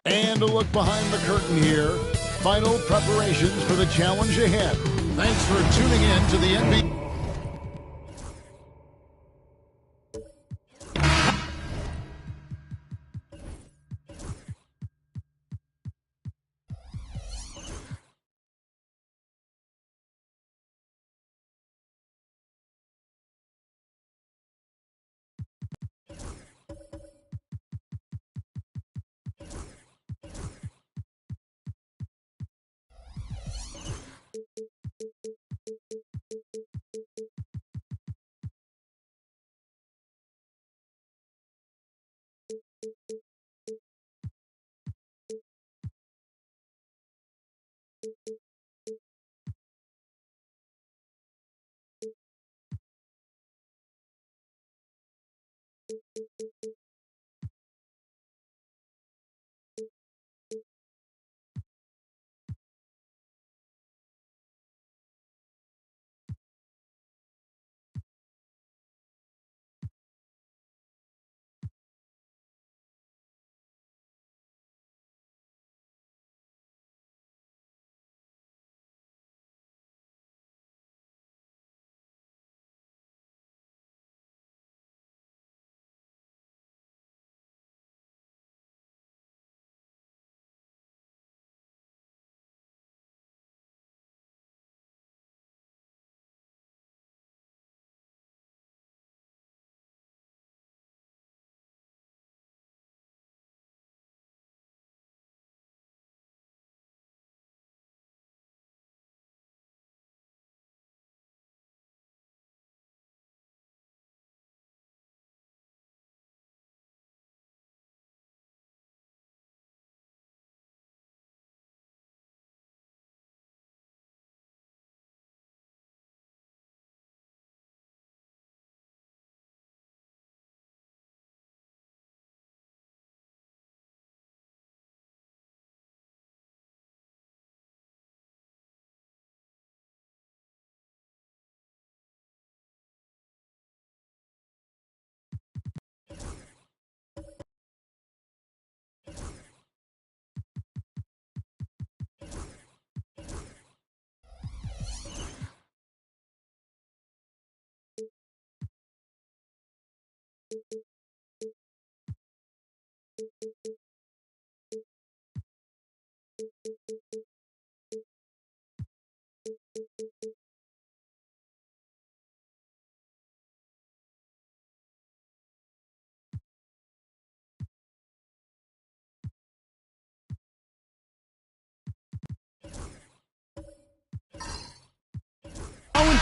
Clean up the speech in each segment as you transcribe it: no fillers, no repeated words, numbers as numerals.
And a look behind the curtain here. Final preparations for the challenge ahead. Thanks for tuning in to the NBA.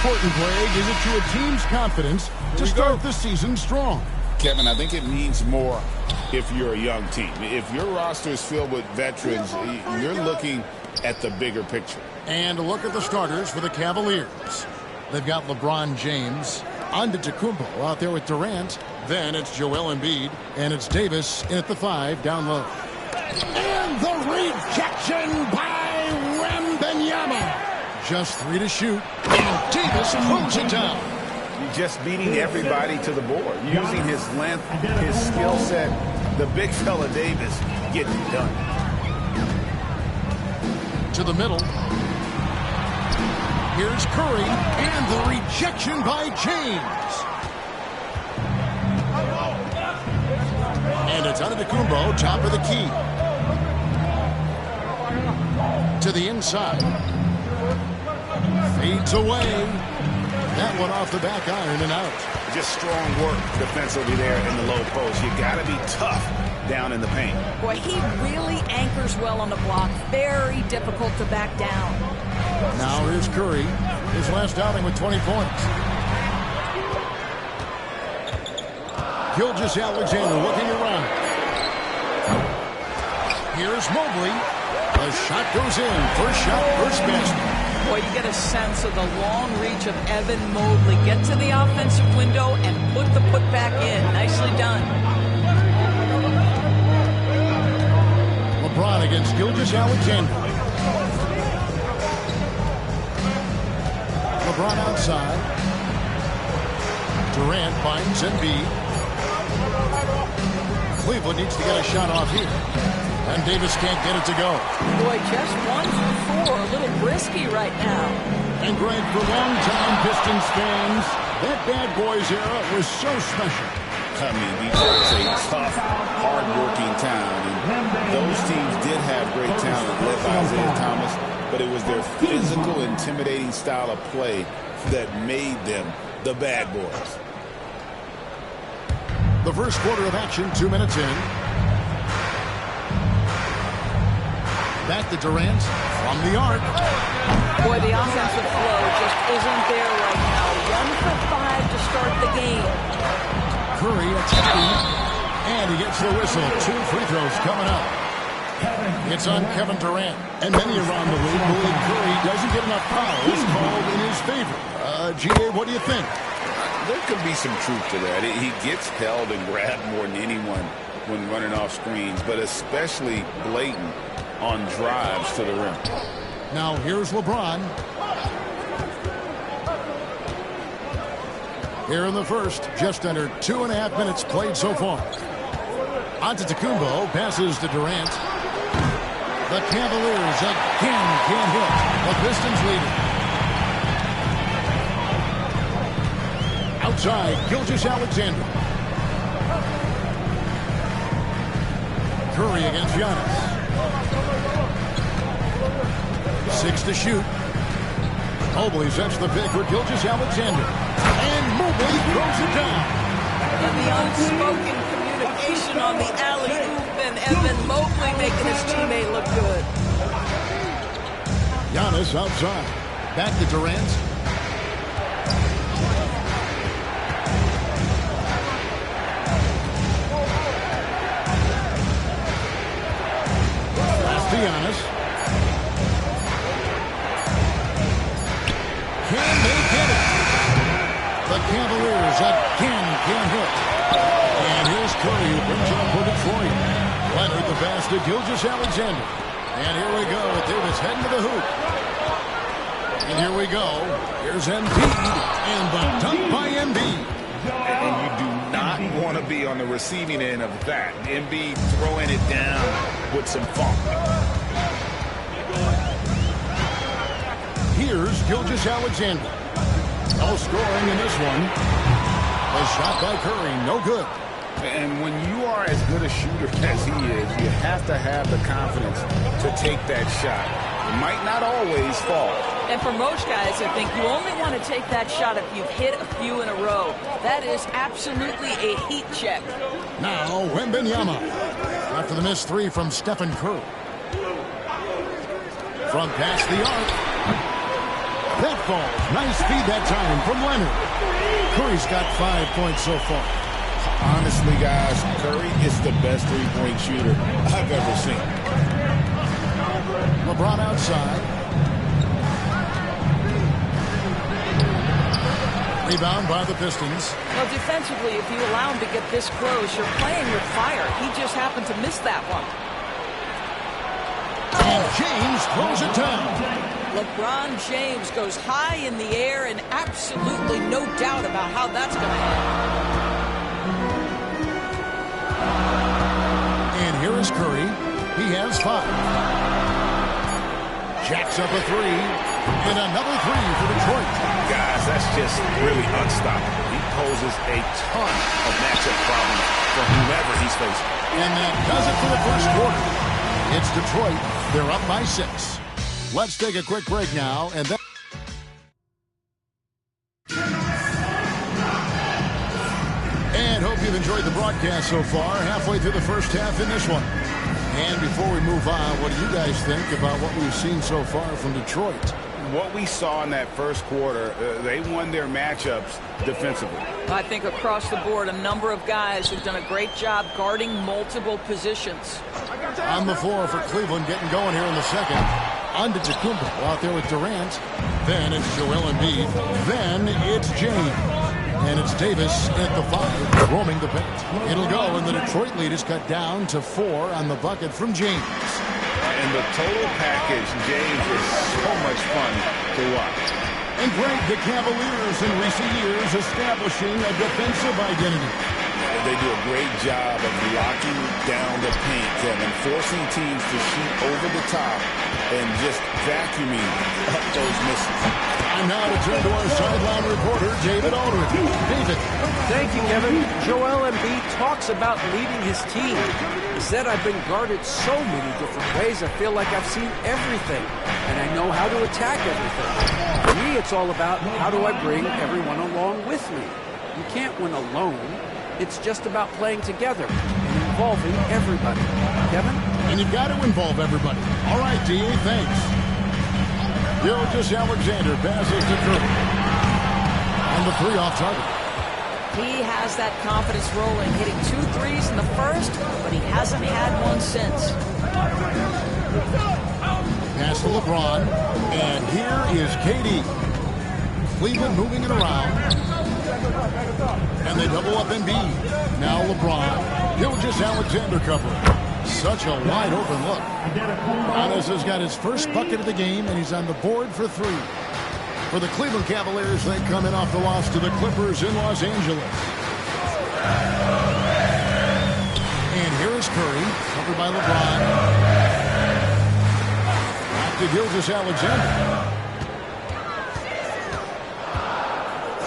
important play gives it to a team's confidence to start the season strong? Kevin, I think it means more if you're a young team. If your roster is filled with veterans, you're looking at the bigger picture. And a look at the starters for the Cavaliers. They've got LeBron James, Antetokounmpo out there with Durant. Then it's Joel Embiid, and it's Davis in at the 5 down low. And the rejection by Wembanyama. Just 3 to shoot, and Davis throws it down. Just beating everybody to the board, using his length, his skill set. The big fella Davis getting it done. To the middle. Here's Curry, and the rejection by James. And it's Antetokounmpo, top of the key. To the inside. Fades away. That one off the back iron and out. Just strong work defensively there in the low post. You got to be tough down in the paint. Boy, he really anchors well on the block. Very difficult to back down. Now here's Curry. His last outing with 20 points. Gilgeous-Alexander looking around. Here's Mobley. The shot goes in. First shot, first basket. Boy, you get a sense of the long reach of Evan Mobley. Get to the offensive window and put the putback in. Nicely done. LeBron against Gilgeous-Alexander. LeBron outside. Durant finds Embiid. Cleveland needs to get a shot off here. And Davis can't get it to go. Boy, just 1 for 4. A little risky right now. And Greg, for longtime Pistons fans, that bad boys era was so special. I mean, Detroit's a tough, hard-working town. And those teams did have great talent led by Isaiah Thomas, but it was their physical, intimidating style of play that made them the bad boys. The first quarter of action, 2 minutes in. Back to Durant from the arc. Boy, the offensive flow just isn't there right now. 1 for 5 to start the game. Curry attacking, and he gets the whistle. 2 free throws coming up. It's on Kevin Durant, and many around the league believe Curry doesn't get enough fouls called in his favor. G.A., what do you think? There could be some truth to that. He gets held and grabbed more than anyone when running off screens, but especially blatant on drives to the rim. Now here's LeBron. Here in the first, just under 2.5 minutes played so far. Antetokounmpo passes to Durant. The Cavaliers again can't hit. The Pistons lead. Outside, Gilgeous-Alexander. Curry against Giannis. 6 to shoot. Mobley sets the pick for Gilgeous-Alexander. And Mobley throws it down. And the unspoken communication on the alley-oop, and Evan Mobley making his teammate look good. Giannis outside. Back to Durant. Giannis. Can they get it? The Cavaliers again can't hit. And here's Curry who brings it up with Detroit. Leonard the pass to Gilgeous-Alexander. And here we go with Davis heading to the hoop. And here we go. Here's Embiid. And the dunk by Embiid. And you do not want to be on the receiving end of that. Embiid throwing it down with some funk. Here's Gilgeous-Alexander. No scoring in this one. A shot by Curry, no good. And when you are as good a shooter as he is, you have to have the confidence to take that shot. It might not always fall. And for most guys, I think you only want to take that shot if you've hit a few in a row. That is absolutely a heat check. Now, Wembanyama. After the missed 3 from Stephen Curry. From past the arc. That falls. Nice feed that time from Leonard. Curry's got 5 points so far. Honestly, guys, Curry is the best three-point shooter I've ever seen. LeBron outside. Rebound by the Pistons. Well, defensively, if you allow him to get this close, you're playing with fire. He just happened to miss that one. And James throws it down. LeBron James goes high in the air, and absolutely no doubt about how that's going to end. And here is Curry. He has 5. Jacks up a 3. And another 3 for Detroit. Guys, that's just really unstoppable. He poses a ton of matchup problems for whomever he's facing. And that does it for the first quarter. It's Detroit. They're up by 6. Let's take a quick break now, and then... And hope you've enjoyed the broadcast so far. Halfway through the first half in this one. And before we move on, what do you guys think about what we've seen so far from Detroit? What we saw in that first quarter, they won their matchups defensively. I think across the board, a number of guys have done a great job guarding multiple positions. On the floor for Cleveland, getting going here in the second. Antetokounmpo out there with Durant. Then it's Joel Embiid. Then it's James. And it's Davis at the 5, roaming the paint. It'll go, and the Detroit lead is cut down to 4 on the bucket from James. And the total package, James, is so much fun to watch. And Greg, the Cavaliers in recent years establishing a defensive identity. They do a great job of locking down the paint, Kevin, forcing teams to shoot over the top and just vacuuming up those misses. And now to turn to our sideline reporter, David Aldridge. David. Thank you, Kevin. Joel Embiid talks about leading his team. He said, I've been guarded so many different ways, I feel like I've seen everything, and I know how to attack everything. For me, it's all about how do I bring everyone along with me. You can't win alone. It's just about playing together and involving everybody. Kevin? And you've got to involve everybody. All right, D.A., thanks. Gilgeous-Alexander passes to Curry. On the 3 off target. He has that confidence rolling, hitting 2 threes in the first, but he hasn't had one since. Pass to LeBron. And here is KD. Cleveland moving it around. And they double up Embiid. Now LeBron. Gilgeous-Alexander covering. Such a wide open look. Giannis has got his first bucket of the game, and he's on the board for 3. For the Cleveland Cavaliers, they come in off the loss to the Clippers in Los Angeles. And here is Curry, covered by LeBron. Back to Gilgeous-Alexander.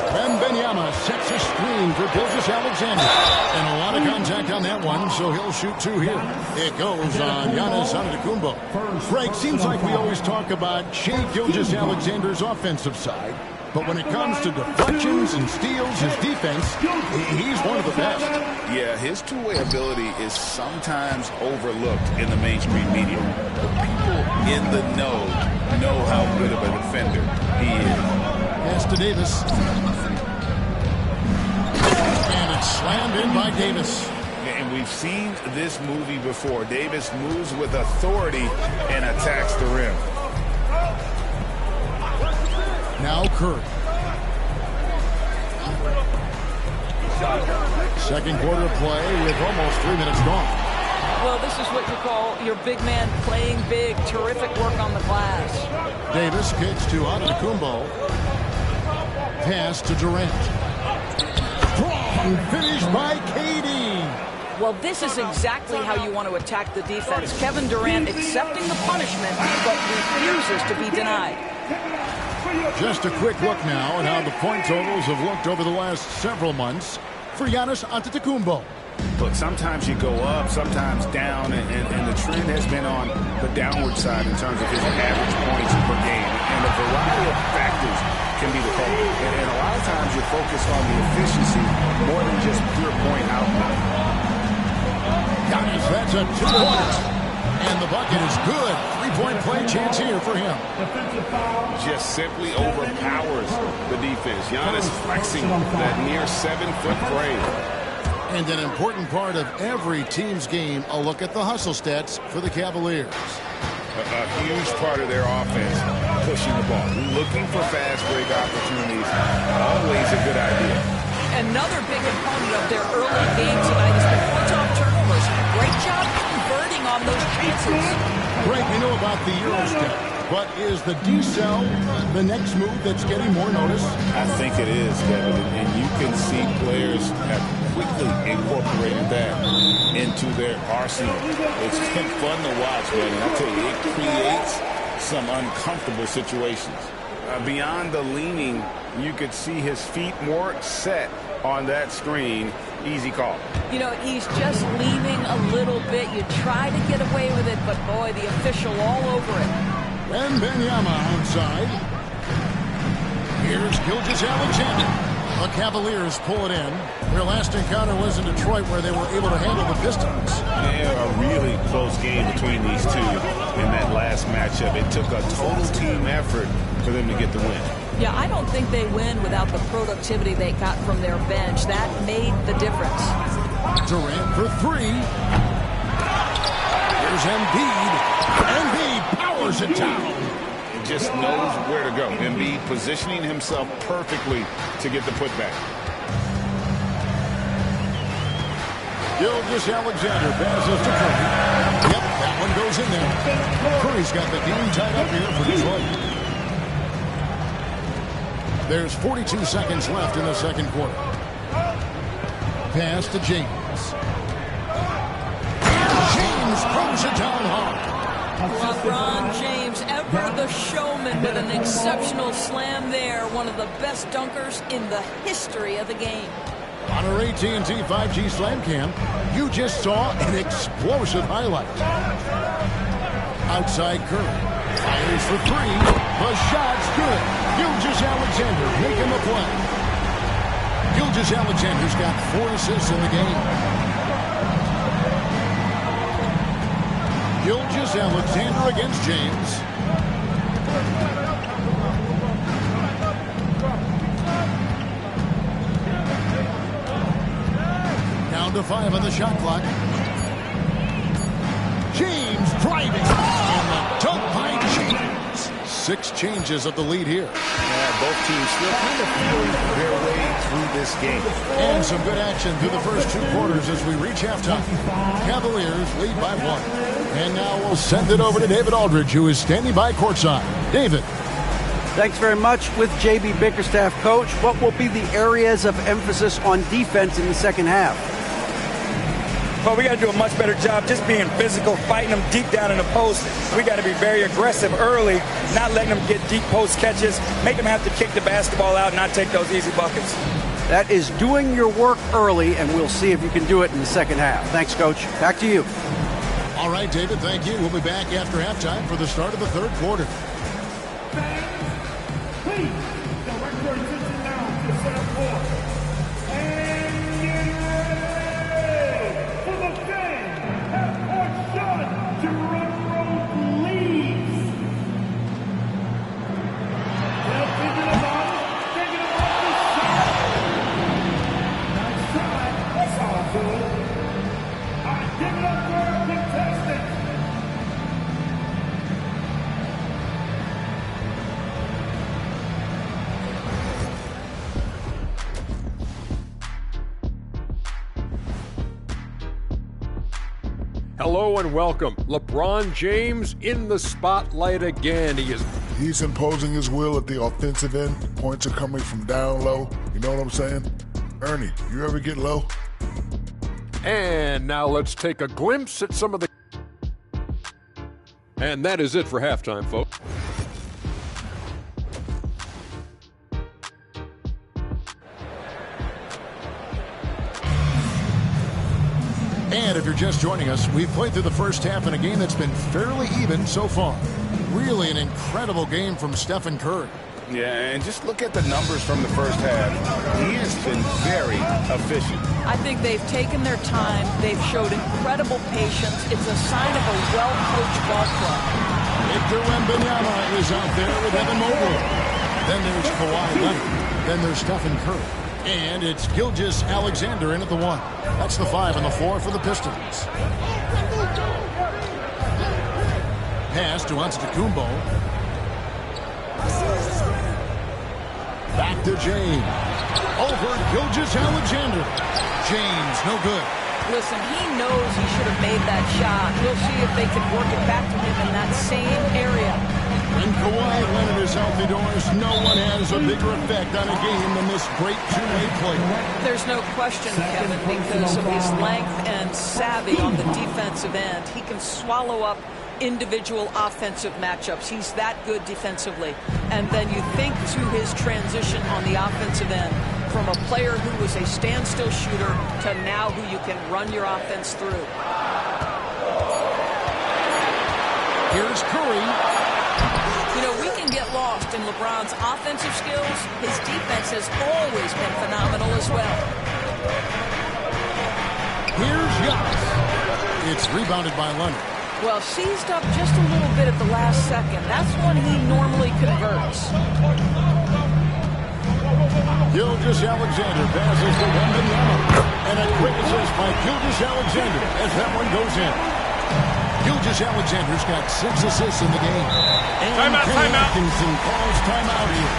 Wembanyama sets a screen for Gilgeous-Alexander. And a lot of contact on that one, so he'll shoot 2 here. It goes on Giannis Antetokounmpo. Greg, seems like we always talk about Shai Gilgeous-Alexander's offensive side. But when it comes to deflections and steals, his defense, he's one of the best. Yeah, his two-way ability is sometimes overlooked in the mainstream media. But people in the know how good of a defender he is. Pass to Davis. And it's slammed in by Davis. And we've seen this movie before. Davis moves with authority and attacks the rim. Now Curry. Second quarter play with almost 3 minutes gone. Well, this is what you call your big man playing big. Terrific work on the glass. Davis kicks to Antetokounmpo. Pass to Durant. Strong finish by KD. Well, this is exactly how you want to attack the defense. Kevin Durant accepting the punishment, but refuses to be denied. Just a quick look now at how the point totals have looked over the last several months for Giannis Antetokounmpo. Look, sometimes you go up, sometimes down, and the trend has been on the downward side in terms of his average points per game. And a variety of factors can be the culprit. And a lot of times you're focused on the efficiency more than just pure point output. Giannis, that's a 2-pointer. And the bucket is good. Three-point play chance here for him. Just simply overpowers the defense. Giannis flexing that near 7-foot frame. And an important part of every team's game, a look at the hustle stats for the Cavaliers. A huge part of their offense, pushing the ball, looking for fast break opportunities. Always a good idea. Another big component of their early game tonight has been one-time turnovers. Great job converting on those chances. Greg, we know about the Euro step, but is the decel the next move that's getting more notice? I think it is, Kevin, and you can see players have quickly incorporated that into their arsenal. It's been fun to watch, man, and I tell you, it creates some uncomfortable situations. Beyond the leaning, you could see his feet more set on that screen. Easy call. You know, he's just leaning a little bit. You try to get away with it, but boy, the official all over it. And Wembanyama outside. Here's Gilgeous-Alexander. The Cavaliers pull it in. Their last encounter was in Detroit, where they were able to handle the Pistons. Yeah, a really close game between these two in that last matchup. It took a total team effort for them to get the win. Yeah, I don't think they win without the productivity they got from their bench. That made the difference. Durant for three. Here's Embiid. Embiid powers it down. Just knows where to go. Embiid positioning himself perfectly to get the putback. Gilgeous-Alexander passes to Curry. Yep, that one goes in there. Curry's got the game tied up here for Detroit. There's 42 seconds left in the second quarter. Pass to James. James throws it down hard. LeBron James, ever the showman, with an exceptional slam there. One of the best dunkers in the history of the game. On our AT&T 5G Slam Cam, you just saw an explosive highlight. Outside Curry. Fires for three. The shot's good. Gilgeous-Alexander making the play. Gilgeous-Alexander's got 4 assists in the game. Gilgeous-Alexander against James. Down to 5 on the shot clock. James driving. And the dunk by James. 6 changes of the lead here. Yeah, both teams still kind of feeling their way through this game. And some good action through the first 2 quarters as we reach halftime. Cavaliers lead by 1. And now we'll send it over to David Aldridge, who is standing by courtside. David. Thanks very much. With J.B. Bickerstaff, Coach, what will be the areas of emphasis on defense in the second half? Well, we got to do a much better job just being physical, fighting them deep down in the post. We got to be very aggressive early, not letting them get deep post catches, make them have to kick the basketball out and not take those easy buckets. That is doing your work early, and we'll see if you can do it in the second half. Thanks, Coach. Back to you. All right, David, thank you. We'll be back after halftime for the start of the third quarter. Please, director attention now to set up court. And get ready for the game. Half-court shot. Jerome Rose leads. They're thinking about the shot. Nice try. That's all good. All right, give it up for our contestants. Hello and welcome. LeBron James in the spotlight again. He's imposing his will at the offensive end. Points are coming from down low. You know what I'm saying? Ernie, you ever get low? And now let's take a glimpse at some of the... And that is it for halftime, folks. And if you're just joining us, we've played through the first half in a game that's been fairly even so far. Really an incredible game from Stephen Curry. Yeah, and just look at the numbers from the first half. He has been very efficient. I think they've taken their time. They've showed incredible patience. It's a sign of a well-coached ball club. Victor Wembanyama is out there with Evan Mobley. Then there's Kawhi Leonard. Then there's Stephen Curry. And it's Gilgeous-Alexander in at the 1. That's the 5 and the 4 for the Pistons. Pass to Antetokounmpo. Back to James. Over Gilgeous-Alexander. James, no good. Listen, he knows he should have made that shot. We'll see if they can work it back to him in that same area. When Kawhi Leonard is out the doors, no one has a bigger effect on a game than this great two-way player. There's no question, Kevin, because of his length and savvy on the defensive end. He can swallow up individual offensive matchups. He's that good defensively. And then you think to his transition on the offensive end from a player who was a standstill shooter to now who you can run your offense through. Here's Curry. You know, we can get lost in LeBron's offensive skills. His defense has always been phenomenal as well. Here's Giannis. It's rebounded by Leonard. Well, seized up just a little bit at the last second. That's when he normally converts. Gilgeous-Alexander passes to Wembanyama. And a quick assist by Gilgeous-Alexander as that one goes in. Gilgeous-Alexander's got 6 assists in the game. And Kenny Atkinson calls timeout here.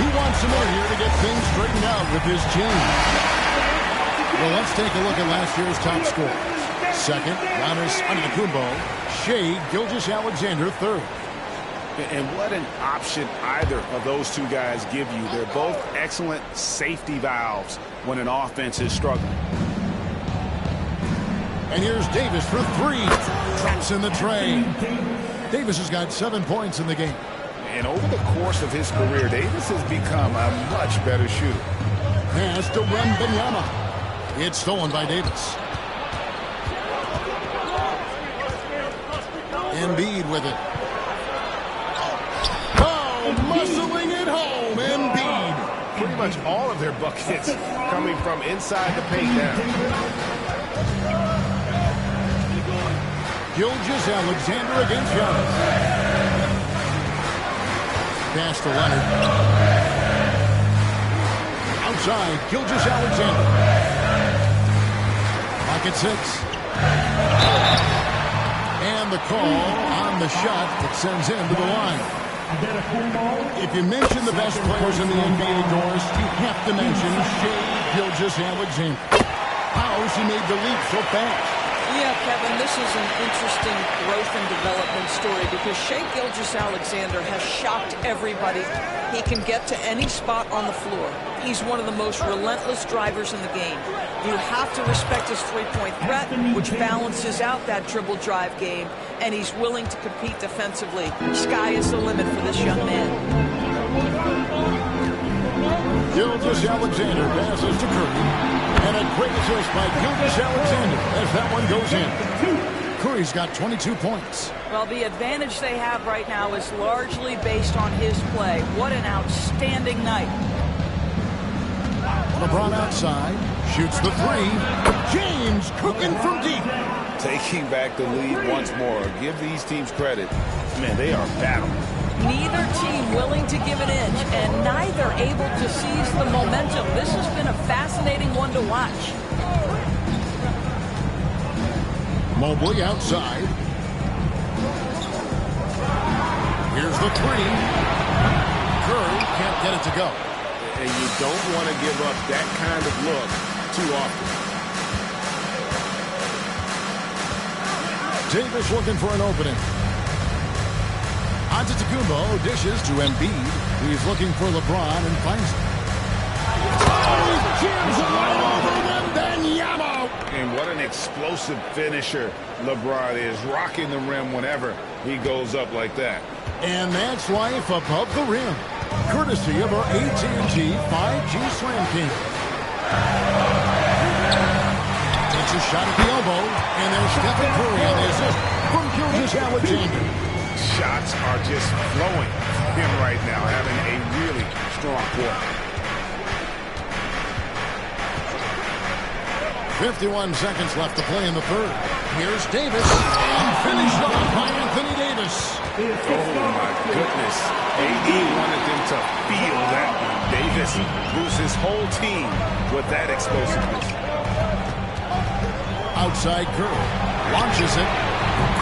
He wants him in here to get things straightened out with his team. Well, let's take a look at last year's top scorers. Second, Giannis Antetokounmpo. Shai Gilgeous-Alexander third. And what an option either of those two guys give you. They're both excellent safety valves when an offense is struggling. And here's Davis for 3. Traps in the tray. Davis has got 7 points in the game. And over the course of his career, Davis has become a much better shooter. Pass to Wembanyama. It's stolen by Davis. Embiid with it. Oh, muscling it home. Embiid. Pretty much all of their buckets coming from inside the paint now. Gilgeous-Alexander against Giannis. Pass to Leonard. Outside, Gilgeous-Alexander. Pocket 6. And the call on the shot that sends him to the line. If you mention the best players in the NBA, Doris, you have to mention Shai Gilgeous-Alexander. How has he made the leap so fast? Yeah, Kevin, this is an interesting growth and development story because Shai Gilgeous-Alexander has shocked everybody. He can get to any spot on the floor. He's one of the most relentless drivers in the game. You have to respect his three-point threat, which balances out that dribble drive game, and he's willing to compete defensively. Sky is the limit for this young man. Gilgeous-Alexander passes to Curry. And a great assist by Gilgeous-Alexander as that one goes in. Curry's got 22 points. Well, the advantage they have right now is largely based on his play. What an outstanding night. LeBron outside, shoots the 3. James cooking from deep. Taking back the lead once more. Give these teams credit. Man, they are battling. Neither team willing to give an inch, and neither able to seize the momentum. This has been a fascinating one to watch. Mobley outside. Here's the 3. Curry can't get it to go. And you don't want to give up that kind of look too often. Davis looking for an opening. Antetokounmpo dishes to Embiid. He's looking for LeBron and finds him. Oh, he jams it right over Wembanyama. And what an explosive finisher LeBron is, rocking the rim whenever he goes up like that. And that's life above the rim, courtesy of our AT&T 5G Slam King. Takes a shot at the elbow, and there's Stephen Curry on the assist from Gilgeous-Alexander. Shots are just flowing from him right now, having a really strong quarter. 51 seconds left to play in the third. Here's Davis. And finished off by Anthony Davis. Oh, my goodness. AD wanted them to feel that one. Davis moves his whole team with that explosiveness. Outside Curry. Launches it.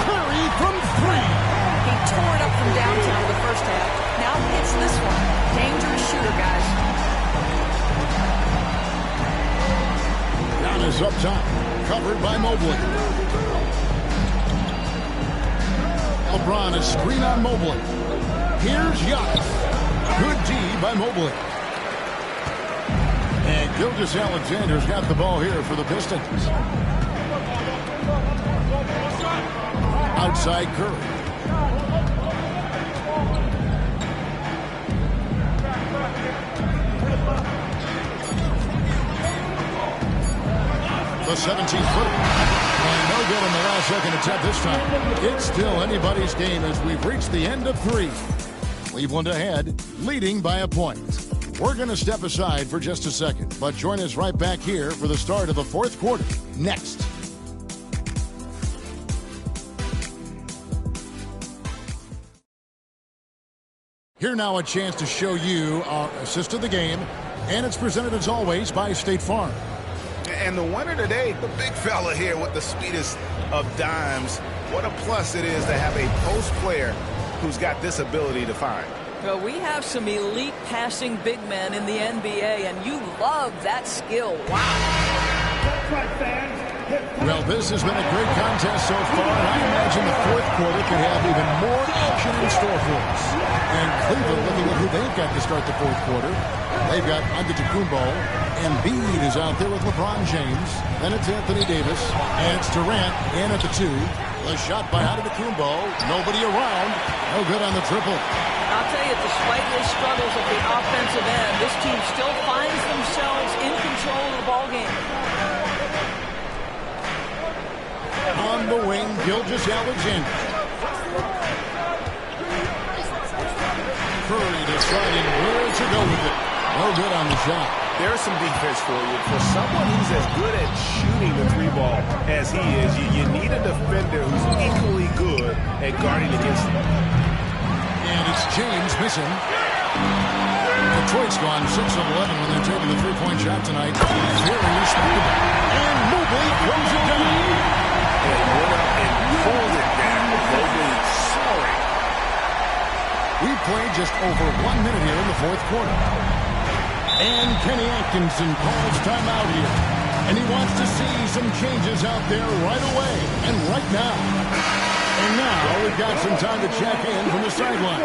Curry from three. He tore it up from downtown in the first half. Now hits this one. Dangerous shooter, guys. Giannis up top. Covered by Mobley. LeBron is screen on Mobley. Here's Giannis. Good D by Mobley. And Gilgeous-Alexander's got the ball here for the Pistons. Outside Curry. The 17-footer. And no good in the last second attempt this time. It's still anybody's game as we've reached the end of three. Cleveland ahead, leading by a point. We're going to step aside for just a second, but join us right back here for the start of the fourth quarter. Next. Here now a chance to show you our assist of the game, and it's presented as always by State Farm. And the winner today, the big fella here with the sweetest of dimes. What a plus it is to have a post player who's got this ability to find. Well, we have some elite passing big men in the NBA, and you love that skill. Wow. That's right, fans. Well, this has been a great contest so far, and I imagine the fourth quarter could have even more action in store for us. And Cleveland looking at who they've got to start the fourth quarter. They've got Antetokounmpo. Embiid is out there with LeBron James. Then it's Anthony Davis. And it's Durant in at the two. The shot by Antetokounmpo. Nobody around. No good on the triple. I'll tell you, despite his struggles at the offensive end, this team still finds themselves in control of the ballgame. On the wing, Gilgeous-Alexander. Curry deciding where to go with it. No good on the shot. There's some defense for you. For someone who's as good at shooting the three ball as he is, you need a defender who's equally good at guarding against him. And it's James missing. Detroit's gone 6 of 11 when they're taking the three-point shot tonight. Very respectable. And Mobley throws it down. And went up and pulled it down. Mobley soaring. We played just over 1 minute here in the fourth quarter. And Kenny Atkinson calls timeout here. And he wants to see some changes out there right away and right now. And now we've got some time to check in from the sideline.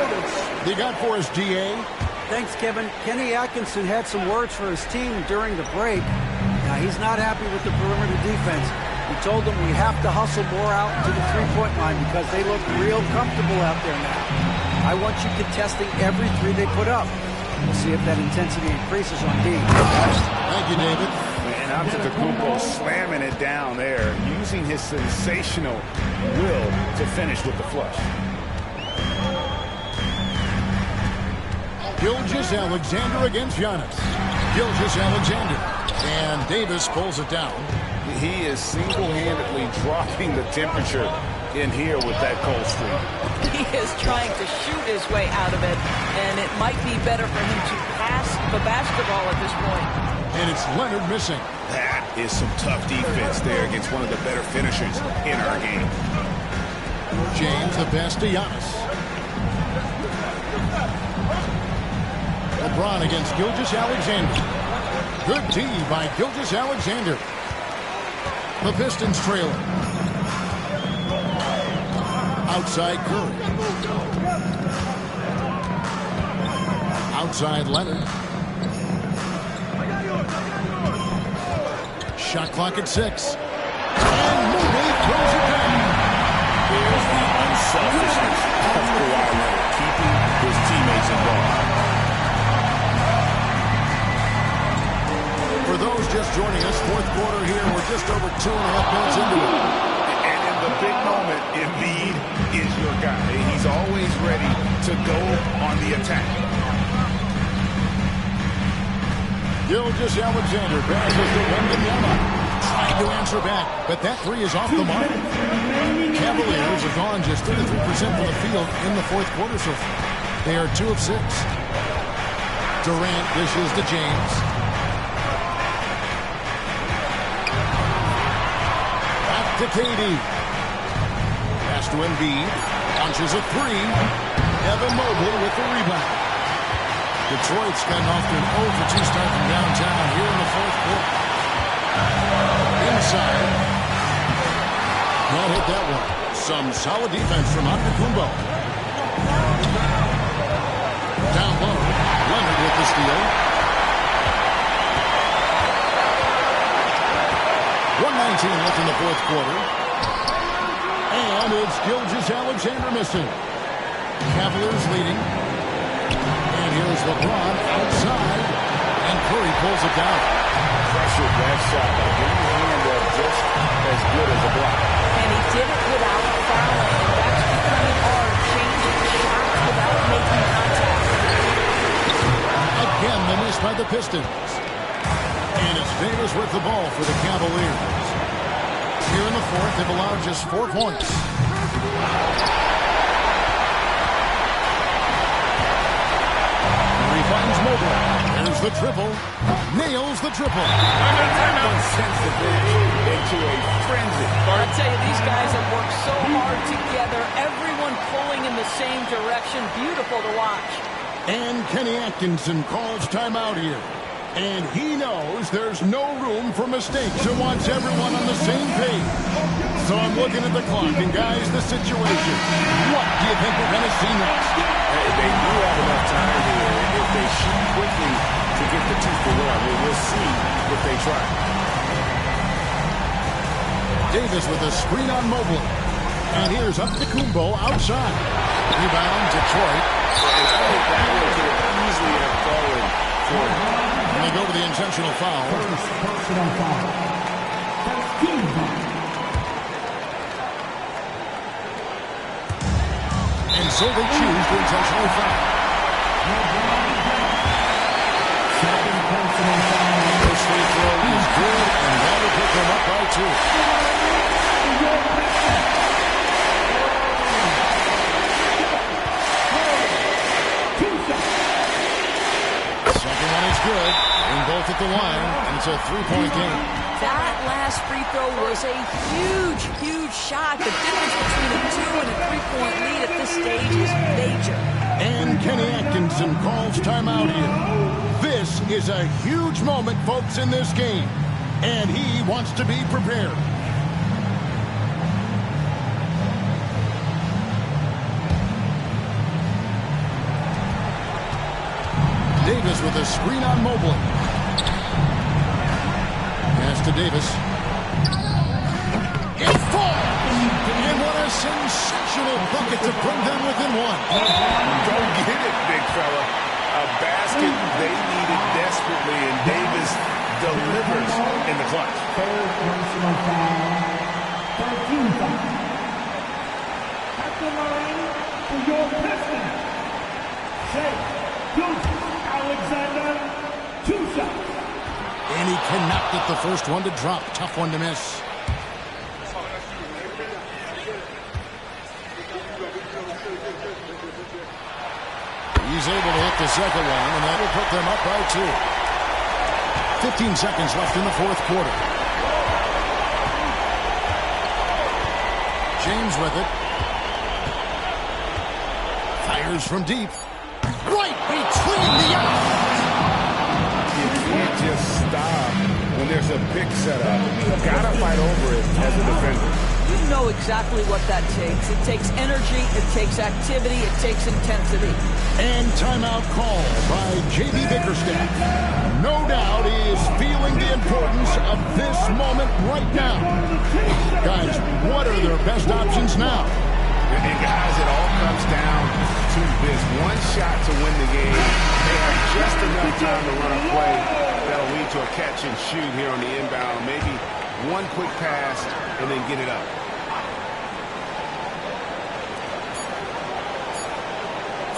They got for us, DA. Thanks, Kevin. Kenny Atkinson had some words for his team during the break. Now, he's not happy with the perimeter defense. He told them we have to hustle more out to the three-point line because they look real comfortable out there now. I want you contesting every three they put up. We'll see if that intensity increases on D. Thank you, David. And Antetokounmpo slamming it down there, using his sensational will to finish with the flush. Gilgeous-Alexander against Giannis. Gilgeous-Alexander. And Davis pulls it down. He is single-handedly dropping the temperature in here with that cold streak. He is trying to shoot his way out of it, and it might be better for him to pass the basketball at this point. And it's Leonard missing. That is some tough defense there against one of the better finishers in our game. James the pass to Giannis. LeBron against Gilgeous-Alexander. Good D by Gilgeous-Alexander. The Pistons trailing. Outside Curry. Outside Leonard. Shot clock at 6. And Mobley throws it down. There's the unselfishness of Kawhi Leonard, keeping his teammates involved. For those just joining us, fourth quarter here, we're just over 2.5 minutes into it. And in the big moment, Embiid is your guy. He's always ready to go on the attack. Gilgeous-Alexander passes to Wembanyama. Trying to answer back, but that three is off the mark. Cavaliers are gone just 33% from the field in the fourth quarter so far. They are 2 of 6. Durant dishes to James. Back to KD. Pass to Embiid. Launches a three. Evan Mobley with the rebound. Detroit's gotten off to an 0 for 2 start from downtown here in the fourth quarter. Inside. Can't hit that one. Some solid defense from Antetokounmpo. Down low. Leonard with the steal. 1:19 left in the fourth quarter. And it's Gilgeous-Alexander missing. Cavaliers leading. And here's LeBron outside. And Curry pulls it down. Pressured that shot. Getting his hand up just as good as a block. And he did it without fouling. And that's becoming hard. Changing shots without making contact. Again, the miss by the Pistons. And it's Davis with the ball for the Cavaliers. Here in the fourth, they've allowed just 4 points. He finds Mobley. There's the triple. Nails the triple. Timeout sends the bench into a frenzy. I tell you, these guys have worked so hard together. Everyone pulling in the same direction. Beautiful to watch. And Kenny Atkinson calls timeout here. And he knows there's no room for mistakes and wants everyone on the same page. So I'm looking at the clock, and guys, the situation. What do you think we're going to see next? They do have enough time here. If they shoot quickly to get the 2 for 1, we'll see if they try. Davis with a screen on Mobley. And here's Antetokounmpo outside. Rebound, Detroit. That one could have easily have fallen for him. And they go to the intentional foul. Personal foul. That's team foul. And so they choose to intentionally foul. Second personal foul. First free throw is good, and that'll pick them up by 2. Second one is good. And both at the line, and it's a 3-point game. That last free throw was a huge, huge shot. The difference between a 2 and a 3-point lead at this stage is major. And Kenny Atkinson calls timeout here. This is a huge moment, folks, in this game. And he wants to be prepared. Davis with a screen on Mobley. Pass to Davis. It falls! And what a sensational bucket to bring them within 1. Go get it, big fella. A basket they needed desperately, and Davis delivers in the clutch. Third personal foul. 13 foul. At the line for your Pistons. Shai Gilgeous-Alexander, 2 shots. And he cannot get the first one to drop. Tough one to miss. He's able to hit the second one, and that'll put them up by 2. 15 seconds left in the fourth quarter. James with it. Fires from deep. Right between the eyes. You can't just stop when there's a pick set up. You've got to fight over it as a defender. You know exactly what that takes. It takes energy, it takes activity, it takes intensity. And timeout call by J.B. Bickerstaff. No doubt he is feeling the importance of this moment right now. Guys, what are their best options now? And guys, it all comes down to this one shot to win the game. They have just enough time to run a play that'll lead to a catch and shoot here on the inbound. Maybe one quick pass and then get it up.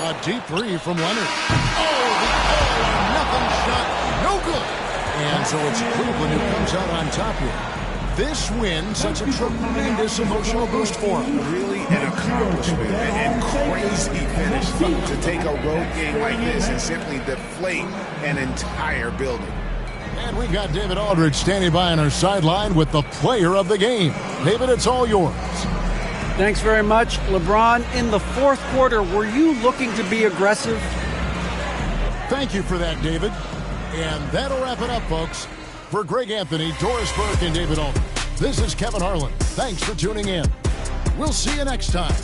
A deep three from Leonard. Oh, the all-or-nothing shot no good. And so it's Cleveland who comes out on top here. This win, such a tremendous emotional boost for him. Really an accomplishment and crazy finish to take a road game like this and simply deflate an entire building. And we've got David Aldridge standing by on our sideline with the player of the game. David, it's all yours. Thanks very much. LeBron, in the fourth quarter, were you looking to be aggressive? Thank you for that, David. And that'll wrap it up, folks. For Greg Anthony, Doris Burke, and David Aldridge, this is Kevin Harlan. Thanks for tuning in. We'll see you next time.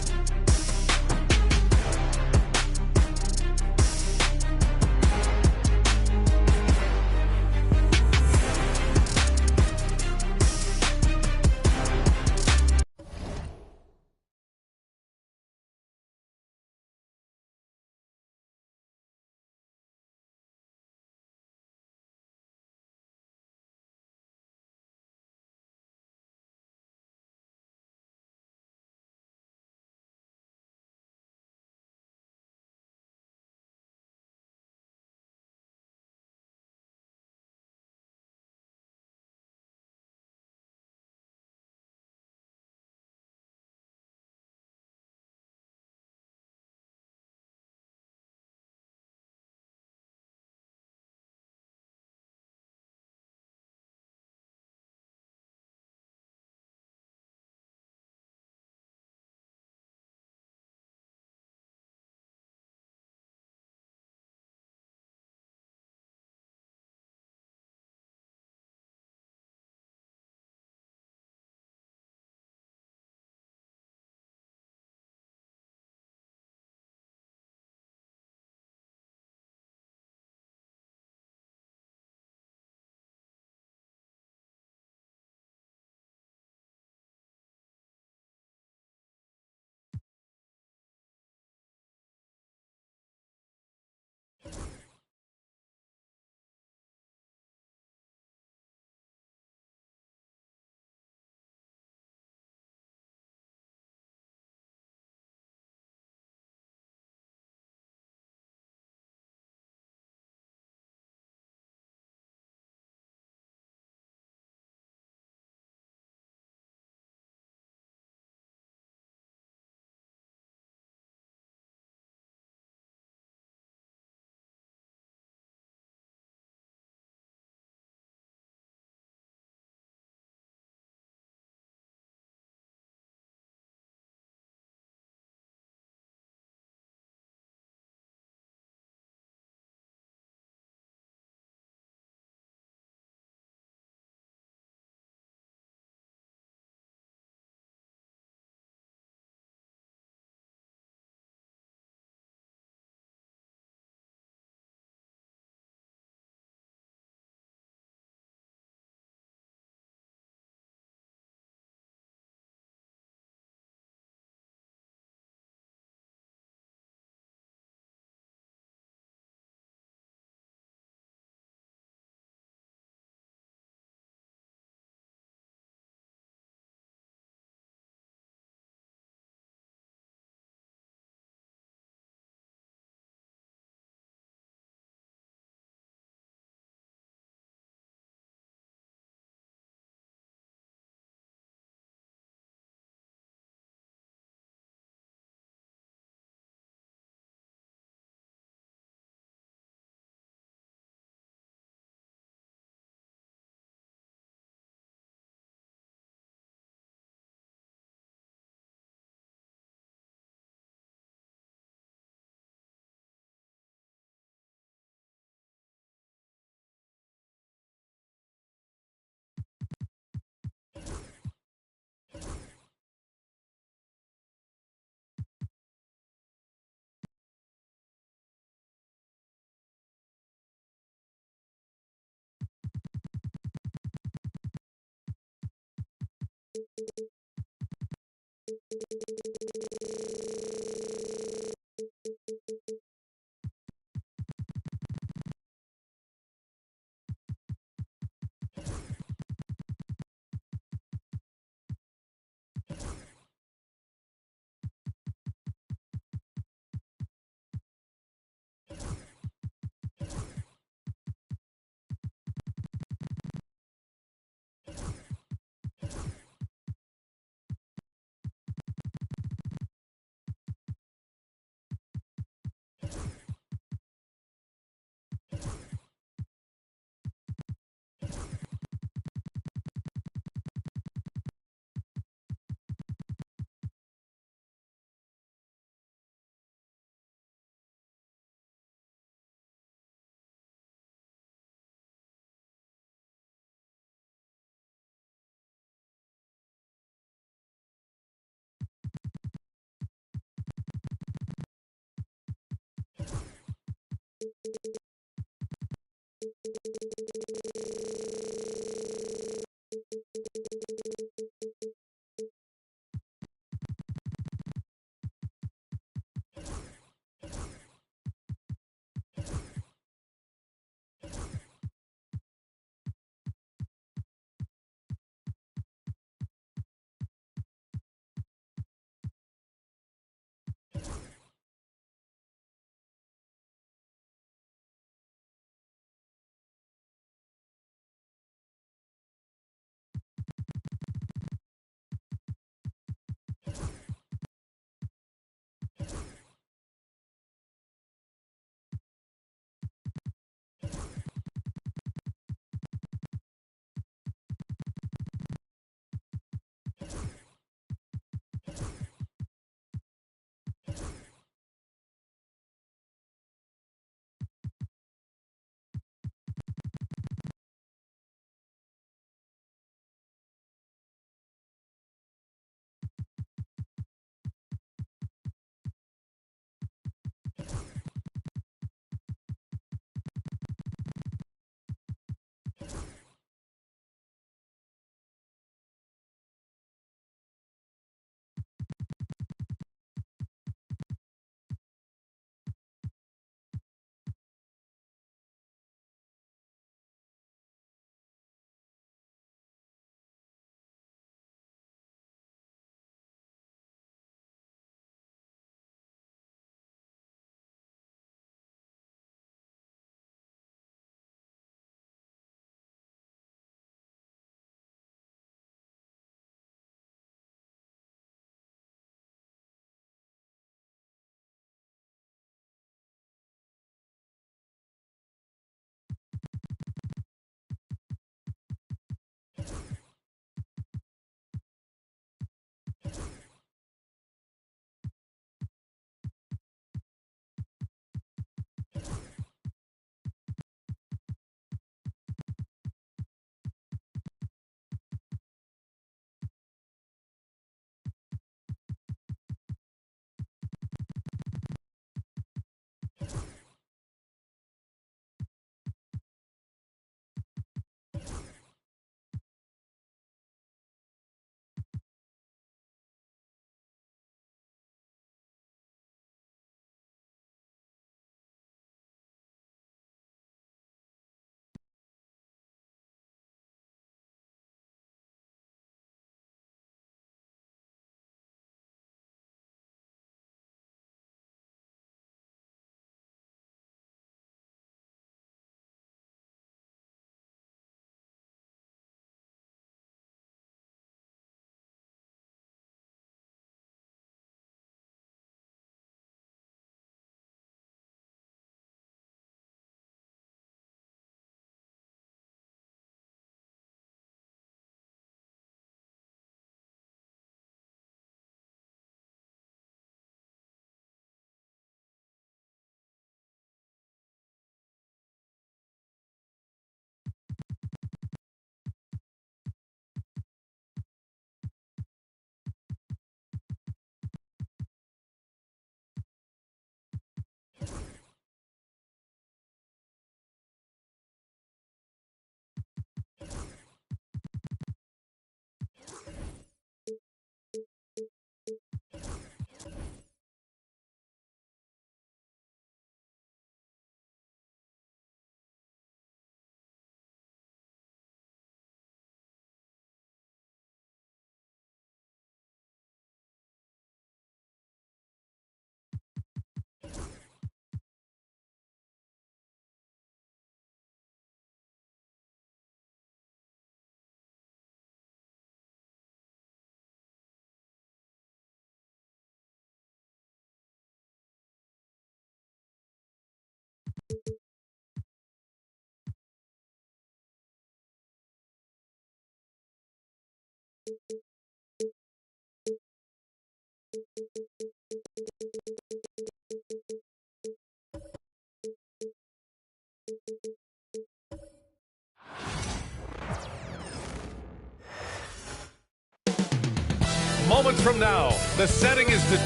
Moments from now, the setting is to...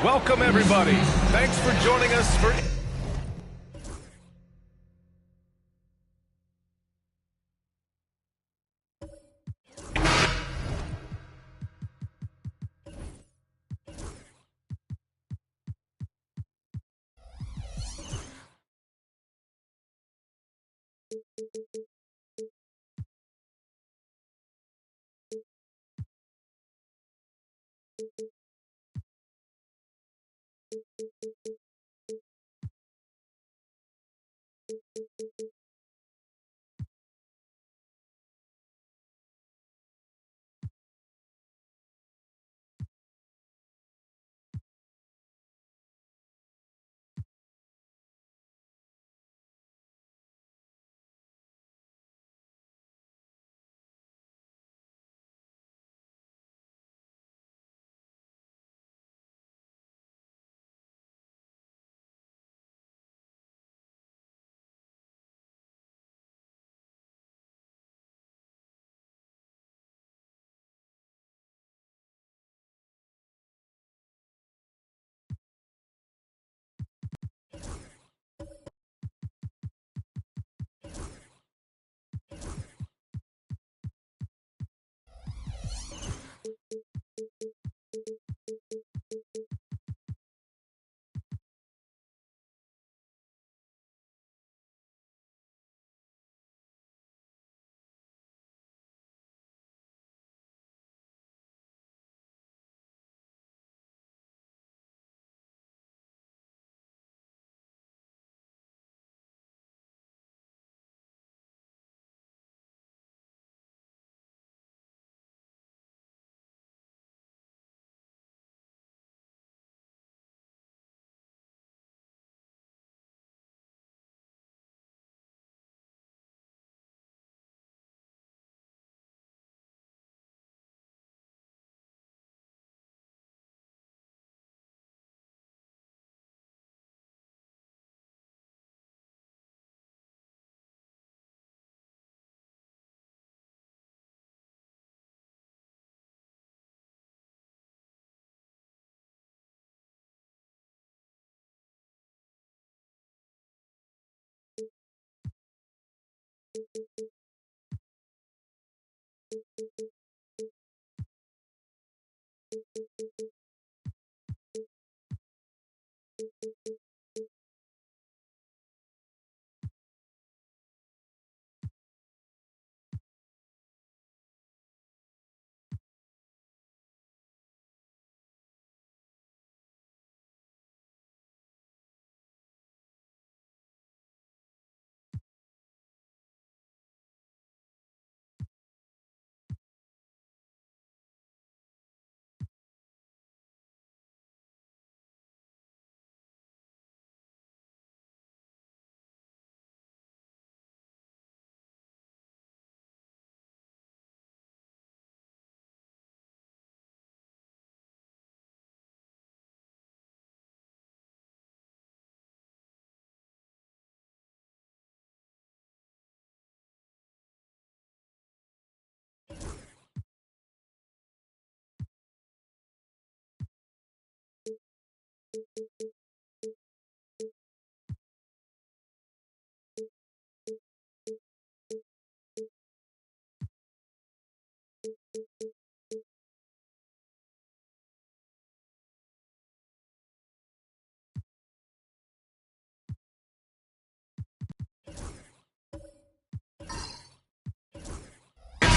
Welcome, everybody. Thanks for joining us for...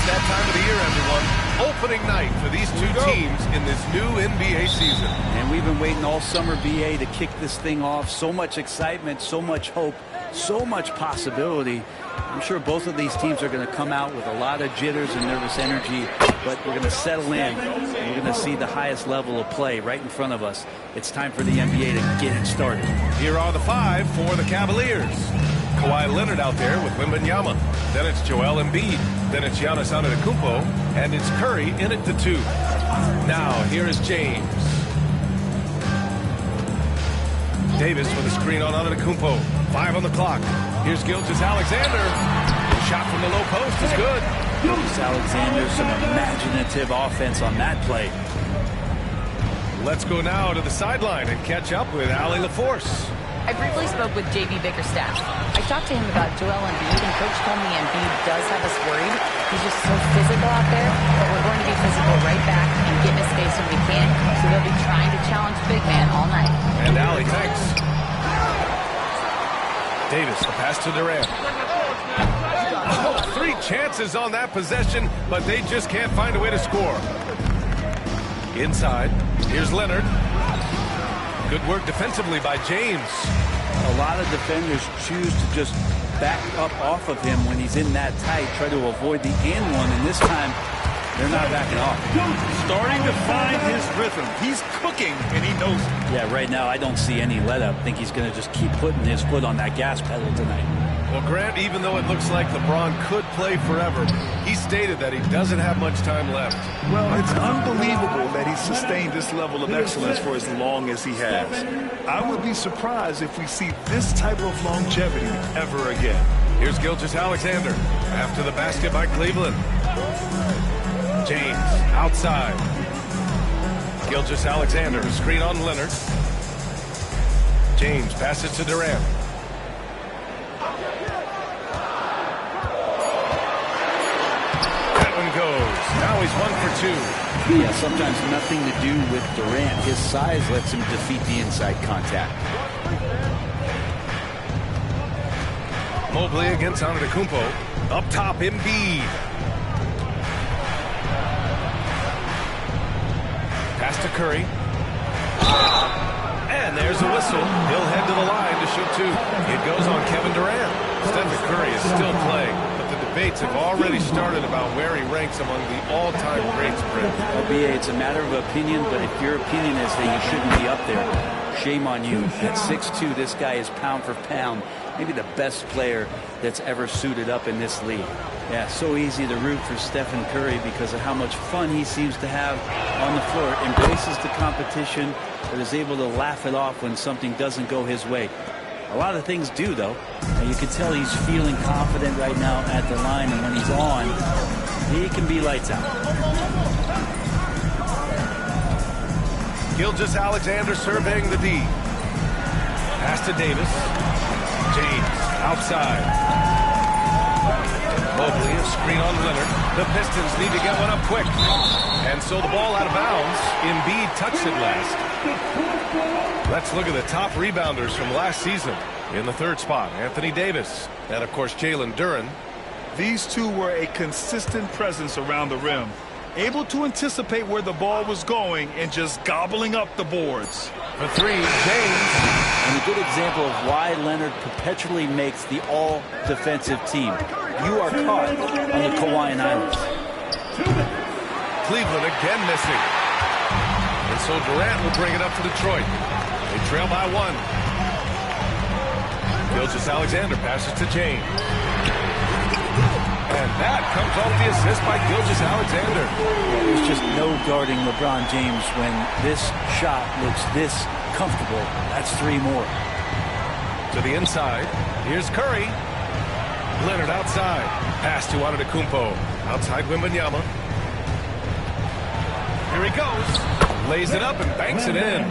That time of the year, everyone. Opening night for these two teams in this new NBA season. And we've been waiting all summer, BA, to kick this thing off. So much excitement, so much hope, so much possibility. I'm sure both of these teams are going to come out with a lot of jitters and nervous energy, but we're going to settle in. And we're going to see the highest level of play right in front of us. It's time for the NBA to get it started. Here are the five for the Cavaliers. Kawhi Leonard out there with Wembanyama. Then it's Joel Embiid. Then it's Giannis Antetokounmpo. And it's Curry in at the 2. Now, here is James. Davis with a screen on Antetokounmpo. 5 on the clock. Here's Gilgeous-Alexander. Shot from the low post is good. Gilgeous-Alexander, some imaginative offense on that play. Let's go now to the sideline and catch up with Allie LaForce. I briefly spoke with J.B. Bickerstaff. I talked to him about Joel Embiid, and Coach told me Embiid does have us worried. He's just so physical out there, but we're going to be physical right back and get in his face when we can, so they'll be trying to challenge big man all night. And Allie, thanks. Davis, the pass to Durant. Oh, 3 chances on that possession, but they just can't find a way to score. Inside, here's Leonard. Good work defensively by James. A lot of defenders choose to just back up off of him when he's in that tight, try to avoid the and one, and this time they're not backing off. Starting to find his rhythm. He's cooking, and he knows it. Yeah, right now I don't see any let-up. I think he's going to just keep putting his foot on that gas pedal tonight. Well, Grant, even though it looks like LeBron could play forever, he stated that he doesn't have much time left. Well, it's unbelievable that he's sustained this level of excellence for as long as he has. I would be surprised if we see this type of longevity ever again. Here's Gilgeous-Alexander after the basket by Cleveland. James outside. Gilgeous-Alexander, screen on Leonard. James passes to Durant. Goes. Now he's 1 for 2. Yeah, sometimes nothing to do with Durant. His size lets him defeat the inside contact. Mobley against Antetokounmpo. Up top, Embiid. Pass to Curry. And there's a whistle. He'll head to the line to shoot 2. It goes on Kevin Durant. Stephen Curry is still playing. Debates have already started about where he ranks among the all-time greats, Brent. BA, it's a matter of opinion, but if your opinion is that you shouldn't be up there, shame on you. At 6'2", this guy is pound for pound, maybe the best player that's ever suited up in this league. Yeah, so easy to root for Stephen Curry because of how much fun he seems to have on the floor. Embraces the competition, but is able to laugh it off when something doesn't go his way. A lot of things do, though. You can tell he's feeling confident right now at the line, and when he's on, he can be lights out. Gilgeous-Alexander surveying the D. Pass to Davis. James outside. Mobley, a screen on Leonard. The Pistons need to get one up quick. And so the ball out of bounds. Embiid touched it last. Let's look at the top rebounders from last season. In the 3rd spot, Anthony Davis. And, of course, Jalen Duren. These two were a consistent presence around the rim, able to anticipate where the ball was going and just gobbling up the boards. For 3, James. And a good example of why Leonard perpetually makes the all-defensive team. You are caught on the Hawaiian Islands. Cleveland again missing. And so Durant will bring it up to Detroit. They trail by 1. Gilgeous-Alexander passes to James. And that comes off the assist by Gilgeous-Alexander. There's just no guarding LeBron James when this shot looks this comfortable. That's 3 more. To the inside. Here's Curry. Leonard outside. Pass to Antetokounmpo. Outside Wembanyama. Here he goes. Lays it up and banks it in.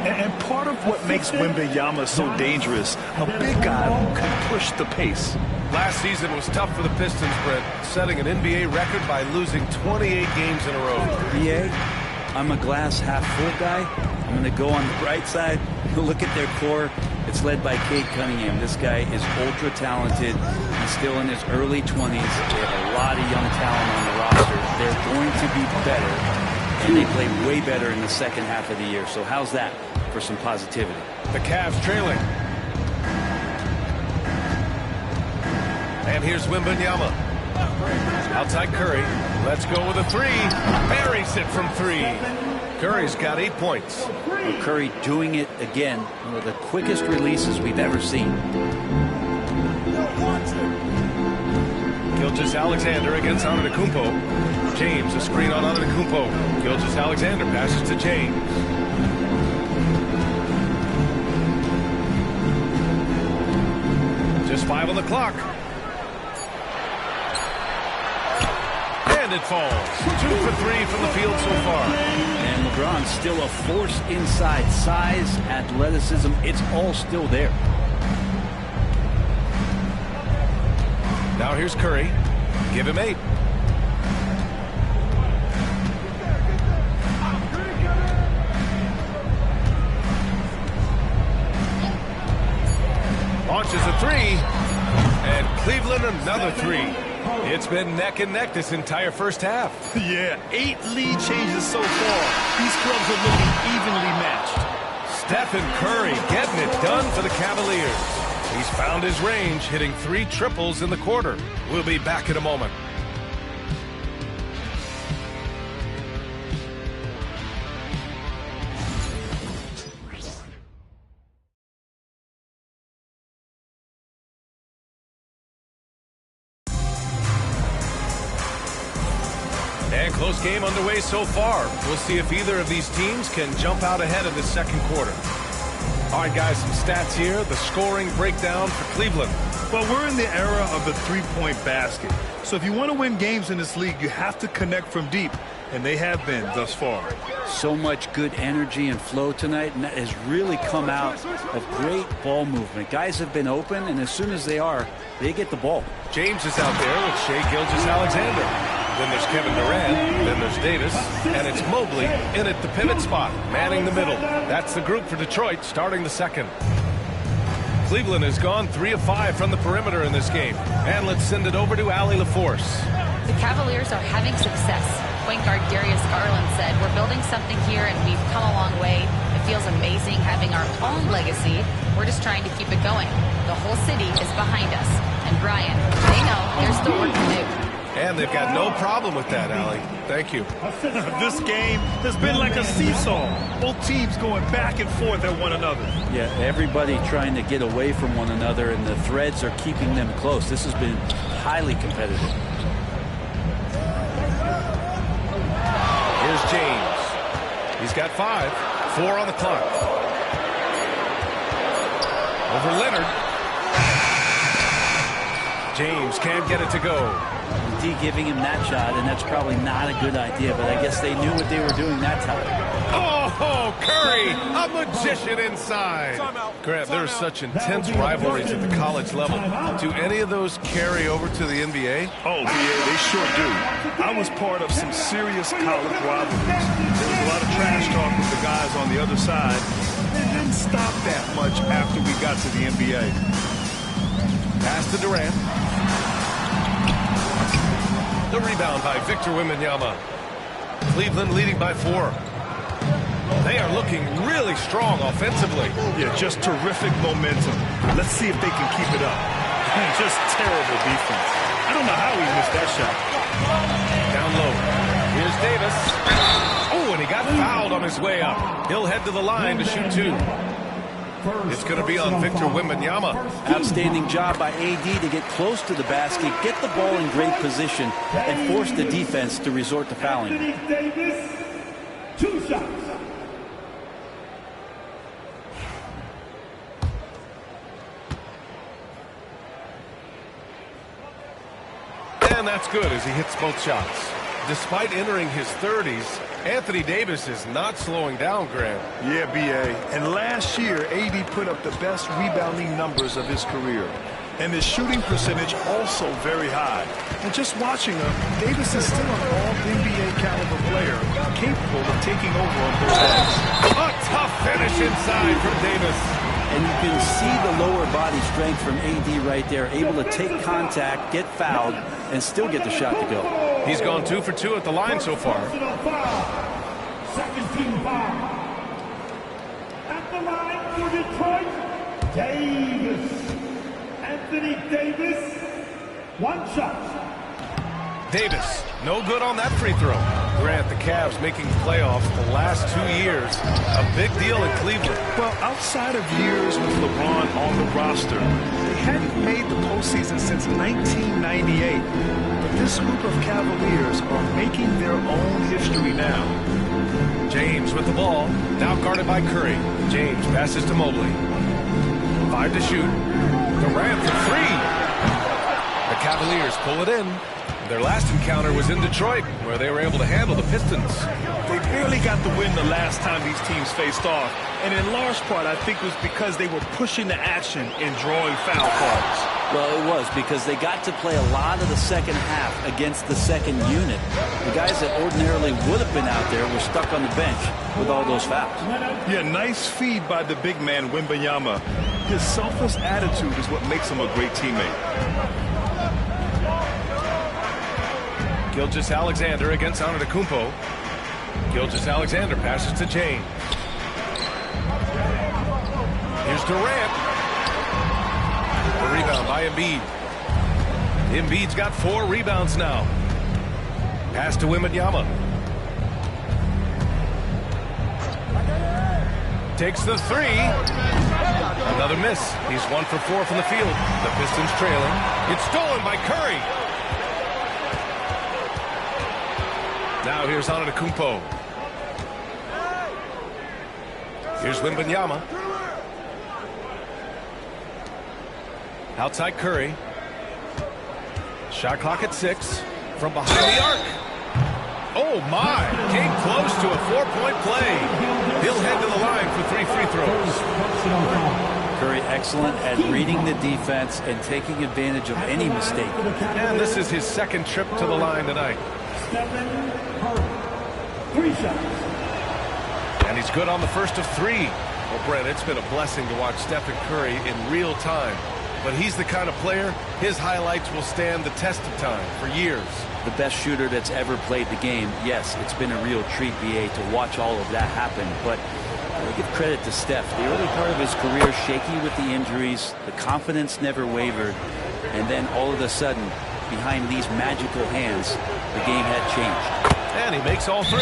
And part of what makes Wembanyama so dangerous, a big guy who can push the pace. Last season was tough for the Pistons, Brent, setting an NBA record by losing 28 games in a row. BA, I'm a glass half full guy. I'm going to go on the right side. Look at their core. It's led by Cade Cunningham. This guy is ultra talented. He's still in his early 20s. They have a lot of young talent on the roster. They're going to be better. And they play way better in the second half of the year. So how's that for some positivity? The Cavs trailing. And here's Wembanyama. Outside Curry. Let's go with a 3. Buries it from 3. Curry's got 8 points. Well, Curry doing it again. One of the quickest releases we've ever seen. Gilgeous-Alexander against Antetokounmpo. James, a screen on Antetokounmpo. Gilgeous-Alexander passes to James. Just 5 on the clock. And And it falls. 2 for 3 from the field so far. And LeBron's still a force inside. Size, athleticism, it's all still there. Now here's Curry. Give him 8. Launches a 3. And Cleveland another 3. It's been neck and neck this entire first half. Yeah, 8 lead changes so far. These clubs are looking evenly matched. Stephen Curry getting it done for the Cavaliers. He's found his range, hitting 3 triples in the quarter. We'll be back in a moment. And close game underway so far. We'll see if either of these teams can jump out ahead in the second quarter. All right, guys, some stats here. The scoring breakdown for Cleveland. Well, we're in the era of the three-point basket. So if you want to win games in this league, you have to connect from deep. And they have been thus far. So much good energy and flow tonight, and that has really come out of great ball movement. Guys have been open, and as soon as they are, they get the ball. James is out there with Shai Gilgeous-Alexander. Then there's Kevin Durant, then there's Davis, and it's Mobley in at the pivot spot, manning the middle. That's the group for Detroit starting the second. Cleveland has gone 3 of 5 from the perimeter in this game. And let's send it over to Allie LaForce. The Cavaliers are having success. Point guard Darius Garland said, "We're building something here and we've come a long way. It feels amazing having our own legacy. We're just trying to keep it going. The whole city is behind us." And Brian, they know there's still work to do. And they've got no problem with that, Allie. Thank you. This game has been like a seesaw. Both teams going back and forth at one another. Yeah, everybody trying to get away from one another, and the threads are keeping them close. This has been highly competitive. Here's James. He's got 5. 4 on the clock. Over Leonard. James can't get it to go. D giving him that shot, and that's probably not a good idea, but I guess they knew what they were doing that time. Oh, Curry, a magician inside. Grant, there are such intense rivalries at the college level. Do any of those carry over to the NBA? Oh, yeah, they sure do. I was part of some serious college rivalries. There was a lot of trash talk with the guys on the other side. It didn't stop that much after we got to the NBA. Pass to Durant. The rebound by Victor Wembanyama. Cleveland leading by 4. They are looking really strong offensively. Yeah, just terrific momentum. Let's see if they can keep it up. Just terrible defense. I don't know how he missed that shot. Down low. Here's Davis. Oh, and he got fouled on his way up. He'll head to the line to shoot 2. It's going to be on Victor Wembanyama. Outstanding job by AD to get close to the basket, get the ball in great position, and force the defense to resort to fouling. Davis, 2 shots. And that's good as he hits both shots. Despite entering his 30s, Anthony Davis is not slowing down, Grant. Yeah, B.A. And last year, AD put up the best rebounding numbers of his career. And his shooting percentage also very high. And just watching him, Davis is still an all-NBA caliber player, capable of taking over on both ends. A tough finish inside from Davis. And you can see the lower body strength from AD right there, able to take contact, get fouled, and still get the shot to go. He's gone 2 for 2 at the line so far. Second team foul. At the line for Detroit, Davis. Anthony Davis, 1 shot. Davis, no good on that free throw. Grant, the Cavs making playoffs the last 2 years. A big deal in Cleveland. Well, outside of years with LeBron on the roster, they hadn't made the postseason since 1998. But this group of Cavaliers are making their own history now. James with the ball, now guarded by Curry. James passes to Mobley. 5 to shoot. Durant for 3. The Cavaliers pull it in. Their last encounter was in Detroit, where they were able to handle the Pistons. They barely got the win the last time these teams faced off. And in large part, I think it was because they were pushing the action and drawing foul calls. Well, it was because they got to play a lot of the second half against the second unit. The guys that ordinarily would have been out there were stuck on the bench with all those fouls. Yeah, nice feed by the big man, Wembanyama. His selfless attitude is what makes him a great teammate. Gilgeous-Alexander against Antetokounmpo. Gilgeous-Alexander passes to James. Here's Durant. The rebound by Embiid. Embiid's got 4 rebounds now. Pass to Wembanyama. Takes the 3. Another miss. He's 1 for 4 from the field. The Pistons trailing. It's stolen by Curry. Now here's Antetokounmpo. Here's Wembanyama. Outside Curry. Shot clock at 6. From behind the arc. Oh my! Came close to a 4-point play. He'll head to the line for 3 free throws. Curry excellent at reading the defense and taking advantage of any mistake. And this is his second trip to the line tonight. 3 shots. And he's good on the first of 3. Well, Brent, it's been a blessing to watch Stephen Curry in real time. But he's the kind of player, his highlights will stand the test of time for years. The best shooter that's ever played the game. Yes, it's been a real treat, BA, to watch all of that happen. But I give credit to Steph. The early part of his career, shaky with the injuries, the confidence never wavered. And then all of a sudden, behind these magical hands, the game had changed. And he makes all 3.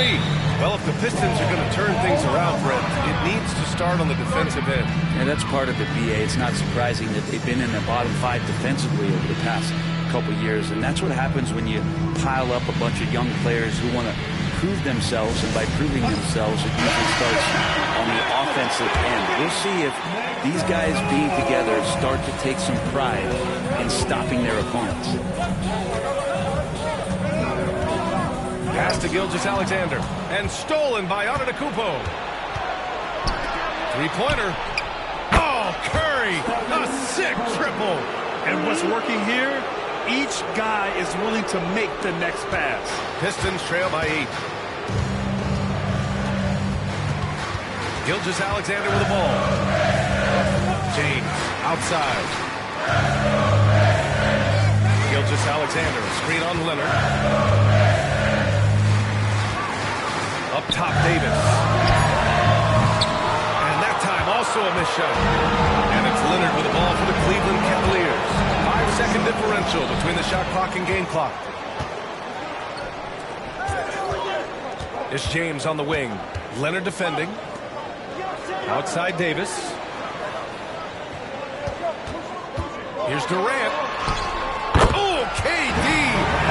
Well, if the Pistons are going to turn things around, Brent, it needs to start on the defensive end. And that's part of the BA. It's not surprising that they've been in the bottom 5 defensively over the past couple years. And that's what happens when you pile up a bunch of young players who want to prove themselves. And by proving themselves, it usually starts on the offensive end. We'll see if these guys being together start to take some pride in stopping their opponents. Pass to Gilgeous-Alexander. And stolen by Antetokounmpo. 3-pointer. Oh, Curry! A sick triple! And what's working here? Each guy is willing to make the next pass. Pistons trail by 8. Gilgeous-Alexander with the ball. James outside. Gilgeous-Alexander, screen on Leonard. Up top, Davis. And that time also a missed shot. And it's Leonard with the ball for the Cleveland Cavaliers. 5-second differential between the shot clock and game clock. It's James on the wing. Leonard defending. Outside Davis. Here's Durant. Oh, KD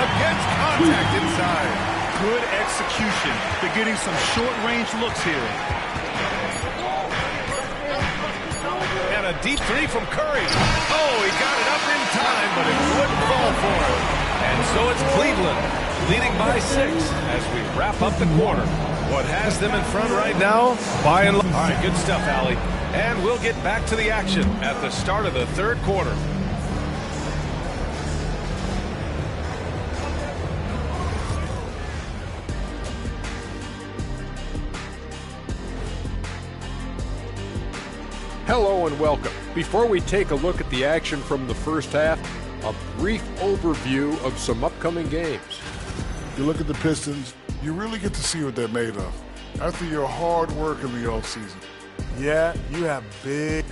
against contact inside. Good execution. They're getting some short-range looks here. And a deep 3 from Curry. Oh, he got it up in time, but it wouldn't fall for him. And so it's Cleveland leading by 6 as we wrap up the quarter. What has them in front right now? By and large. All right, good stuff, Allie. And we'll get back to the action at the start of the 3rd quarter. Hello and welcome. Before we take a look at the action from the first half, a brief overview of some upcoming games. You look at the Pistons, you really get to see what they're made of. After your hard work in the offseason. Yeah, you have big...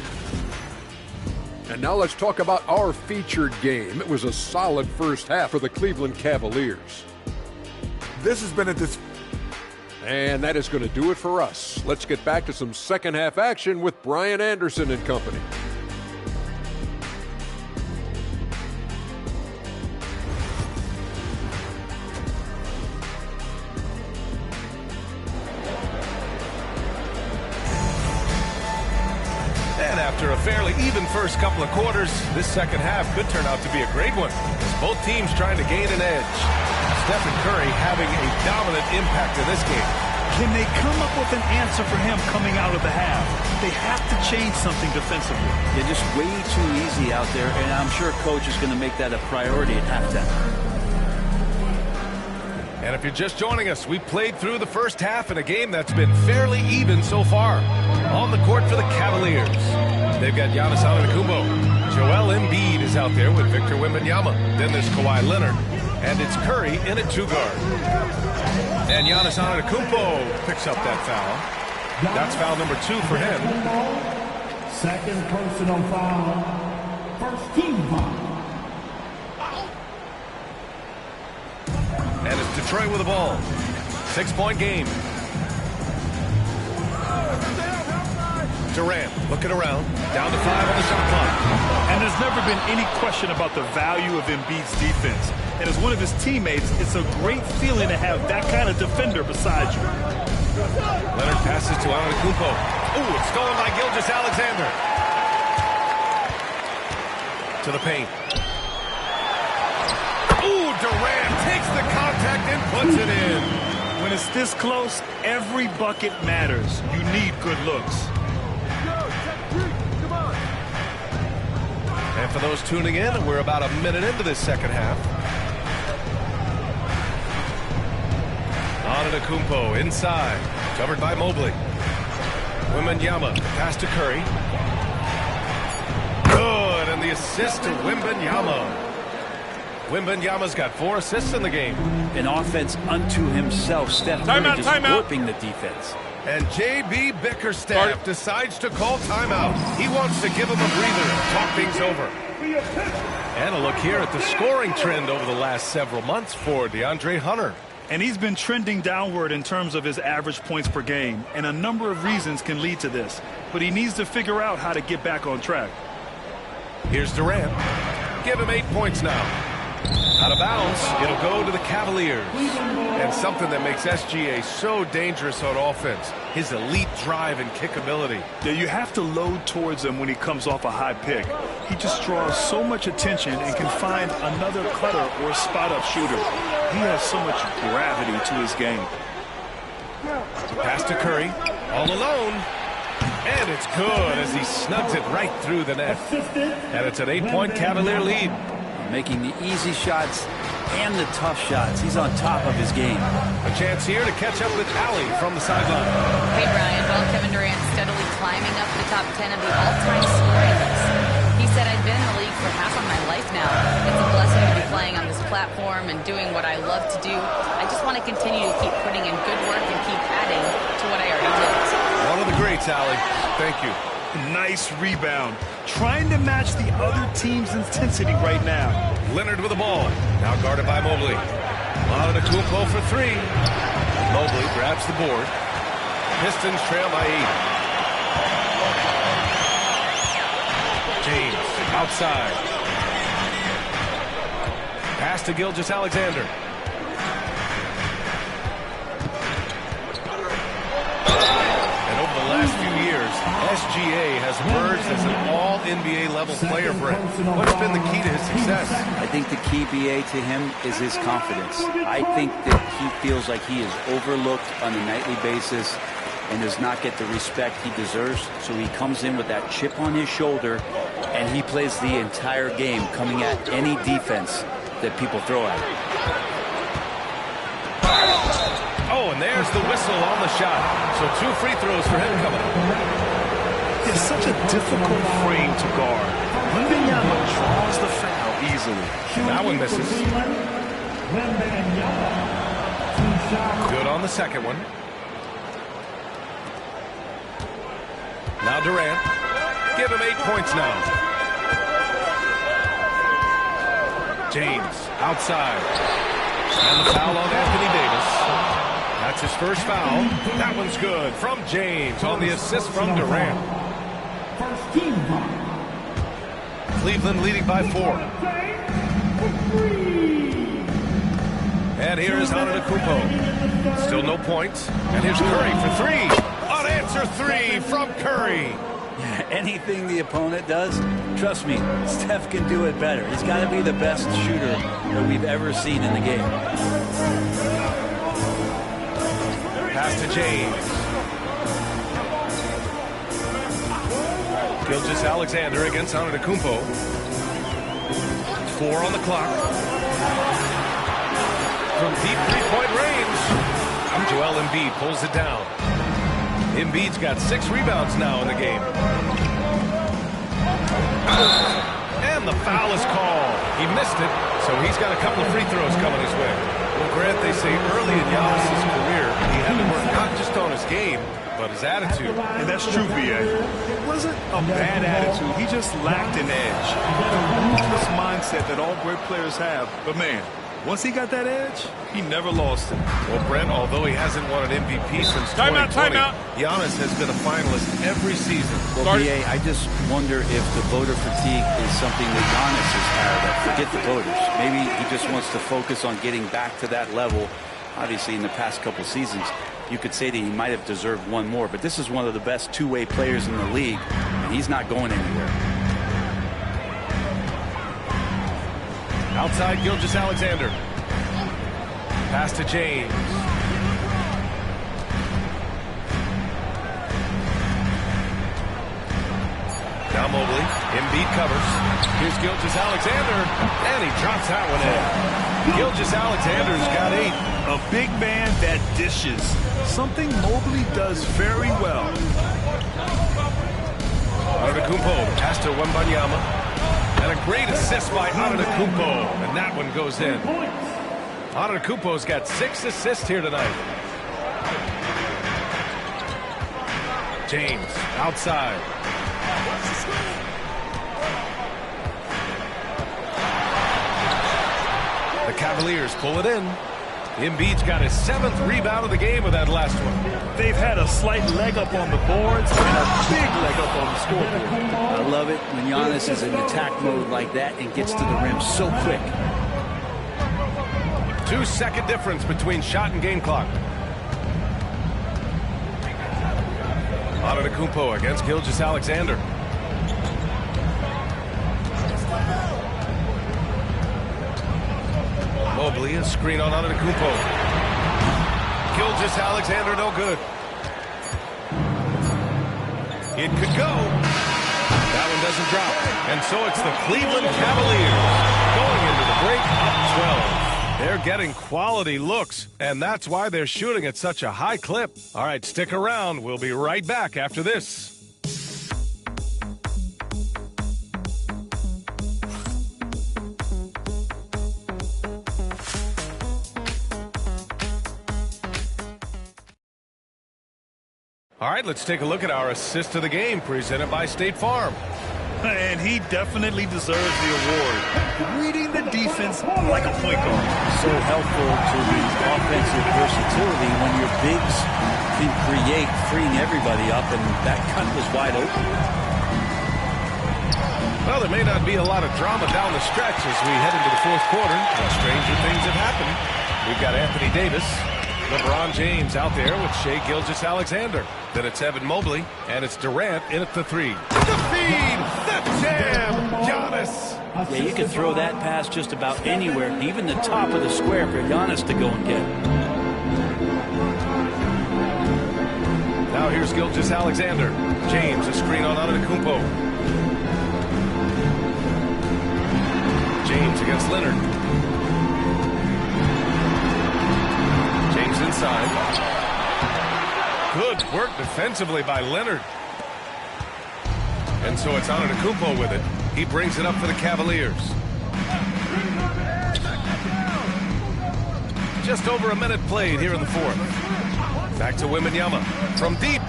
And now let's talk about our featured game. It was a solid first half for the Cleveland Cavaliers. This has been a... And that is going to do it for us. Let's get back to some second half action with Brian Anderson and company. And after a fairly even first couple of quarters, this second half could turn out to be a great one, as both teams trying to gain an edge. Stephen Curry having a dominant impact in this game. Can they come up with an answer for him coming out of the half? They have to change something defensively. They're just way too easy out there, and I'm sure Coach is going to make that a priority at halftime. And if you're just joining us, we played through the first half in a game that's been fairly even so far. On the court for the Cavaliers, they've got Giannis Antetokounmpo. Joel Embiid is out there with Victor Wembanyama. Then there's Kawhi Leonard, and it's Curry in at 2 guard. And Giannis Antetokounmpo picks up that foul. That's foul number 2 for him. Second personal foul. First team foul. And it's Detroit with the ball. 6-point game. Durant looking around. Down to 5 on the shot clock. And there's never been any question about the value of Embiid's defense. And as one of his teammates, it's a great feeling to have that kind of defender beside you. Leonard passes to Antetokounmpo. Ooh, it's stolen by Gilgeous-Alexander. To the paint. Ooh, Durant takes the contact and puts it in. When it's this close, every bucket matters. You need good looks. And for those tuning in, we're about a minute into this second half. Antetokounmpo inside, covered by Mobley. Wembanyama, pass to Curry. Good, and the assist to Wembanyama. Wembanyama's got 4 assists in the game. An offense unto himself. Steph Curry just warping the defense. And J.B. Bickerstaff decides to call timeout. He wants to give him a breather and talk things over. And a look here at the scoring trend over the last several months for DeAndre Hunter. And he's been trending downward in terms of his average points per game. And a number of reasons can lead to this. But he needs to figure out how to get back on track. Here's Durant. Give him 8 points now. Out of bounds, it'll go to the Cavaliers. And something that makes SGA so dangerous on offense, his elite drive and kickability. Yeah, you have to load towards him when he comes off a high pick. He just draws so much attention and can find another cutter or spot-up shooter. He has so much gravity to his game. Pass to Curry, all alone. And it's good as he snugs it right through the net. And it's an 8-point Cavalier lead. Making the easy shots and the tough shots. He's on top of his game. A chance here to catch up with Allie from the sideline. Hey, Brian. Well, Kevin Durant steadily climbing up the top 10 of the all-time scoring list. He said, I've been in the league for half of my life now. It's a blessing to be playing on this platform and doing what I love to do. I just want to continue to keep putting in good work and keep adding to what I already did. One of the greats, Allie. Thank you. Nice rebound. Trying to match the other team's intensity right now. Leonard with the ball. Now guarded by Mobley. Antetokounmpo for 3. Mobley grabs the board. Pistons trail by 8. James outside. Pass to Gilgeous-Alexander. And over the last few years, SGA has emerged as an all-NBA level player, Brent. What's been the key to his success? I think the key, BA, to him is his confidence. I think that he feels like he is overlooked on a nightly basis and does not get the respect he deserves. So he comes in with that chip on his shoulder, and he plays the entire game coming at any defense that people throw at him. Oh, and there's the whistle on the shot. So 2 free throws for him coming up. It's such a difficult frame to guard. Wembanyama draws the foul easily. That one misses. Good on the second one. Now Durant. Give him 8 points now. James outside. And the foul on Anthony Davis. That's his first foul. That one's good from James on the assist from Durant. Cleveland leading by 4. And here's Antetokounmpo. Still no points. And here's Curry for 3. Unanswered 3 from Curry. Anything the opponent does, trust me, Steph can do it better. He's got to be the best shooter that we've ever seen in the game. Pass to James. Gilgeous-Alexander against Antetokounmpo. 4 on the clock. From deep three-point range, Joel Embiid pulls it down. Embiid's got 6 rebounds now in the game. And the foul is called. He missed it, so he's got a couple of free throws coming his way. Well, Grant, they say early in Giannis' career, he had to work not just on his game, but his attitude. And that's true, B.A. It wasn't a bad attitude. He just lacked an edge. The ruthless mindset that all great players have. But, man, once he got that edge, he never lost it. Well, Brent, although he hasn't won an MVP since 2020, Giannis has been a finalist every season. Well, BA, I just wonder if the voter fatigue is something that Giannis has had. Forget the voters. Maybe he just wants to focus on getting back to that level. Obviously, in the past couple seasons, you could say that he might have deserved one more, but this is one of the best two-way players in the league, and he's not going anywhere. Outside, Gilgeous-Alexander. Pass to James. Now Mobley. Embiid covers. Here's Gilgeous-Alexander, and he drops that one in. Gilgeous-Alexander's got 8. A big man that dishes. Something Mobley does very well. Antetokounmpo. Pass to Wembanyama. And a great assist by Antetokounmpo, and that one goes in. Antetokounmpo's got 6 assists here tonight. James outside. The Cavaliers pull it in. Embiid's got his 7th rebound of the game with that last one. They've had a slight leg up on the boards and a big leg up on the scoreboard. I love it when Giannis is in attack mode like that and gets to the rim so quick. 2-second difference between shot and game clock. Antetokounmpo against Gilgeous-Alexander. Mobley, a screen on Antetokounmpo. Gilgeous-Alexander, no good. It could go. That one doesn't drop. And so it's the Cleveland Cavaliers going into the break up 12. They're getting quality looks, and that's why they're shooting at such a high clip. All right, stick around. We'll be right back after this. All right, let's take a look at our assist of the game presented by State Farm. And he definitely deserves the award. Reading the defense like a point guard. So helpful to the offensive versatility when your bigs can create, freeing everybody up, and that cut was wide open. Well, there may not be a lot of drama down the stretch as we head into the 4th quarter, but stranger things have happened. We've got Anthony Davis, LeBron James out there with Shai Gilgeous-Alexander. Then it's Evan Mobley, and it's Durant in at the 3. The feed, the jam, Giannis. Yeah, you can throw that pass just about anywhere, even the top of the square for Giannis to go and get. Now here's Gilgeous-Alexander. James, a screen on Antetokounmpo. James against Leonard. James inside. Good work defensively by Leonard. And so it's Antetokounmpo with it. He brings it up for the Cavaliers. Just over a minute played here in the 4th. Back to Wembanyama from deep.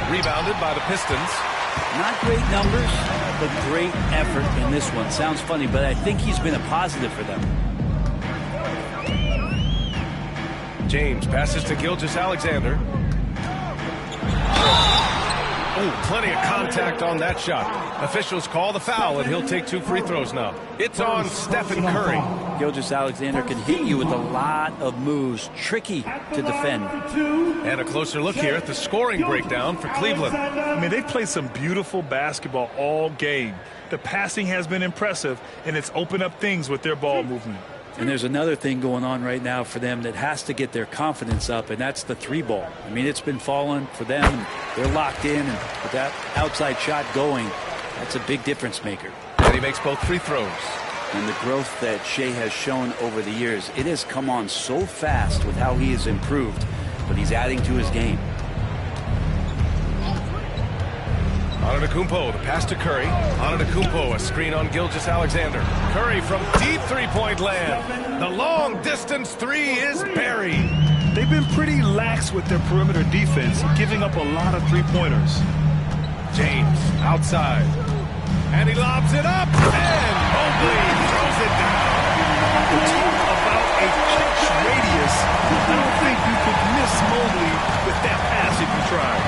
Rebounded by the Pistons. Not great numbers, but great effort in this one. Sounds funny, but I think he's been a positive for them. James passes to Gilgeous-Alexander. Oh, plenty of contact on that shot. Officials call the foul, and he'll take 2 free throws now. It's on Stephen Curry. Gilgeous-Alexander can hit you with a lot of moves. Tricky to defend. And a closer look here at the scoring breakdown for Cleveland. I mean, they've played some beautiful basketball all game. The passing has been impressive, and it's opened up things with their ball movement. And there's another thing going on right now for them that has to get their confidence up, and that's the 3-ball. I mean, it's been falling for them, and they're locked in, and with that outside shot going, that's a big difference maker. And he makes both free throws. And the growth that Shai has shown over the years, it has come on so fast with how he has improved, but he's adding to his game. Antetokounmpo, the pass to Curry. Antetokounmpo, a screen on Gilgeous-Alexander. Curry from deep three-point land. The long-distance 3 is buried. They've been pretty lax with their perimeter defense, giving up a lot of three-pointers. James outside. And he lobs it up. And Mobley throws it down. Talk about a catch radius. I don't think you could miss Mobley with that pass if you tried.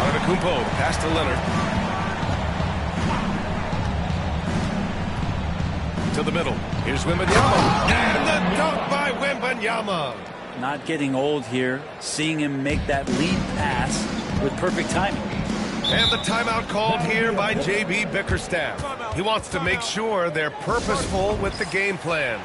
Antetokounmpo, the pass to Leonard. To the middle. Here's Wembanyama. And the dunk by Wembanyama. Not getting old here. Seeing him make that lead pass with perfect timing. And the timeout called here by J.B. Bickerstaff. He wants to make sure they're purposeful with the game plan.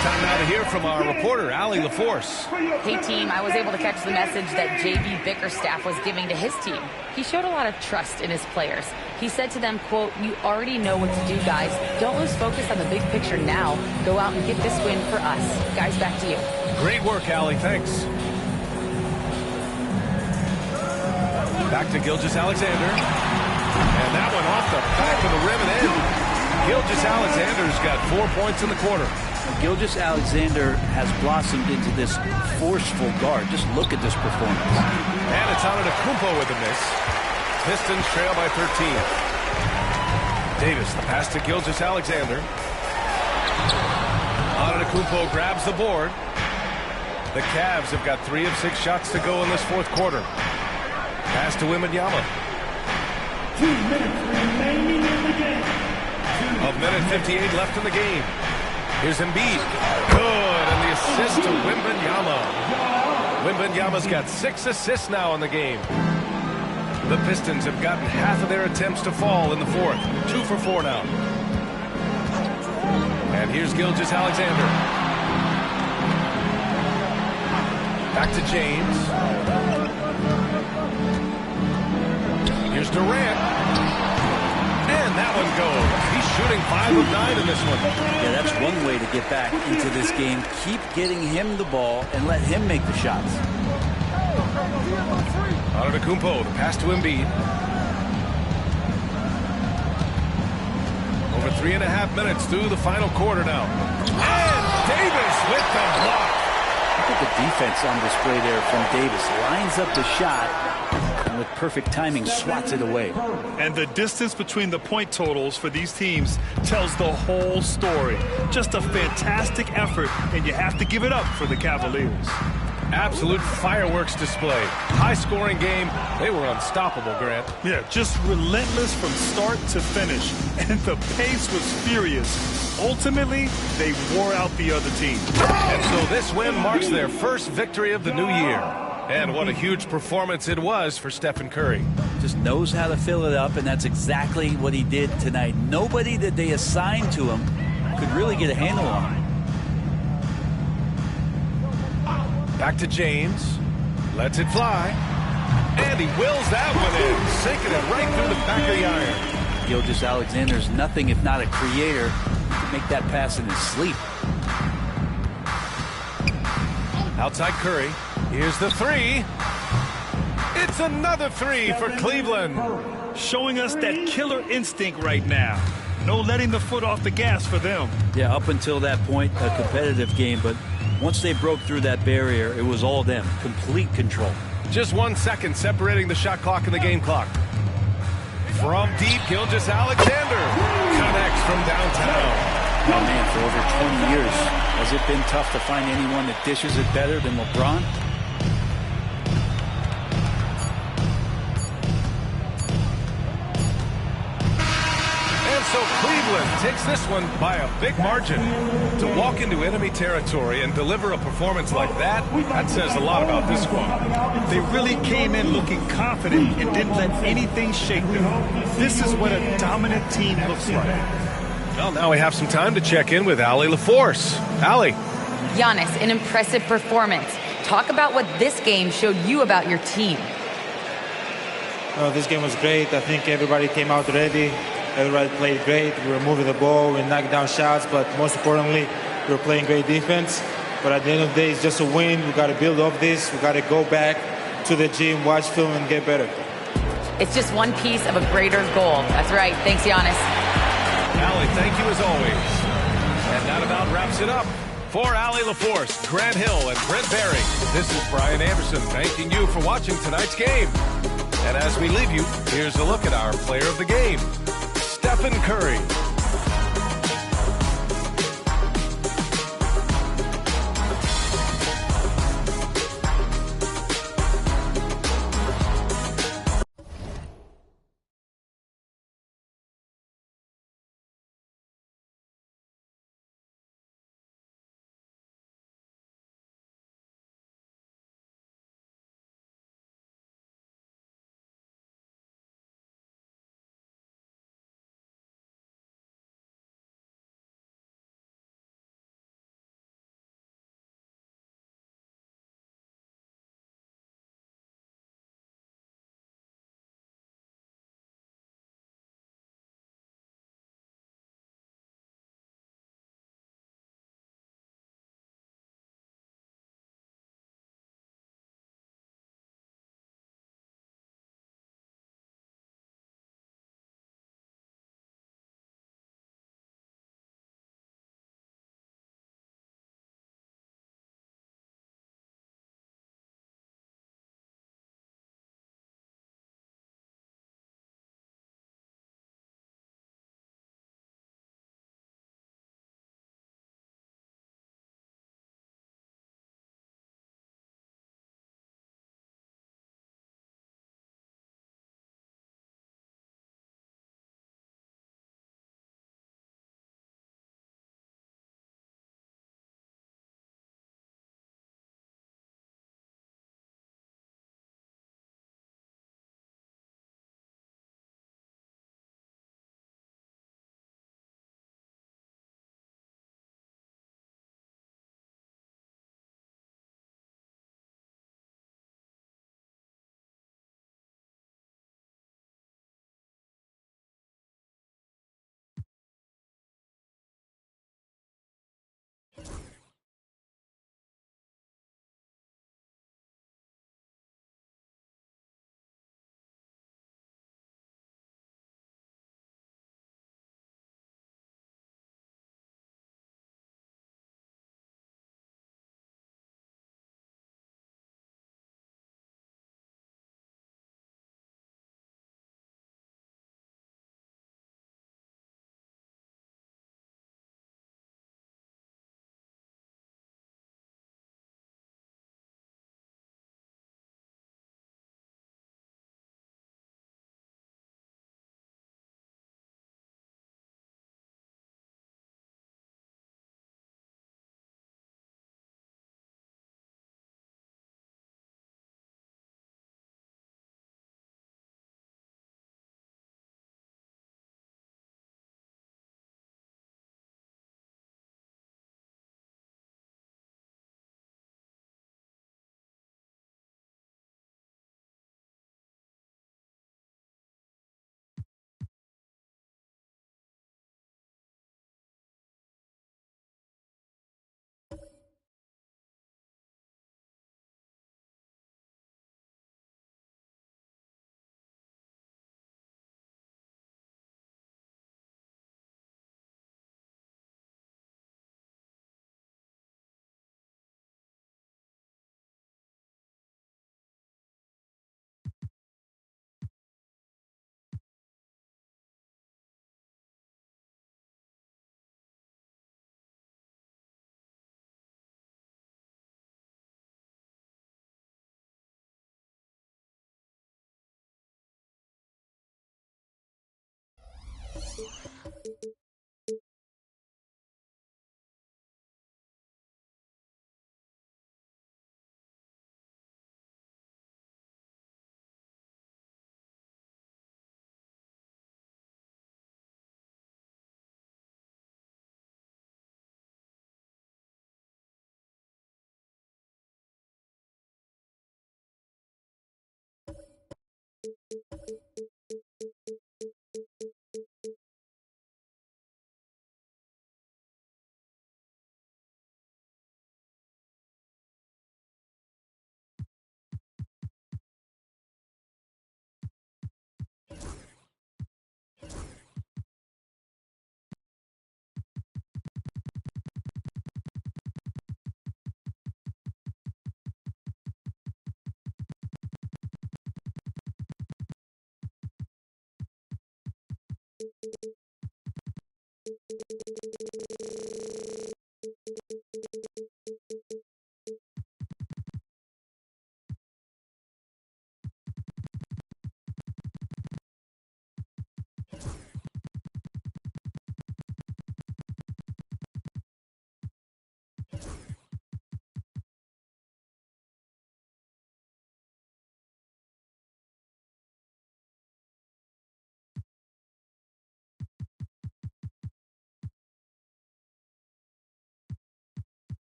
Time now to hear from our reporter, Allie LaForce. Hey, team, I was able to catch the message that J.B. Bickerstaff was giving to his team. He showed a lot of trust in his players. He said to them, quote, "You already know what to do, guys. Don't lose focus on the big picture now. Go out and get this win for us." Guys, back to you. Great work, Allie. Thanks. Back to Gilgeous-Alexander. And that one off the back of the rim and in. Gilgeous-Alexander's got 4 points in the quarter. Gilgeous-Alexander has blossomed into this forceful guard. Just look at this performance. And it's Antetokounmpo with a miss. Pistons trail by 13. Davis, the pass to Gilgeous-Alexander. Antetokounmpo grabs the board. The Cavs have got 3 of 6 shots to go in this fourth quarter. Pass to Wembanyama. 2 minutes remaining in the game. A minute 58 left in the game. Here's Embiid. Good, and the assist to Wembanyama. Wembanyama's got 6 assists now in the game. The Pistons have gotten half of their attempts to fall in the fourth. 2 for 4 now. And here's Gilgeous-Alexander. Back to James. Here's Durant. And that one goes. He's shooting 5 of 9 in this one. Yeah, that's one way to get back into this game. Keep getting him the ball and let him make the shots. Antetokounmpo, the pass to Embiid. Over 3.5 minutes through the final quarter now. And Davis with the block. Look at the defense on display there from Davis. Lines up the shot and with perfect timing swats it away. And the distance between the point totals for these teams tells the whole story. Just a fantastic effort, and you have to give it up for the Cavaliers. Absolute fireworks display. High-scoring game. They were unstoppable, Grant. Yeah, just relentless from start to finish. And the pace was furious. Ultimately, they wore out the other team. And so this win marks their first victory of the new year. And what a huge performance it was for Stephen Curry. Just knows how to fill it up, and that's exactly what he did tonight. Nobody that they assigned to him could really get a handle on him. Back to James. Lets it fly. And he wills that one in, sinking it right through the back of the iron. Gilgeous-Alexander's nothing if not a creator to make that pass in his sleep. Outside Curry. Here's the 3. It's another 3 for Cleveland. Showing us that killer instinct right now. No letting the foot off the gas for them. Yeah, up until that point, a competitive game, but once they broke through that barrier, it was all them. Complete control. Just 1 second separating the shot clock and the game clock. From deep, Gilgeous-Alexander connects from downtown. Oh, man, for over 20 years, has it been tough to find anyone that dishes it better than LeBron? And so Cleveland takes this one by a big margin. To walk into enemy territory and deliver a performance like that, that says a lot about this squad. They really came in looking confident and didn't let anything shake them. This is what a dominant team looks like. Well, now we have some time to check in with Allie LaForce. Allie. Giannis, an impressive performance. Talk about what this game showed you about your team. This game was great. I think everybody came out ready. Everybody played great. We were moving the ball. We knocked down shots. But most importantly, we were playing great defense. But at the end of the day, it's just a win. We got to build off this. We got to go back to the gym, watch film, and get better. It's just one piece of a greater goal. That's right. Thanks, Giannis. Allie, thank you as always. And that about wraps it up. For Allie LaForce, Grant Hill, and Brent Barry, this is Brian Anderson thanking you for watching tonight's game. And as we leave you, here's a look at our player of the game, Stephen Curry.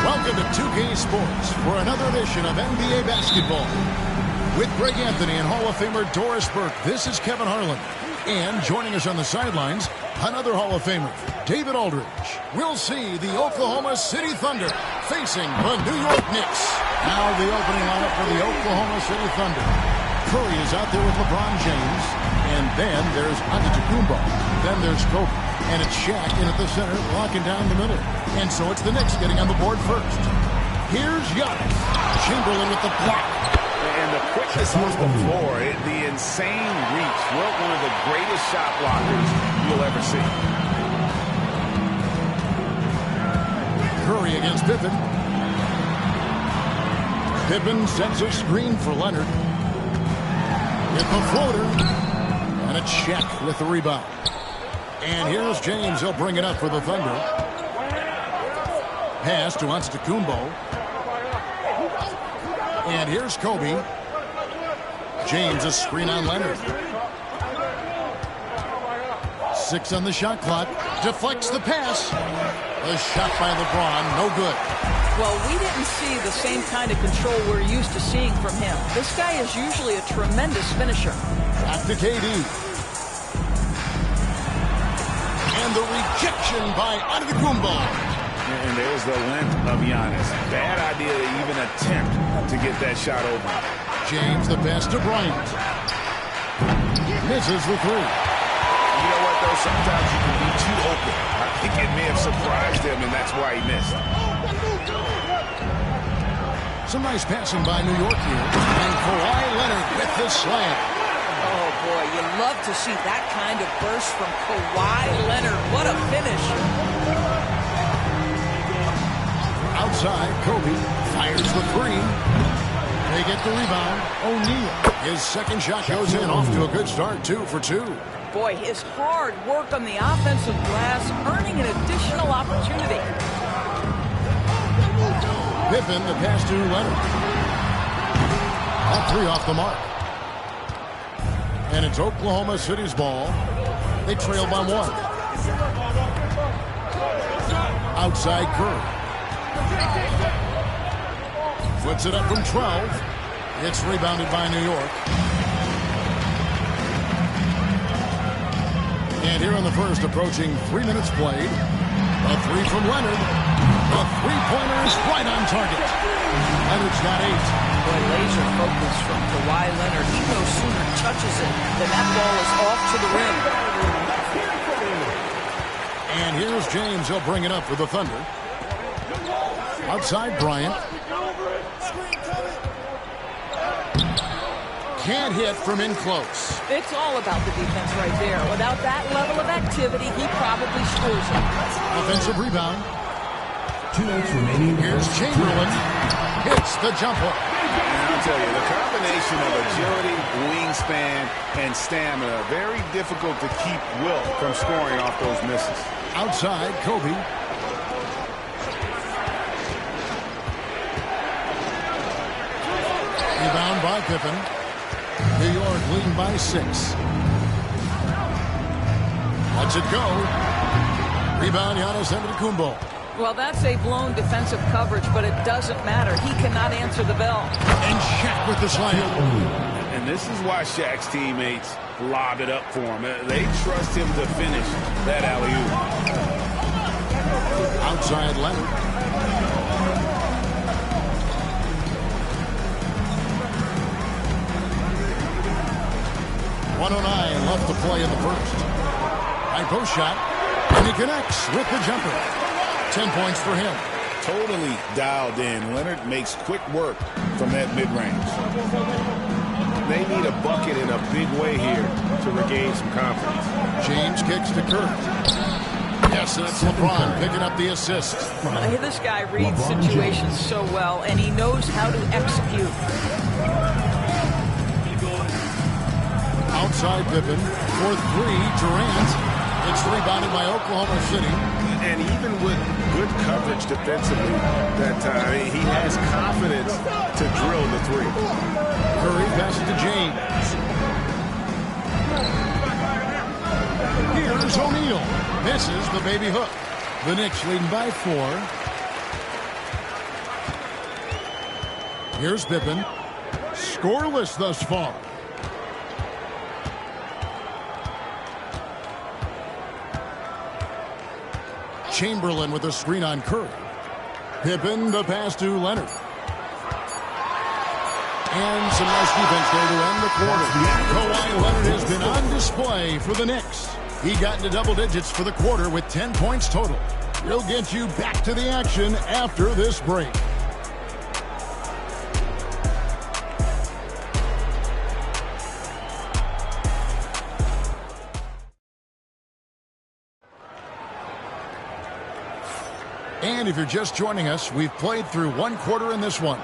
Welcome to 2K Sports for another edition of NBA basketball. With Greg Anthony and Hall of Famer Doris Burke, this is Kevin Harlan. And joining us on the sidelines, another Hall of Famer, David Aldridge. We'll see the Oklahoma City Thunder facing the New York Knicks. Now the opening lineup for the Oklahoma City Thunder. Curry is out there with LeBron James. And then there's Antetokounmpo. Then there's Kobe. And it's Shaq in at the center, locking down the middle. And so it's the Knicks getting on the board first. Here's Giannis. Chamberlain with the block. And the quickness off the floor, the insane reach. One of the greatest shot blockers you'll ever see. Curry against Pippen. Pippen sends a screen for Leonard. Hit the floater. And a check with the rebound. And here's James. He'll bring it up for the Thunder. Pass to Antetokounmpo. And here's Kobe. James, a screen on Leonard. 6 on the shot clock. Deflects the pass. A shot by LeBron. No good. Well, we didn't see the same kind of control we're used to seeing from him. This guy is usually a tremendous finisher. Back to KD. And the rejection by Antetokounmpo. And there's the length of Giannis. Bad idea to even attempt to get that shot over. James, the pass to Bryant. Misses the three. You know what, though? Sometimes you can be too open. I think it may have surprised him, and that's why he missed. Some nice passing by New York here. And Kawhi Leonard with the slam. Oh, boy, you love to see that kind of burst from Kawhi Leonard. What a finish. Outside, Kobe fires the three. They get the rebound. O'Neal. His second shot goes in. Off to a good start. 2 for 2. Boy, his hard work on the offensive glass, earning an additional opportunity. Pippen, the pass to Leonard. All 3 off the mark. And it's Oklahoma City's ball. They trail by 1. Outside Curry. Flips it up from 12. It's rebounded by New York. And here in the first, approaching 3 minutes played. A 3 from Leonard. The three-pointer is right on target. Leonard's got 8. Boy, laser focus from Kawhi Leonard. He no sooner touches it than that ball is off to the rim. And here's James. He'll bring it up for the Thunder. Outside Bryant. Can't hit from in close. It's all about the defense right there. Without that level of activity, he probably scores it. Offensive rebound. 2 minutes remaining. Here's Chamberlain. Hits the jumper. And I'll tell you, the combination of agility, wingspan, and stamina, very difficult to keep Wilt from scoring off those misses. Outside, Kobe. Rebound by Pippen. New York leading by 6. Lets it go. Rebound, Giannis Antetokounmpo. Well, that's a blown defensive coverage, but it doesn't matter. He cannot answer the bell. And Shaq with the slam. And this is why Shaq's teammates lob it up for him. They trust him to finish that alley-oop. Outside Leonard. .109 left to play in the first. High post shot. And he connects with the jumper. 10 points for him. Totally dialed in. Leonard makes quick work from that mid-range. They need a bucket in a big way here to regain some confidence. James kicks to Curry. Yes, it's LeBron picking up the assist. This guy reads situations so well, and he knows how to execute. Outside Pippen for 3, Durant. It's rebounded by Oklahoma City. And even with good coverage defensively that time, he has confidence to drill the 3. Curry passes to James. Here's O'Neal. Misses the baby hook. The Knicks leading by 4. Here's Pippen. Scoreless thus far. Chamberlain with a screen on Curry. Pippen, the pass to Leonard. And some nice defense there to end the quarter. Kawhi Leonard has been on display for the Knicks. He got into double digits for the quarter with 10 points total. We'll get you back to the action after this break. And if you're just joining us, we've played through 1 quarter in this one.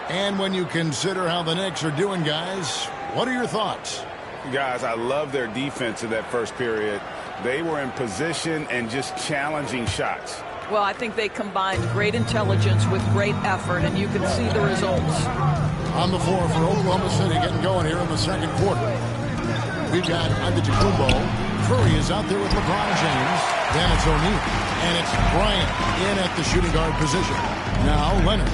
And when you consider how the Knicks are doing, guys, what are your thoughts? Guys, I love their defense in that first period. They were in position and just challenging shots. Well, I think they combined great intelligence with great effort, and you can see the results. On the floor for Oklahoma City, getting going here in the second quarter. We've got Antetokounmpo. Curry is out there with LeBron James. Then it's O'Neal. And it's Bryant in at the shooting guard position. Now Leonard,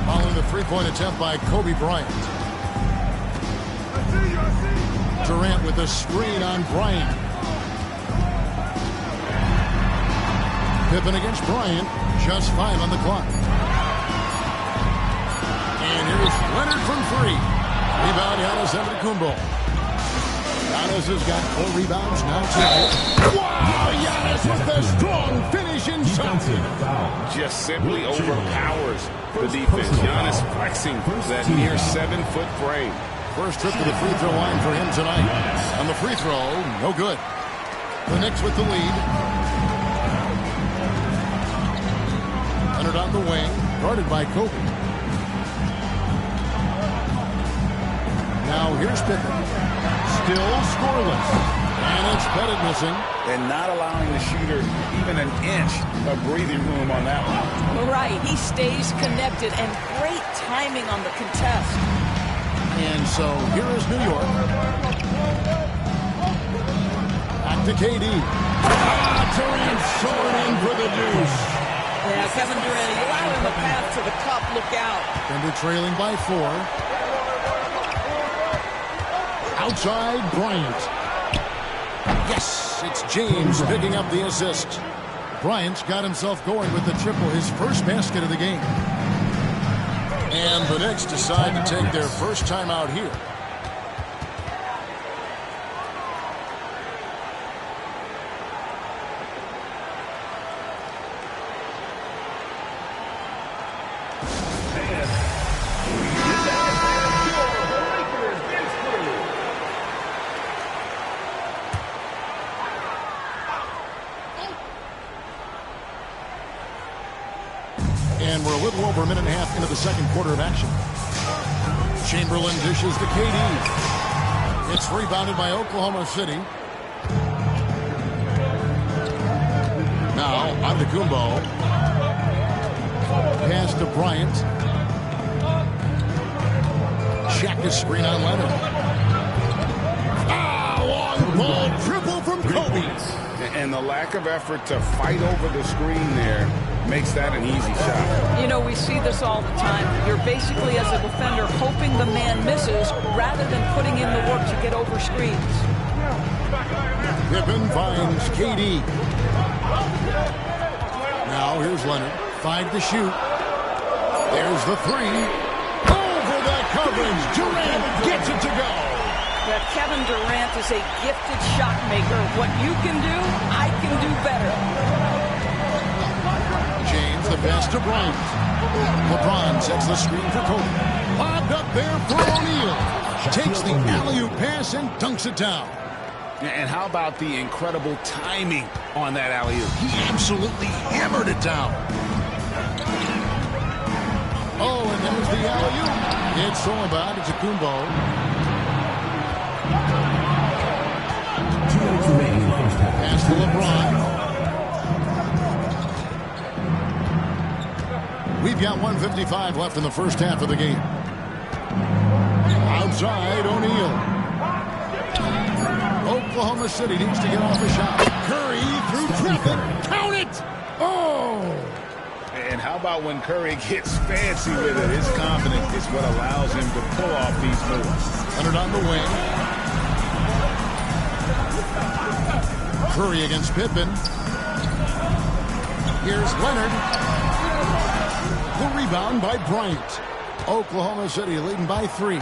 following the three-point attempt by Kobe Bryant. Durant with a screen on Bryant. Pippen against Bryant. Just 5 on the clock. And here's Leonard from 3. Rebound, Giannis Antetokounmpo. Giannis has got 4 rebounds, now 2. Wow, Giannis with the strong finish inside. Just simply overpowers the defense. Giannis flexing that near 7-foot frame. First trip to the free throw line for him tonight. On the free throw, no good. The Knicks with the lead. Leonard on the wing, guarded by Kobe. Now here's Pippen. Still scoreless. And it's Pettit missing. And not allowing the shooter even an inch of breathing room on that one. Right. He stays connected, and great timing on the contest. And so here is New York. Back to KD. Durant soaring in for the deuce. Yeah, Kevin Durant, you allow him a path to the cup. Look out. Denver trailing by 4. Outside Bryant. Yes, it's James picking up the assist. Bryant's got himself going with the triple, his first basket of the game. And the Knicks decide to take their first time out here. And we're a little over a minute and a half into the second quarter of action. Chamberlain dishes to KD. It's rebounded by Oklahoma City. Now Antetokounmpo. Pass to Bryant. Shaq's screen on Leonard. Long ball triple from Kobe. And the lack of effort to fight over the screen there makes that an easy shot. You know, we see this all the time. You're basically, as a defender, hoping the man misses rather than putting in the work to get over screens. Pippen finds KD. Now here's Leonard. 5 to shoot. There's the 3. Over the coverage. Durant gets it to go. But Kevin Durant is a gifted shot maker. What you can do, I can do better. James, the pass to Bryant. LeBron sets the screen for Kobe. Lobbed up there for O'Neal. Takes the alley-oop pass and dunks it down. And how about the incredible timing on that alley-oop? He absolutely hammered it down. Oh, and there's the alley-oop. It's all about Antetokounmpo. Pass to LeBron. We've got 1:55 left in the first half of the game. Outside O'Neal. Oklahoma City needs to get off a shot. Curry through traffic. Count it! Oh! And how about when Curry gets fancy with it? His confidence is what allows him to pull off these moves. Leonard on the wing. Curry against Pippen. Here's Leonard. The rebound by Bryant. Oklahoma City leading by 3.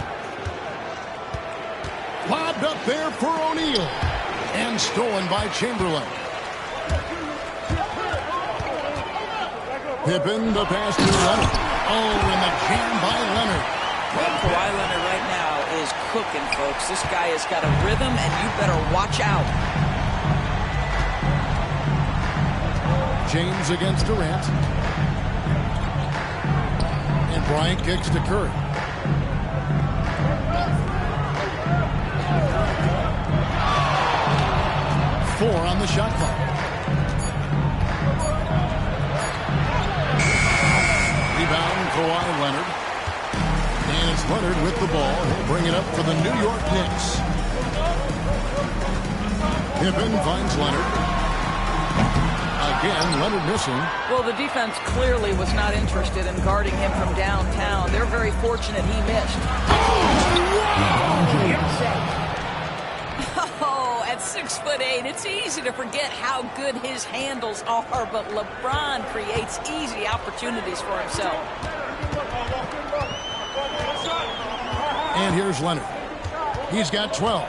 Lobbed up there for O'Neal. And stolen by Chamberlain. Pippen, the pass to Leonard. Oh, and the jam by Leonard. Kawhi Leonard right now is cooking, folks. This guy has got a rhythm, and you better watch out. James against Durant. And Bryant kicks to Curry. the shot clock. Rebound, Kawhi Leonard. And it's Leonard with the ball. He'll bring it up for the New York Knicks. Pippen finds Leonard. Again, Leonard missing. Well, the defense clearly was not interested in guarding him from downtown. They're very fortunate he missed. Oh, at 6'8", it's easy to forget how good his handles are, but LeBron creates easy opportunities for himself. And here's Leonard. He's got 12.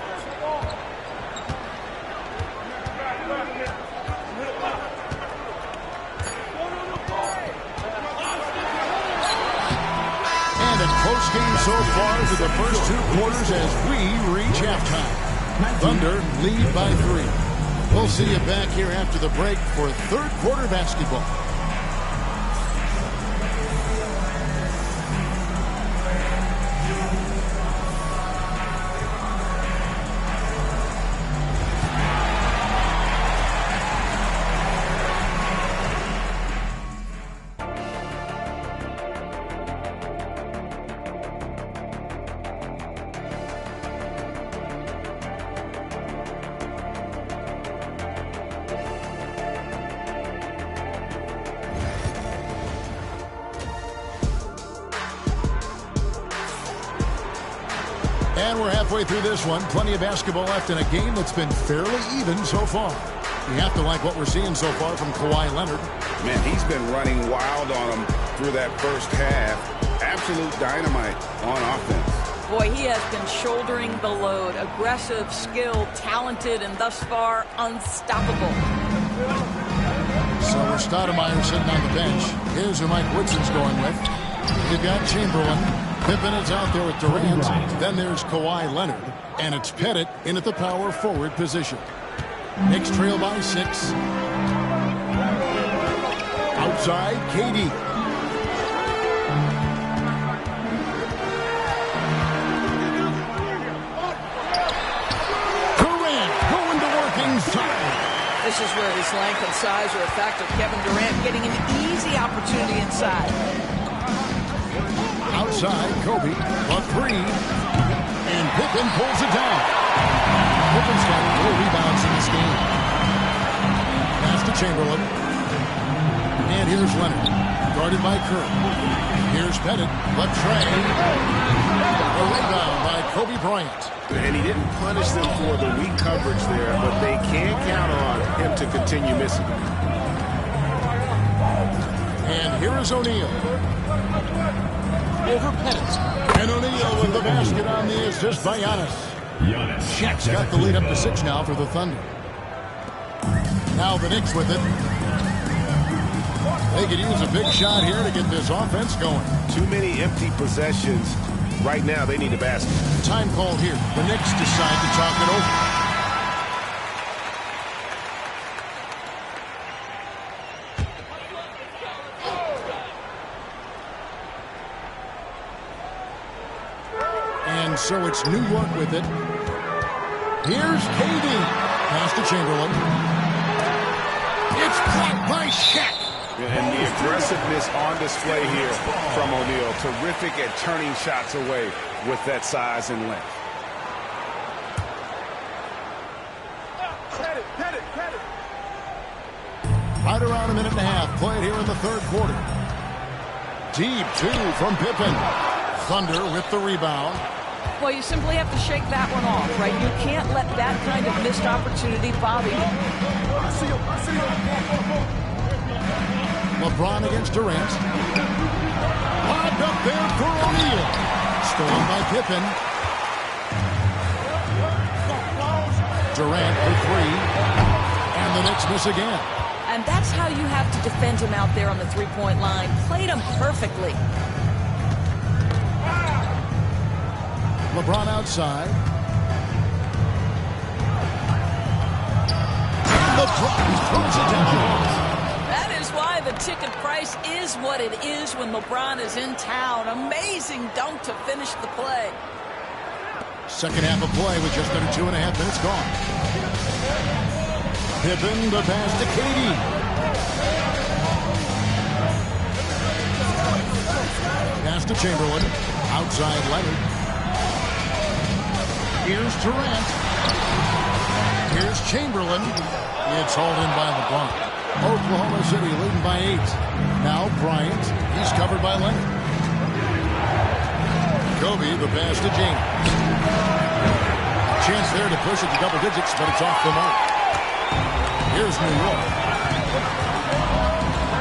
Close game so far for the first 2 quarters as we reach halftime. Thunder lead by 3. We'll see you back here after the break for third quarter basketball. And we're halfway through this one. Plenty of basketball left in a game that's been fairly even so far. You have to like what we're seeing so far from Kawhi Leonard. Man, he's been running wild on him through that first half. Absolute dynamite on offense. Boy, he has been shouldering the load. Aggressive, skilled, talented, and thus far, unstoppable. So we're Stoudemire sitting on the bench. Here's who Mike Woodson's going with. You've got Chamberlain. Pippen is out there with Durant. Then there's Kawhi Leonard. And it's Pettit in at the power forward position. Knicks trail by 6. Outside, KD. Durant going to work inside. This is where his length and size are a factor. Kevin Durant getting an easy opportunity inside. Outside, Kobe, a 3, and Pippen pulls it down. Pippen's got 4 rebounds in this game. Pass to Chamberlain. And here's Leonard, guarded by Curry. Here's Pettit, left tray. A rebound by Kobe Bryant. And he didn't punish them for the weak coverage there, but they can count on him to continue missing. And here is O'Neal. Over Pettit. And O'Neal with the basket on the assist by Giannis. Shaq's got the lead up to 6 now for the Thunder. Now the Knicks with it. They could use a big shot here to get this offense going. Too many empty possessions. Right now, they need a basket. Time called here. The Knicks decide to talk it over. And so it's New York with it. Here's KD. Pass to Chamberlain. It's blocked by Shaq. And the aggressiveness on display here from O'Neal. Terrific at turning shots away with that size and length. Right around a minute and a half. Played here in the third quarter. Deep 2 from Pippen. Thunder with the rebound. Well, you simply have to shake that one off, right? You can't let that kind of missed opportunity bother you. LeBron against Durant. Lobbed up there for O'Neal. Stolen by Pippen. Durant for 3. And the Knicks miss again. And that's how you have to defend him out there on the three-point line. Played him perfectly. LeBron outside. And LeBron throws it down. That is why the ticket price is what it is when LeBron is in town. Amazing dunk to finish the play. Second half of play with just under 2.5 minutes gone. Pippen, the pass to Katie. Pass to Chamberlain. Outside Leonard. Here's Durant. Here's Chamberlain. It's hauled in by LeBron. Oklahoma City leading by 8. Now Bryant. He's covered by Leonard. Kobe, the pass to James. Chance there to push it to double digits, but it's off the mark. Here's New York.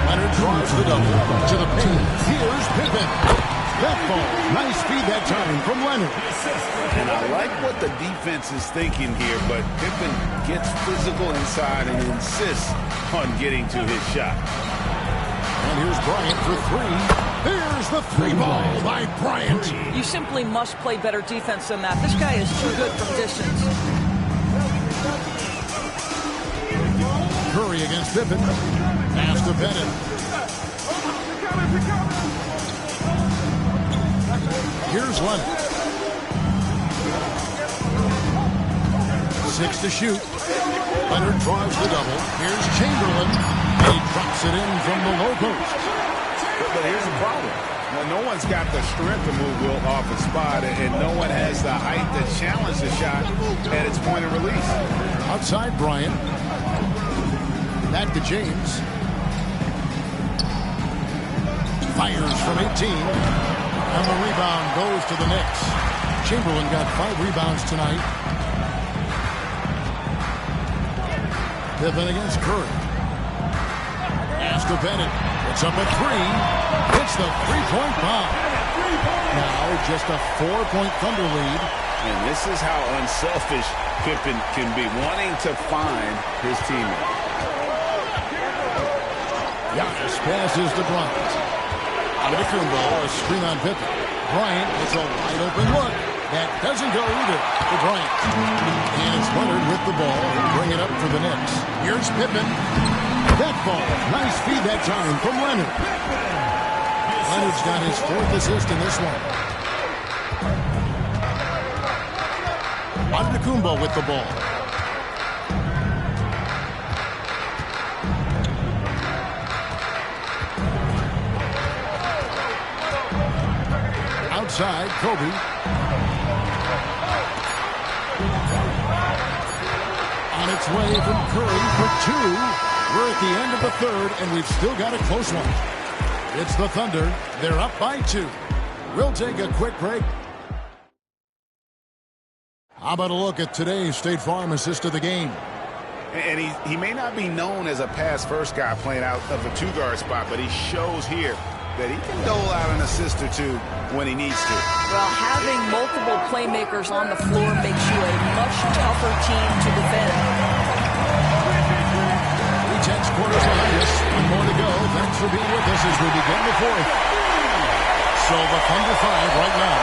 Leonard draws the double to the paint. Here's Pippen. That ball. Nice feed that time from Leonard. And I like what the defense is thinking here, but Pippen gets physical inside and insists on getting to his shot. And here's Bryant for 3. Here's the 3 ball by Bryant. You simply must play better defense than that. This guy is too good from distance. Curry against Pippen. Pass to Bennett. Here's Leonard. 6 to shoot. Leonard draws the double. Here's Chamberlain. And he drops it in from the low post. But here's the problem. Now, no one's got the strength to move Wilt off the spot, and no one has the height to challenge the shot at its point of release. Outside Bryant. Back to James. Fires from 18. And the rebound goes to the Knicks. Chamberlain got 5 rebounds tonight. Pippen against Curry. Pass to Bennett. It's up at 3. It's the 3-point bomb. Now just a 4-point Thunder lead. And this is how unselfish Pippen can be, wanting to find his teammate. Giannis passes to Bryant. Antetokounmpo, a screen on Pippen. Bryant gets a wide open look. That doesn't go either for Bryant. And it's Leonard with the ball. He'll bring it up for the Knicks. Here's Pippen. That ball. Nice feed that time from Leonard. Leonard's got his 4th assist in this one. Antetokounmpo with the ball. Outside, Kobe. On its way from Curry for 2. We're at the end of the 3rd, and we've still got a close one. It's the Thunder. They're up by 2. We'll take a quick break. How about a look at today's State Farm assist of the game? And he may not be known as a pass-first guy playing out of the 2-guard spot, but he shows here that he can dole out an assist or 2 when he needs to. Well, having multiple playmakers on the floor makes you a much tougher team to defend. 3/10 quarters behind us. 1 more to go. Thanks for being with us as we begin the 4th. So the Thunder 5 right now.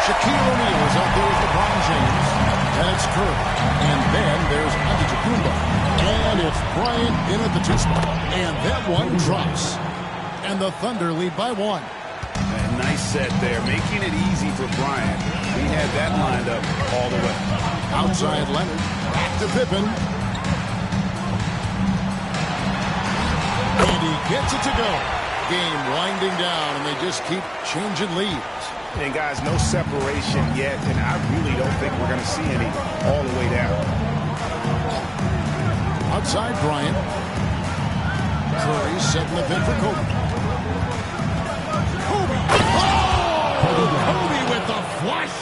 Shaquille O'Neal is out there with LeBron James. And it's Curry. And then there's Antetokounmpo. And it's Bryant in at the 2 spot. And that one drops. And the Thunder lead by 1. A nice set there, making it easy for Bryant. He had that lined up all the way. Outside Leonard. Back to Pippen. And he gets it to go. Game winding down, and they just keep changing leads. And guys, no separation yet, and I really don't think we're going to see any all the way down. Outside Bryant. Curry setting the pin for Kobe. Kobe with the flush.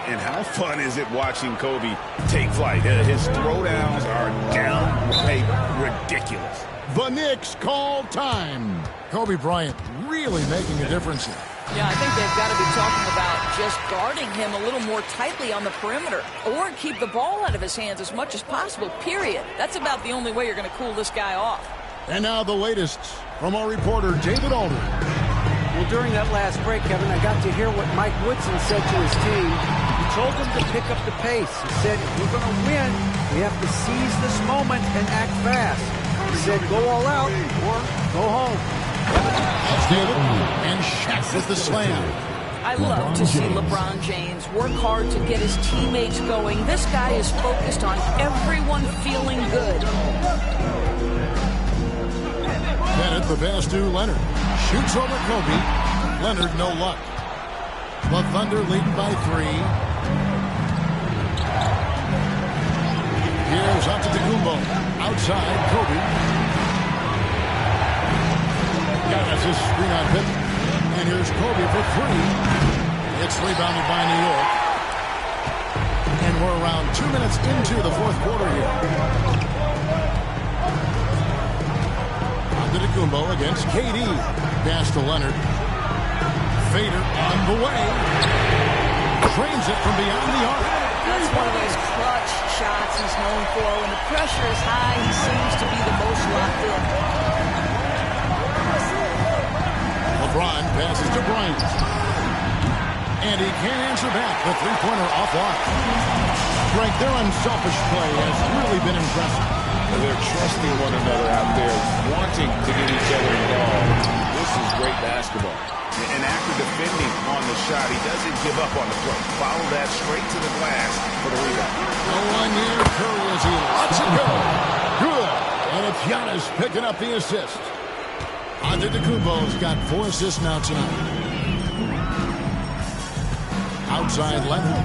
And how fun is it watching Kobe take flight? His throwdowns are downright ridiculous. The Knicks call time. Kobe Bryant really making a difference here. Yeah, I think they've got to be talking about just guarding him a little more tightly on the perimeter or keep the ball out of his hands as much as possible, period. That's about the only way you're going to cool this guy off. And now the latest from our reporter, David Aldridge. Well, during that last break, Kevin, I got to hear what Mike Woodson said to his team. He told them to pick up the pace. He said, if we're going to win, we have to seize this moment and act fast. He said, go all out or go home. That's David. And Shaq with the slam. I love to see LeBron James work hard to get his teammates going. This guy is focused on everyone feeling good. Bennett, the pass to Leonard. Shoots over Kobe. Leonard, no luck. The Thunder leading by 3. Here's Antetokounmpo. Outside, Kobe. Giannis is screen on Pippen. And here's Kobe for 3. It's rebounded by New York. And we're around 2 minutes into the fourth quarter here. Antetokounmpo against KD. Pass to Leonard. Fader on the way. Trains it from beyond the arc. That's one of those clutch shots he's known for. When the pressure is high, he seems to be the most locked in. LeBron passes to Bryant. And he can't answer back. The three-pointer offline. Greg, their unselfish play has really been impressive. They're trusting one another out there, wanting to get each other involved. This is great basketball. And after defending on the shot, he doesn't give up on the play. Follow that straight to the glass for the rebound. No one near Curry as he lets it go. Good. And it's Giannis picking up the assist. Antetokounmpo's got 4 assists now tonight. Outside Leonard.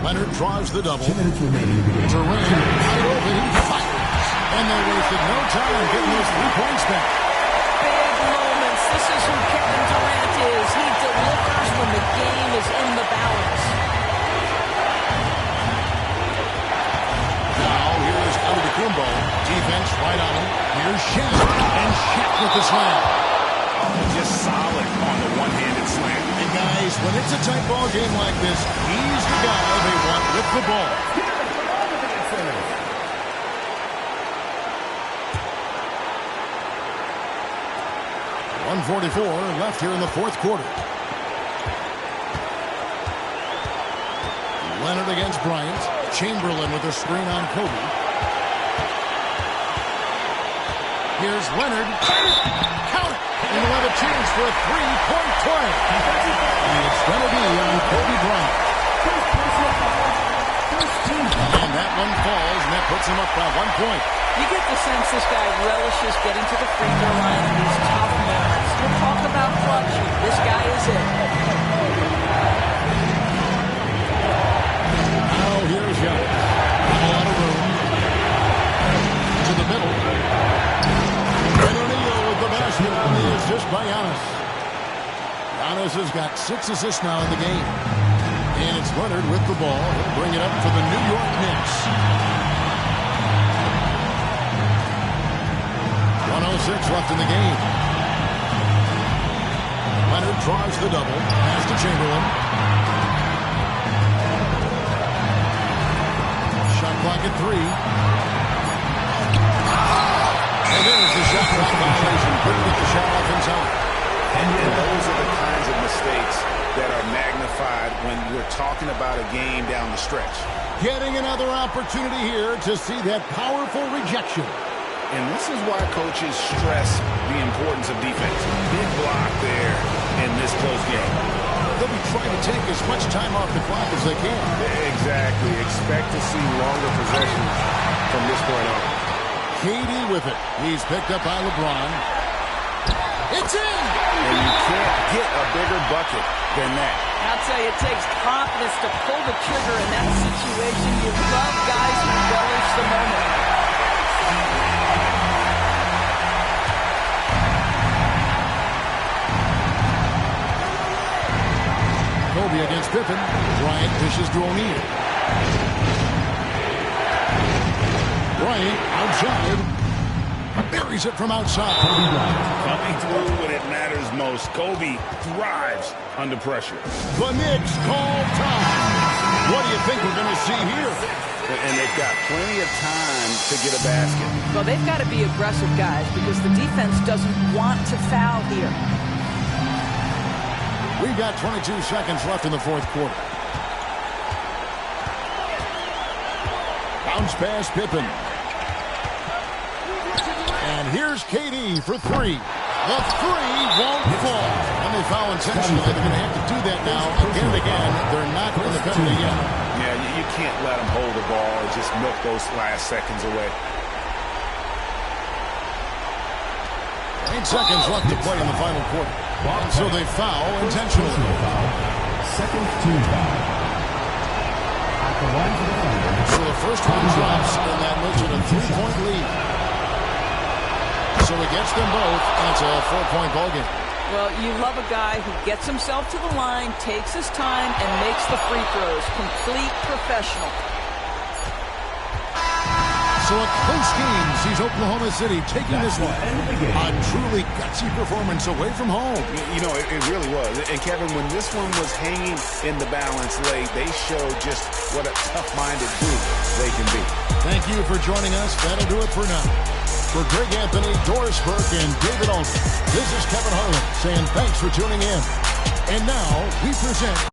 Leonard draws the double. 2 minutes remaining. Durant wide open. He fires. And they wasted no time getting those 3 points back. Big moments. This is who Kevin Durant is. He delivers when the game is in the balance. Now here's Antetokounmpo. Defense right on him. Here's Shaq. And Shaq with the slam. Just solid on the one-handed slam. And guys, when it's a tight ball game like this, he's the guy they want with the ball. 1:44 left here in the fourth quarter. Leonard against Bryant. Chamberlain with a screen on Kobe. Here's Leonard. Count it! And we'll have a chance for a three-point play. And it's going to be on Kobe Bryant. And that one falls, and that puts him up by 1 point. You get the sense this guy relishes getting to the free throw line in these tough moments. We'll talk about clutch. This guy is it. Now here's Giannis. A lot of room. To the middle. And O'Neal with the basket on the assist by Giannis. Giannis has got 6 assists now in the game. And it's Leonard with the ball. He'll bring it up for the New York Knicks. 1:06 left in the game. Leonard draws the double. Pass to Chamberlain. Shot clock at 3. And there's the shot clock violation. Couldn't get the shot off in time. And those are the kinds of mistakes that are magnified when we're talking about a game down the stretch. Getting another opportunity here to see that powerful rejection. And this is why coaches stress the importance of defense. Big block there in this close game. They'll be trying to take as much time off the clock as they can. Exactly. Expect to see longer possessions from this point on. KD with it. He's picked up by LeBron. It's in! And you can't get a bigger bucket than that. I'll tell you, it takes confidence to pull the trigger in that situation. You love guys who relish the moment. Kobe against Pippen. Bryant dishes to O'Neal. Bryant outside. Buries it from outside. Coming through when it matters most. Kobe thrives under pressure. The Knicks call time. What do you think we're going to see here? And they've got plenty of time to get a basket. Well, they've got to be aggressive guys because the defense doesn't want to foul here. We've got 22 seconds left in the fourth quarter. Bounce pass Pippen. And here's KD for 3. The three won't fall. And they foul intentionally. They're going to have to do that now again and again. They're not in the penalty yet. Yeah, you can't let them hold the ball and just milk those last seconds away. 8 seconds left to play in the final quarter. So they foul intentionally. Second team foul. At the line to defender. So the first one drops, and that makes it a 3-point lead. So he gets them both, and it's a 4-point ball game. Well, you love a guy who gets himself to the line, takes his time, and makes the free throws. Complete professional. So a close game sees Oklahoma City taking this one. A truly gutsy performance away from home. You know, it really was. And Kevin, when this one was hanging in the balance late, they showed just what a tough-minded group they can be. Thank you for joining us. That'll do it for now. For Greg Anthony, Doris Burke, and David Aldridge, this is Kevin Harlan saying thanks for tuning in. And now we present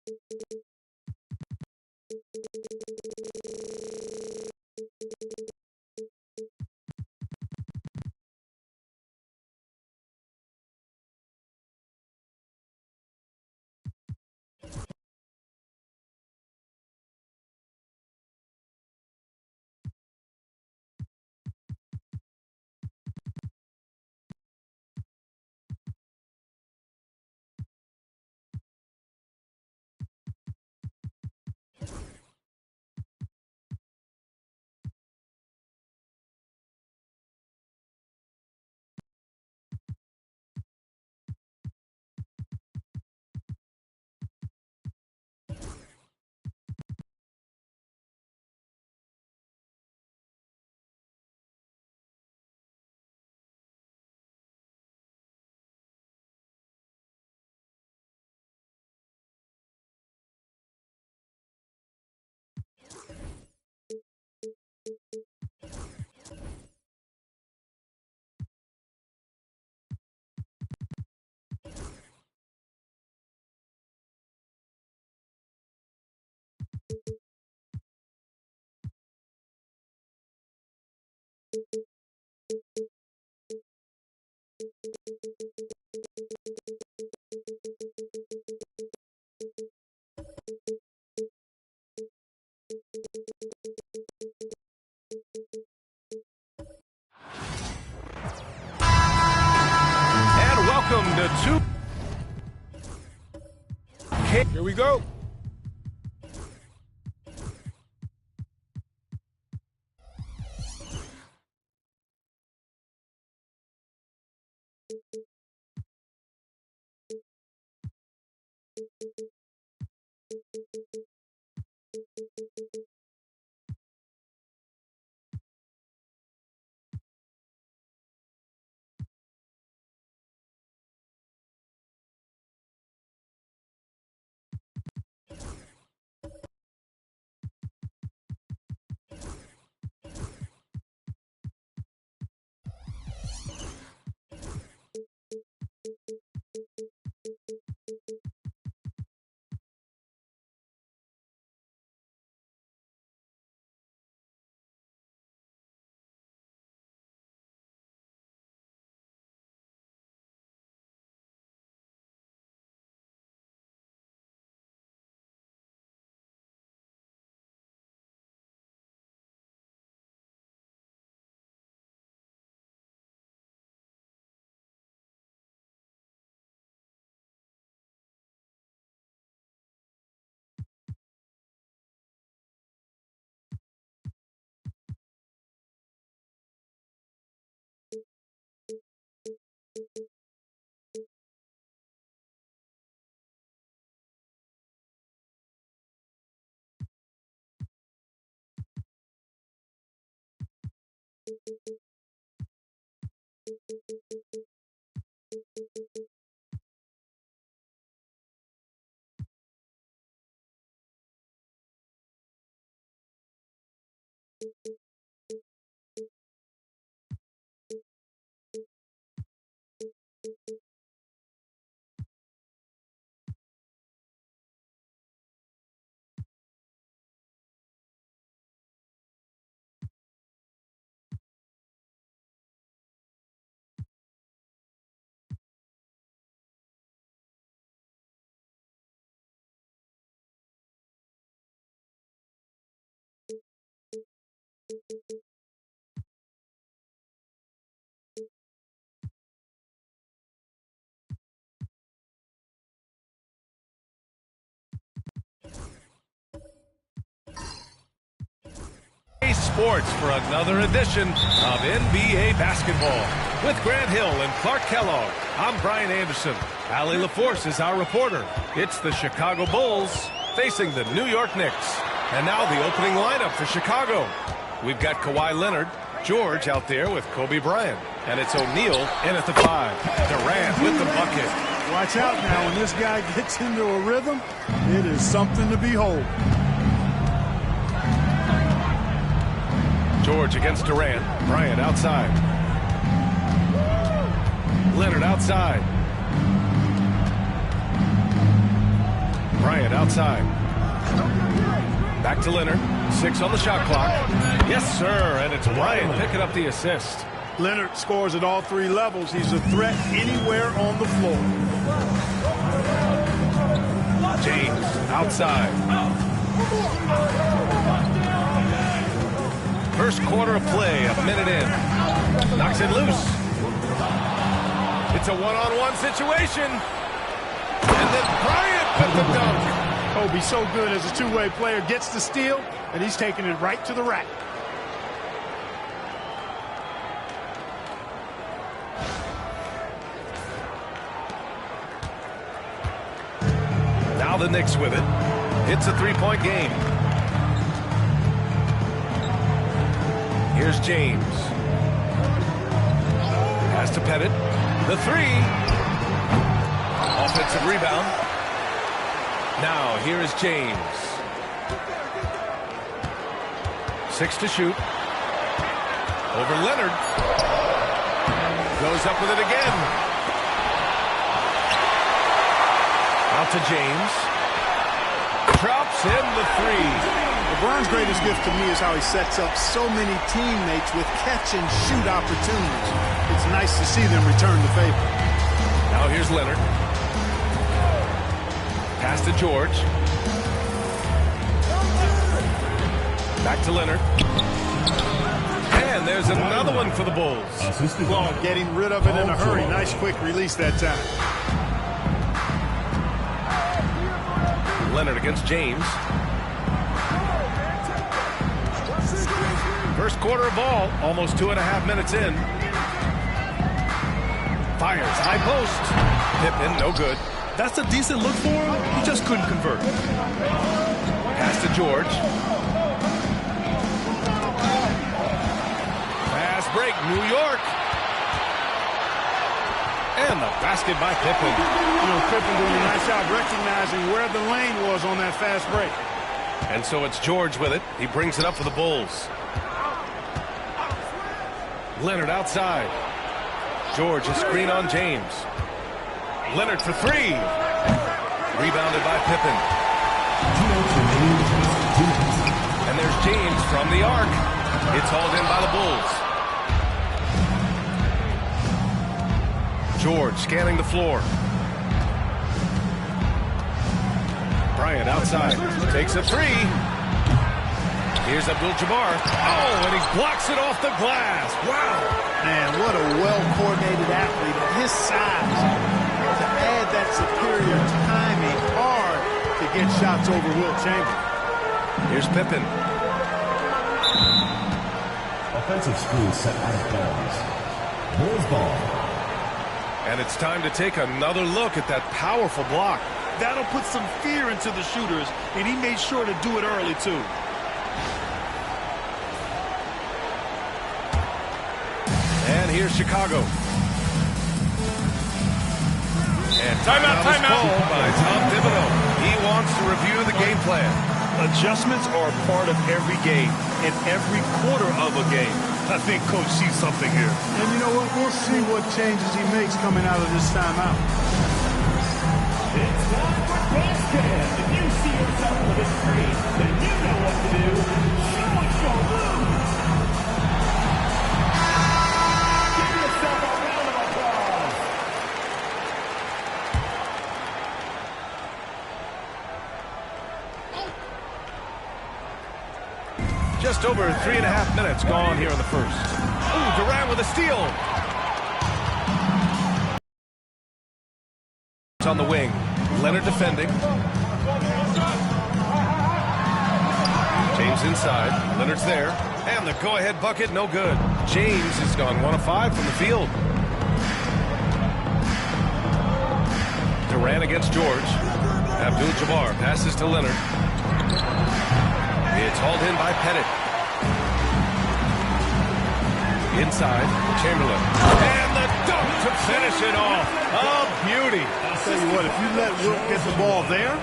And welcome to two. Here we go. Sports for another edition of NBA basketball. With Grant Hill and Clark Kellogg, I'm Brian Anderson. Allie LaForce is our reporter. It's the Chicago Bulls facing the New York Knicks. And now the opening lineup for Chicago. We've got Kawhi Leonard, George out there with Kobe Bryant. And it's O'Neal in at the 5. Durant with the bucket. Watch out now. When this guy gets into a rhythm, it is something to behold. George against Durant. Bryant outside. Leonard outside. Bryant outside. Back to Leonard. 6 on the shot clock. Yes, sir. And it's Bryant picking up the assist. Leonard scores at all 3 levels. He's a threat anywhere on the floor. James outside. First quarter of play, a minute in. Knocks it loose. It's a one-on-one situation. And then Bryant with the dunk. Kobe so good as a two-way player. Gets the steal, and he's taking it right to the rack. Now the Knicks with it. It's a 3-point game. Here's James. Pass to Pettit. The 3. Offensive rebound. Now here is James. 6 to shoot. Over Leonard. Goes up with it again. Out to James. Drops in the 3. LeBron's greatest gift to me is how he sets up so many teammates with catch-and-shoot opportunities. It's nice to see them return the favor. Now here's Leonard. Pass to George. Back to Leonard. And there's another one for the Bulls. Well, getting rid of it in a hurry. Nice quick release that time. Leonard against James. First quarter of ball, almost 2.5 minutes in. Fires, high post. Pippen, no good. That's a decent look for him. He just couldn't convert. Pass to George. Fast break, New York. And the basket by Pippen. You know, Pippen doing a nice job recognizing where the lane was on that fast break. And so it's George with it. He brings it up for the Bulls. Leonard outside. George, a screen on James. Leonard for 3. Rebounded by Pippen. And there's James from the arc. It's hauled in by the Bulls. George scanning the floor. Bryant outside. Takes a 3. Here's Abdul-Jabbar. Oh, and he blocks it off the glass. Wow. Man, what a well-coordinated athlete at his size. To add that superior timing, hard to get shots over Wilt Chamberlain. Here's Pippen. Offensive screen set out of bounds. Bulls ball. And it's time to take another look at that powerful block. That'll put some fear into the shooters, and he made sure to do it early, too. And here's Chicago. And timeout by Tom Thibodeau. He wants to review the game plan. Adjustments are a part of every game and every quarter of a game. I think Coach sees something here. And you know what? We'll see what changes he makes coming out of this timeout. It's time for basket. If you see yourself on the screen, then you know what to do. Show it your move. Give yourself a round of applause. Just over 3.5 minutes gone here in the first. Ooh, Durant with a steal. On the wing. Leonard defending. James inside. Leonard's there. And the go-ahead bucket, no good. James has gone 1 of 5 from the field. Durant against George. Abdul-Jabbar passes to Leonard. It's hauled in by Pettit. Inside, Chamberlain. And the dunk to finish it off. Oh, beauty. I'll tell you what, if you let Wilt get the ball there,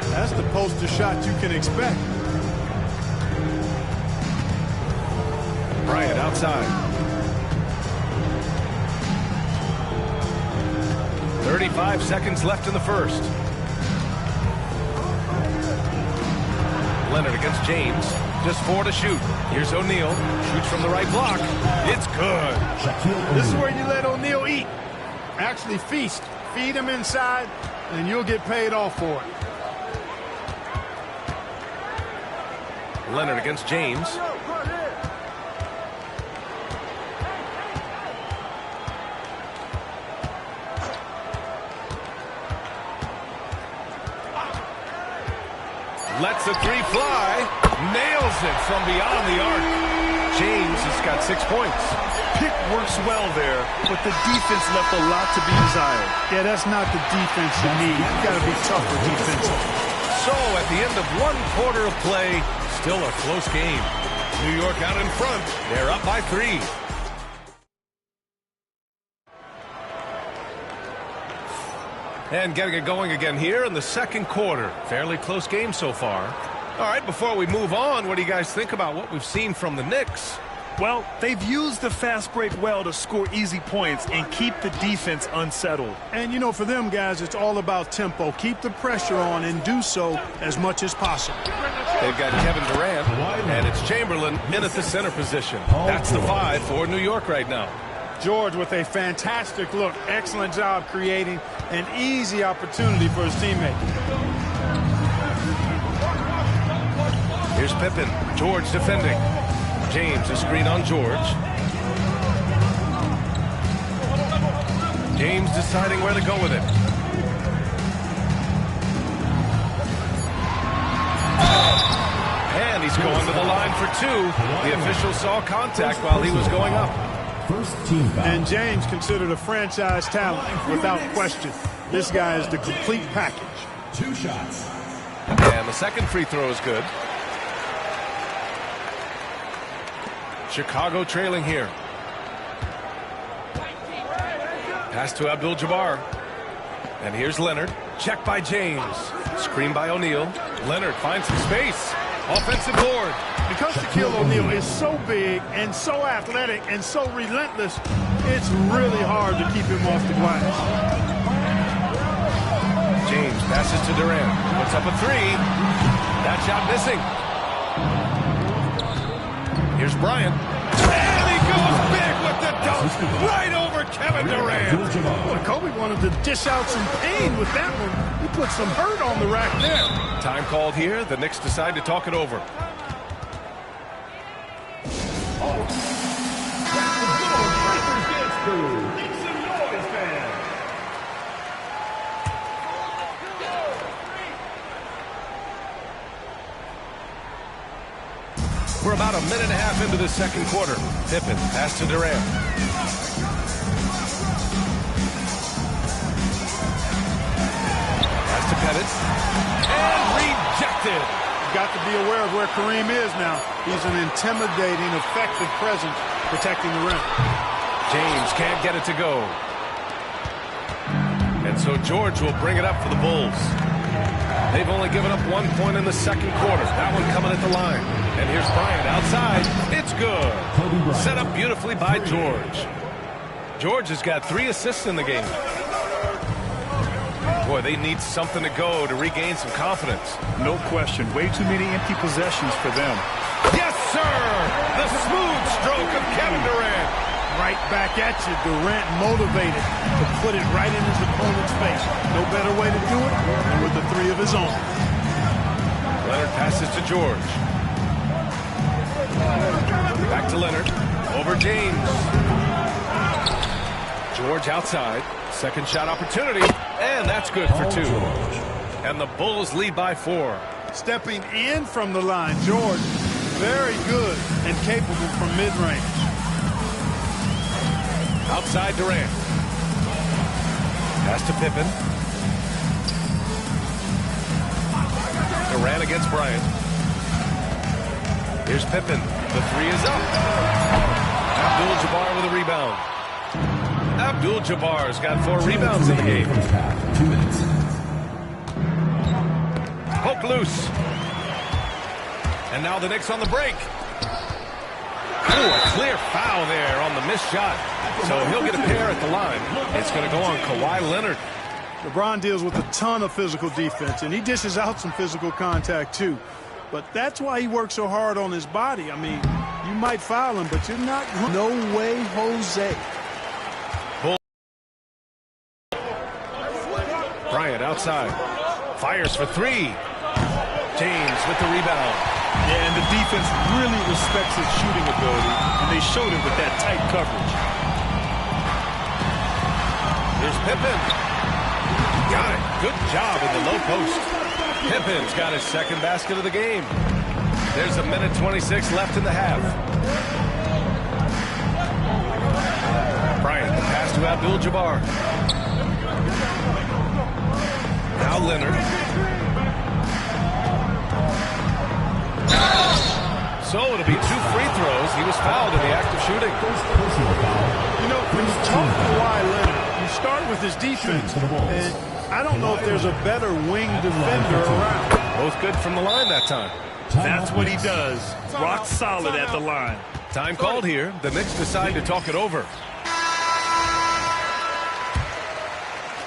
that's the poster shot you can expect. Bryant outside. 35 seconds left in the first. Leonard against James. Just 4 to shoot. Here's O'Neal. Shoots from the right block. It's good. This is where you let O'Neal eat. Actually feast. Feed him inside, and you'll get paid off for it. Leonard against James. Lets a three fly. Nails it from beyond the arc. James has got 6 points. Pick works well there, but the defense left a lot to be desired. Yeah, that's not the defense you need. You got to be tougher defensively. So at the end of 1 quarter of play, still a close game. New York out in front. They're up by 3. And getting it going again here in the second quarter. Fairly close game so far. All right, before we move on, what do you guys think about what we've seen from the Knicks? Well, they've used the fast break well to score easy points and keep the defense unsettled. And, you know, for them guys, it's all about tempo. Keep the pressure on and do so as much as possible. They've got Kevin Durant, and it's Chamberlain in at the center position. That's the 5 for New York right now. George with a fantastic look. Excellent job creating an easy opportunity for his teammate. Here's Pippen. George defending. James, a screen on George. James deciding where to go with it. And he's going to the line for 2. The official saw contact while he was going up. And James considered a franchise talent without question. This guy is the complete package. 2 shots. And the second free throw is good. Chicago trailing here. Pass to Abdul-Jabbar. And here's Leonard. Check by James. Screen by O'Neal. Leonard finds some space. Offensive board. Because Shaquille O'Neal is so big and so athletic and so relentless, it's really hard to keep him off the glass. James passes to Durant. Puts up a 3. That shot missing. Here's Bryant. And he goes big with the dunk. Right over Kevin Durant. Boy, Kobe wanted to dish out some pain with that one. He put some hurt on the rack there. Time called here. The Knicks decide to talk it over. We're about a minute and a half into the second quarter. Pippen, pass to Durant. Pass to Pettit. And rejected. You've got to be aware of where Kareem is now. He's an intimidating, effective presence protecting the rim. James can't get it to go. And so George will bring it up for the Bulls. They've only given up 1 point in the second quarter. That one coming at the line. And here's Bryant outside. It's good. Set up beautifully by George. George has got 3 assists in the game. Boy, they need something to go to regain some confidence. No question. Way too many empty possessions for them. Yes, sir! The smooth stroke of Kevin Durant. Right back at you. Durant motivated to put it right in his opponent's face. No better way to do it than with the 3 of his own. Leonard passes to George. Back to Leonard. Over James. George outside. Second shot opportunity. And that's good for 2. And the Bulls lead by 4. Stepping in from the line, George, very good and capable from mid-range. Outside Durant. Pass to Pippen. Durant against Bryant. Here's Pippen. The 3 is up. Abdul-Jabbar with a rebound. Abdul-Jabbar's got 4 rebounds in the game. 2 minutes. Poke loose. And now the Knicks on the break. Ooh, a clear foul there on the missed shot. So he'll get a pair at the line. It's going to go on Kawhi Leonard. LeBron deals with a ton of physical defense, and he dishes out some physical contact, too. But that's why he works so hard on his body. I mean, you might foul him, but you're not. No way, Jose. Bryant outside. Fires for three. James with the rebound. Yeah, and the defense really respects his shooting ability, and they showed it with that tight coverage. Here's Pippen. Got it. Good job in the low post. Pippen's got his second basket of the game. There's a minute 26 left in the half. Bryant, the pass to Abdul-Jabbar. Now Leonard. So it'll be 2 free throws. He was fouled in the act of shooting. You know, when you talk Kawhi Leonard, you start with his defense. And I don't know if there's a better wing defender around. Both good from the line that time. That's what he does. Rock solid at the line. Time called here. The Knicks decide to talk it over.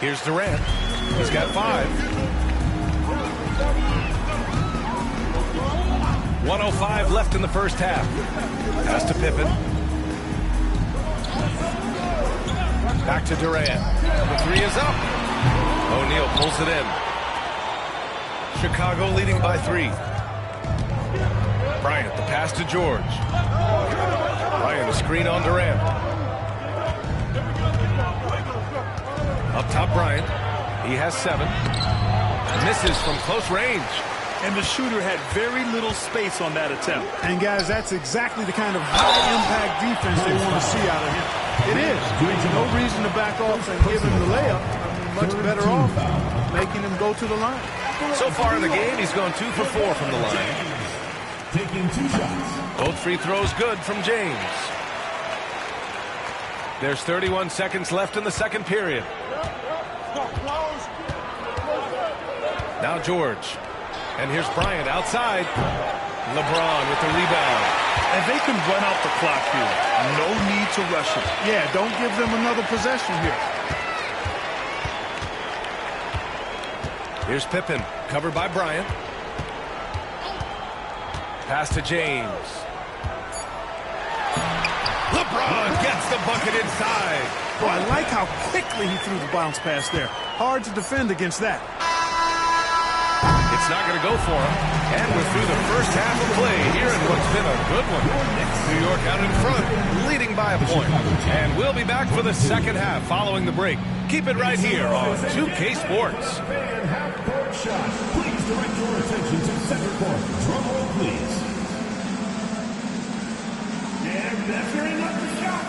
Here's Durant. He's got 5. 1:05 left in the first half. Pass to Pippen. Back to Durant. The 3 is up. O'Neal pulls it in. Chicago leading by 3. Bryant, the pass to George. Bryant, a screen on Durant. Up top, Bryant. He has 7. Misses from close range. And the shooter had very little space on that attempt. And, guys, that's exactly the kind of high-impact defense they want to see out of him. It is. There's no reason to back off and give him the layup. I mean, much better off making him go to the line. So far in the game, he's gone 2 for 4 from the line. Taking 2 shots. Both free throws good from James. There's 31 seconds left in the second period. Now George. And here's Bryant outside. LeBron with the rebound. And they can run out the clock here. No need to rush it. Yeah, don't give them another possession here. Here's Pippen, covered by Bryant. Pass to James. LeBron gets the bucket inside. Boy, I like how quickly he threw the bounce pass there. Hard to defend against that. It's not going to go for him. And we're through the first half of play here in what's been a good one. New York out in front, leading by a point. And we'll be back for the second half following the break. Keep it right here on 2K Sports. Half-court shots. Please direct your attention to center court. Drum roll, please. And that's very much the shot.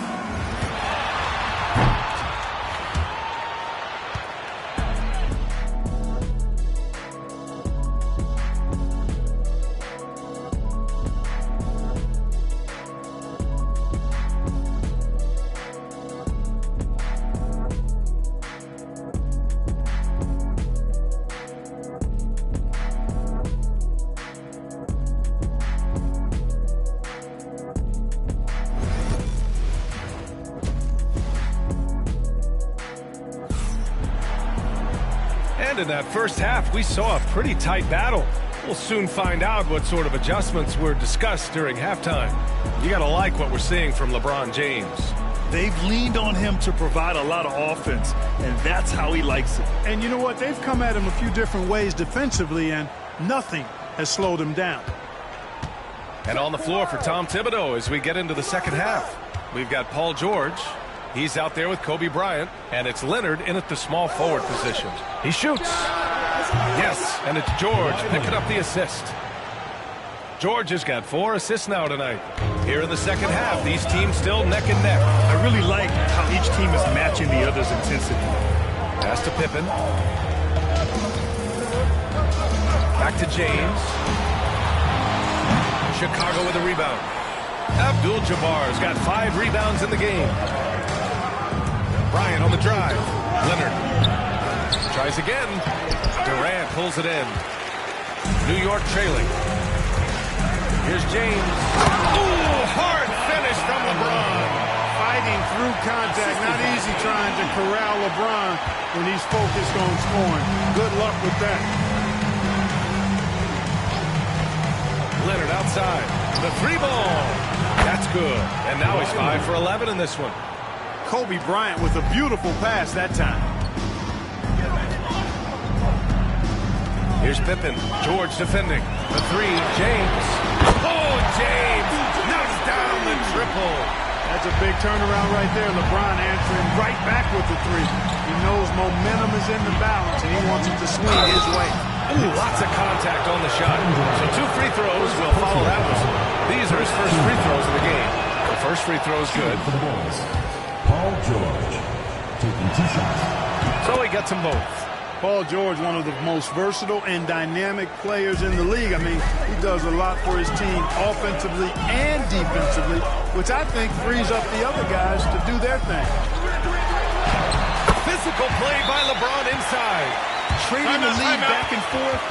In that first half, we saw a pretty tight battle. We'll soon find out what sort of adjustments were discussed during halftime. You got to like what we're seeing from LeBron James. They've leaned on him to provide a lot of offense, and that's how he likes it. And you know what? They've come at him a few different ways defensively, and nothing has slowed him down. And on the floor for Tom Thibodeau as we get into the second half. We've got Paul George. He's out there with Kobe Bryant, and it's Leonard in at the small forward position. He shoots. Yes, and it's George picking up the assist. George has got 4 assists now tonight. Here in the second half, these teams still neck and neck. I really like how each team is matching the other's intensity. Pass to Pippen. Back to James. Chicago with a rebound. Abdul-Jabbar's got 5 rebounds in the game. Bryant on the drive. Leonard tries again. Durant pulls it in. New York trailing. Here's James. Ooh, hard finish from LeBron. Fighting through contact. Not easy trying to corral LeBron when he's focused on scoring. Good luck with that. outside. The three ball. That's good. And now he's 5 for 11 in this one. Kobe Bryant with a beautiful pass that time. Here's Pippen. George defending. The three. James. Oh, James knocks down the triple. That's a big turnaround right there. LeBron answering right back with the three. He knows momentum is in the balance, and he wants it to swing his way. Ooh, lots of contact on the shot. So 2 free throws will follow that one. These are his first free throws of the game. The first free throw is good. For the Bulls, Paul George taking 2 shots. So he gets them both. Paul George, one of the most versatile and dynamic players in the league. I mean, he does a lot for his team offensively and defensively, which I think frees up the other guys to do their thing. Physical play by LeBron inside. Trading the lead back and forth,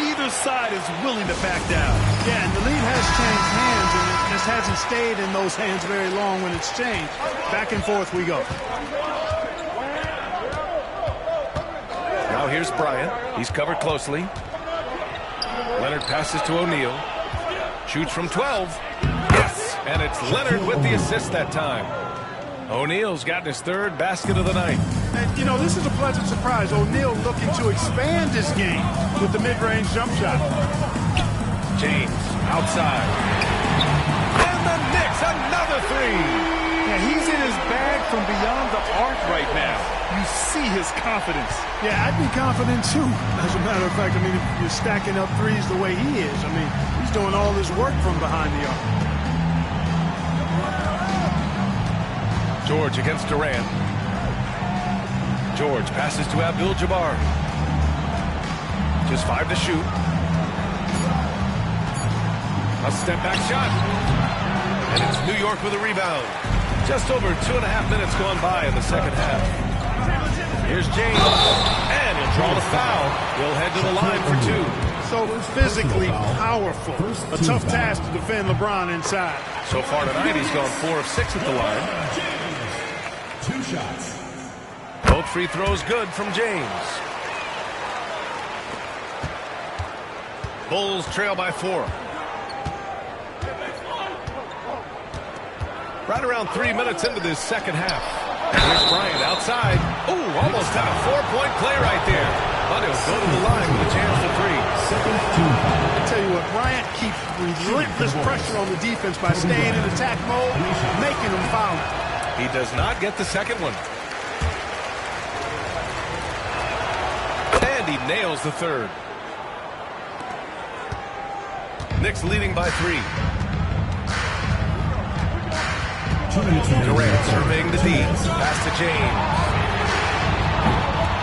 neither side is willing to back down. Yeah, and the lead has changed hands, and it just hasn't stayed in those hands very long when it's changed. Back and forth we go. Now here's Bryant. He's covered closely. Leonard passes to O'Neal. Shoots from 12. Yes! And it's Leonard with the assist that time. O'Neal's gotten his 3rd basket of the night. And, you know, this is a pleasant surprise. O'Neal looking to expand his game with the mid-range jump shot. James outside. And the Knicks, another 3. Yeah, he's in his bag from beyond the arc right now. You see his confidence. Yeah, I'd be confident too. As a matter of fact, I mean, if you're stacking up threes the way he is, I mean, he's doing all this work from behind the arc. George against Durant. George passes to Abdul-Jabbar. Just 5 to shoot. A step-back shot. And it's New York with a rebound. Just over 2.5 minutes gone by in the second half. Here's James. And he'll draw the foul. He'll head to the line for 2. So physically powerful. A tough task to defend LeBron inside. So far tonight, he's gone 4 of 6 at the line. 2 shots. Both free throws good from James. Bulls trail by 4. Right around 3 minutes into this second half. Here's Bryant outside. Ooh, almost had a 4-point play right there. But he'll go to the line with a chance for 3. I tell you what, Bryant keeps relentless pressure on the defense by staying in attack mode, making them foul. He does not get the second one. And he nails the 3rd. Knicks leading by 3. Durant surveying the D. Pass to James.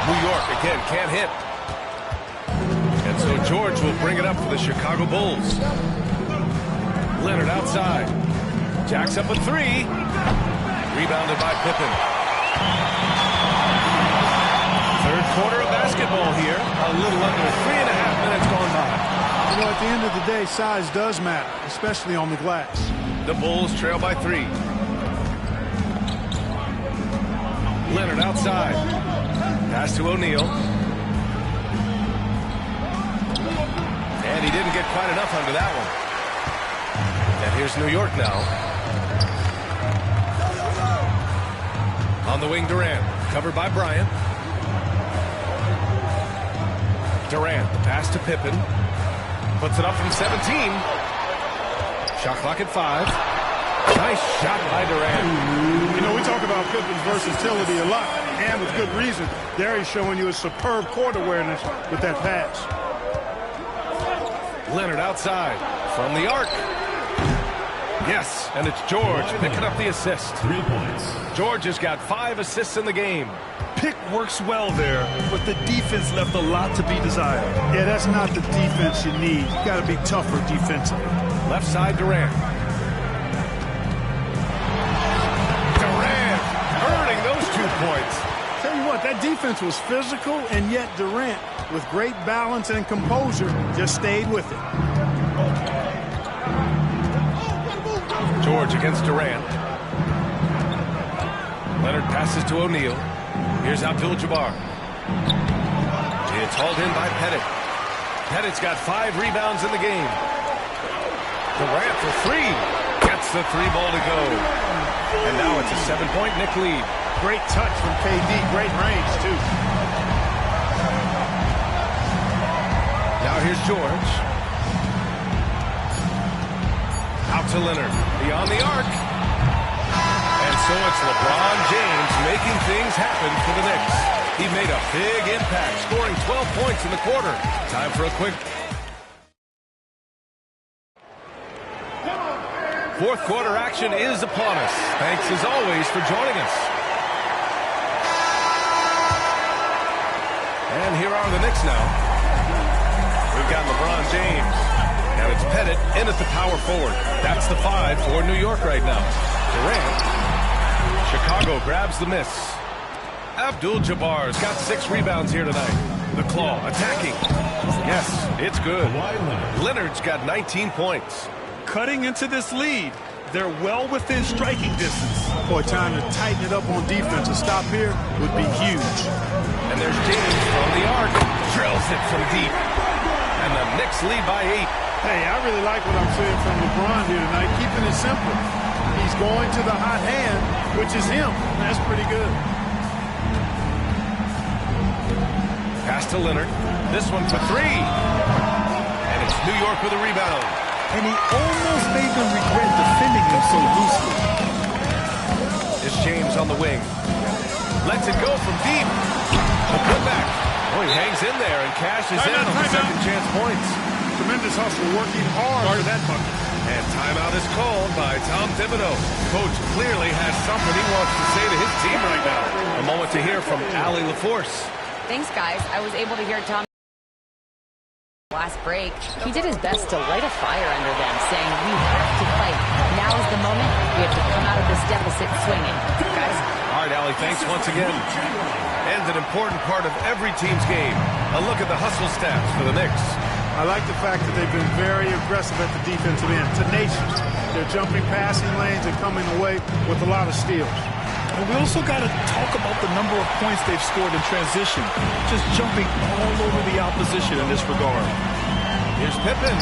New York again can't hit. And so George will bring it up for the Chicago Bulls. Leonard outside. Jacks up a 3. Rebounded by Pippen. 3rd quarter of basketball here. A little under 3.5 minutes gone by. You know, at the end of the day, size does matter, especially on the glass. The Bulls trail by 3. Leonard outside. Pass to O'Neal. And he didn't get quite enough under that one. And here's New York now. On the wing, Durant. Covered by Bryant. Durant, the pass to Pippen. Puts it up from 17. Shot clock at 5. Nice shot by Durant. You know, we talk about Pippen's versatility a lot, and with good reason. There he's showing you a superb court awareness with that pass. Leonard outside from the arc. Yes, and it's George picking up the assist. 3 points. George has got 5 assists in the game. Pick works well there, but the defense left a lot to be desired. Yeah, that's not the defense you need. You got to be tougher defensively. Left side, Durant. Durant earning those 2 points. Tell you what, that defense was physical, and yet Durant, with great balance and composure, just stayed with it. George against Durant. Leonard passes to O'Neal. Here's Abdul-Jabbar. It's hauled in by Pettit. Pettit's got 5 rebounds in the game. Durant for three. Gets the three ball to go. And now it's a 7-point Knick lead. Great touch from KD. Great range, too. Now here's George. Out to Leonard. Beyond the arc. And so it's LeBron James making things happen for the Knicks. He made a big impact, scoring 12 points in the quarter. Time for a quick... Fourth quarter action is upon us. Thanks as always for joining us. And here are the Knicks now. We've got LeBron James. And it's Pettit in at the power forward. That's the 5 for New York right now. Durant. Chicago grabs the miss. Abdul-Jabbar's got 6 rebounds here tonight. The Claw attacking. Yes, it's good. Leonard's got 19 points. Cutting into this lead. They're well within striking distance. Boy, time to tighten it up on defense. A stop here would be huge. And there's James from the arc. Drills it from deep. And the Knicks lead by 8. Hey, I really like what I'm seeing from LeBron here tonight. Keeping it simple. He's going to the hot hand, which is him. That's pretty good. Pass to Leonard. This one for 3. And it's New York with a rebound. And he almost made them regret defending him so loosely. It's James on the wing. Lets it go from deep. The putback. Oh, he hangs in there and cashes in on the second chance points. Tremendous hustle, working hard for that bucket. And timeout is called by Tom Thibodeau. Coach clearly has something he wants to say to his team right now. A moment to hear from Allie LaForce. Thanks, guys. I was able to hear Tom last break. He did his best to light a fire under them, saying, we have to fight. Now is the moment. We have to come out of this deficit swinging. Guys? All right, Allie, thanks once again. And an important part of every team's game. A look at the hustle stats for the Knicks. I like the fact that they've been very aggressive at the defensive end. Tenacious. They're jumping passing lanes and coming away with a lot of steals. And we also got to talk about the number of points they've scored in transition. Just jumping all over the opposition in this regard. Here's Pippen.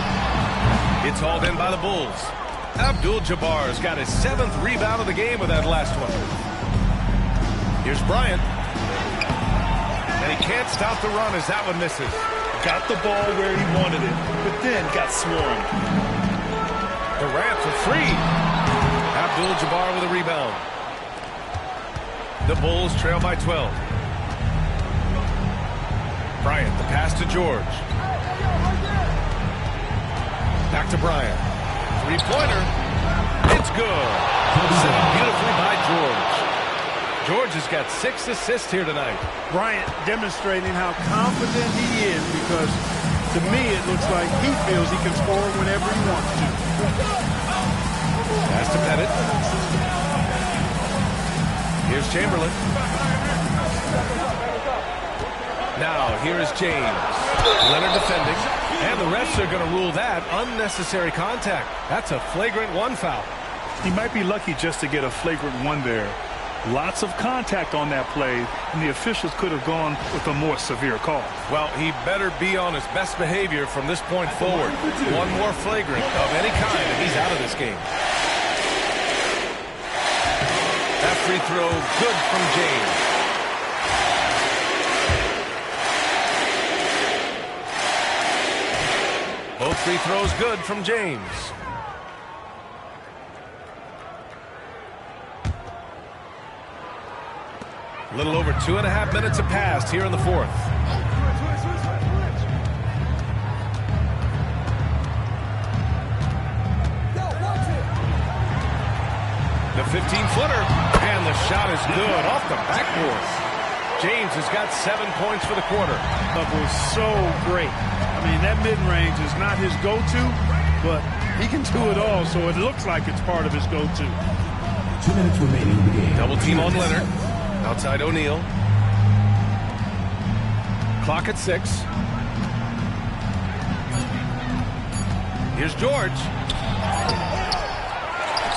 It's hauled in by the Bulls. Abdul-Jabbar's got his 7th rebound of the game with that last one. Here's Bryant. And he can't stop the run as that one misses. Got the ball where he wanted it, but then got swarmed. Durant for 3. Abdul-Jabbar with a rebound. The Bulls trail by 12. Bryant, the pass to George. Back to Bryant. 3-pointer. It's good. Set up beautifully by George. George has got 6 assists here tonight. Bryant demonstrating how confident he is because, to me, it looks like he feels he can score whenever he wants to. Pass to Pettit. Here's Chamberlain. Now, here is James. Leonard defending. And the refs are going to rule that unnecessary contact. That's a flagrant 1 foul. He might be lucky just to get a flagrant 1 there. Lots of contact on that play, and the officials could have gone with a more severe call. Well, he better be on his best behavior from this point forward. 1 more flagrant of any kind, and he's out of this game. That free throw, good from James. Both free throws good from James. A little over 2.5 minutes have passed here in the 4th. The 15-footer, and the shot is good off the backboard. James has got 7 points for the quarter. That was so great. I mean, that mid-range is not his go-to, but he can do it all, so it looks like it's part of his go-to. 2 minutes remaining in the game. Double team on Leonard. Outside O'Neal. Clock at 6. Here's George.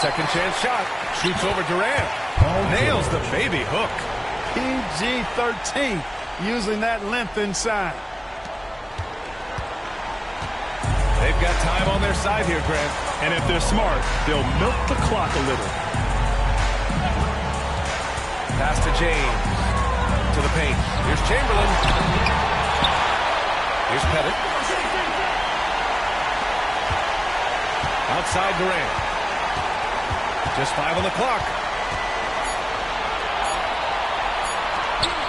Second chance shot. Shoots over Durant. Nails the baby hook. PG-13, using that length inside. They've got time on their side here, Grant. And if they're smart, they'll milk the clock a little. Pass to James. To the paint. Here's Chamberlain. Here's Pettit. Outside Durant. Just 5 on the clock.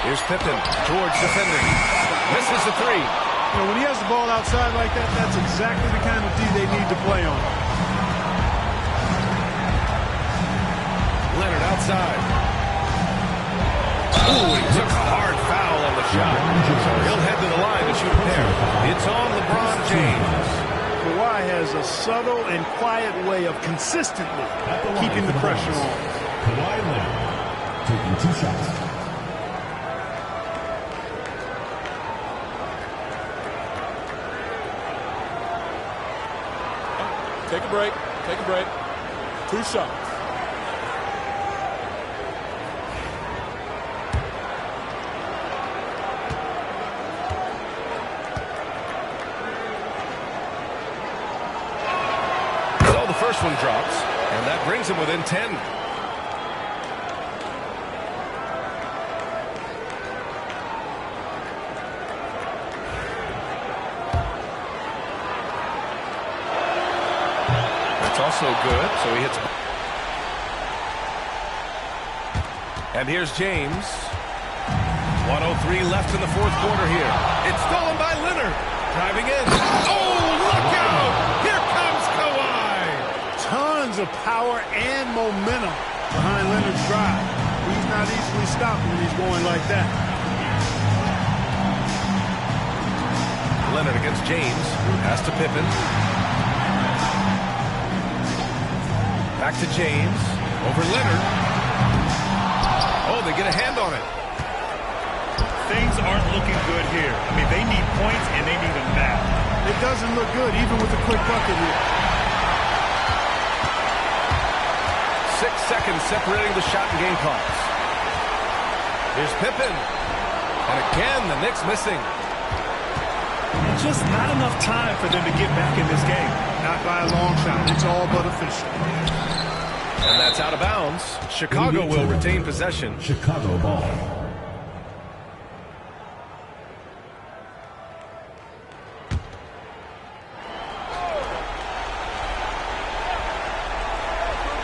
Here's Pippen. George defending. Misses the 3. You know, when he has the ball outside like that, that's exactly the kind of D they need to play on. Leonard outside. Ooh, he took a hard foul on the shot. He'll head to the line to shoot a pair. It's on LeBron James. Kawhi has a subtle and quiet way of consistently keeping the pressure on. Kawhi Leonard taking 2 shots. Take a break. Take a break. 2 shots. So the first one drops, and that brings him within 10. Also good, so he hits. And here's James. 1:03 left in the 4th quarter here. It's stolen by Leonard. Driving in. Oh, look out! Here comes Kawhi. Tons of power and momentum behind Leonard's drive. He's not easily stopped when he's going like that. Leonard against James. Pass to Pippen. Back to James. Over Leonard. Oh, they get a hand on it. Things aren't looking good here. I mean, they need points, and they need them now. It doesn't look good, even with a quick bucket here. 6 seconds separating the shot and game clocks. Here's Pippen. And again, the Knicks missing. Just not enough time for them to get back in this game. Not by a long shot. It's all but official. And that's out of bounds. Chicago will retain possession. Chicago ball.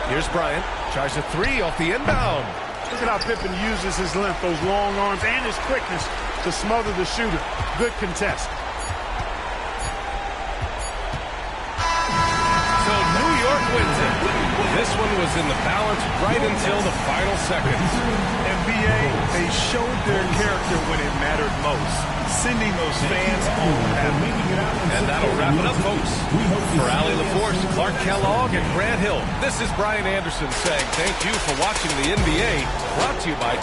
Here's Bryant. Tries a 3 off the inbound. Look at how Pippen uses his length, those long arms, and his quickness to smother the shooter. Good contest. So New York wins it. This one was in the balance right until the final seconds. NBA, they showed their character when it mattered most, sending those fans home happy. And that'll wrap it up, folks. For Allie LaForce, Clark Kellogg, and Grant Hill, this is Brian Anderson saying thank you for watching the NBA, brought to you by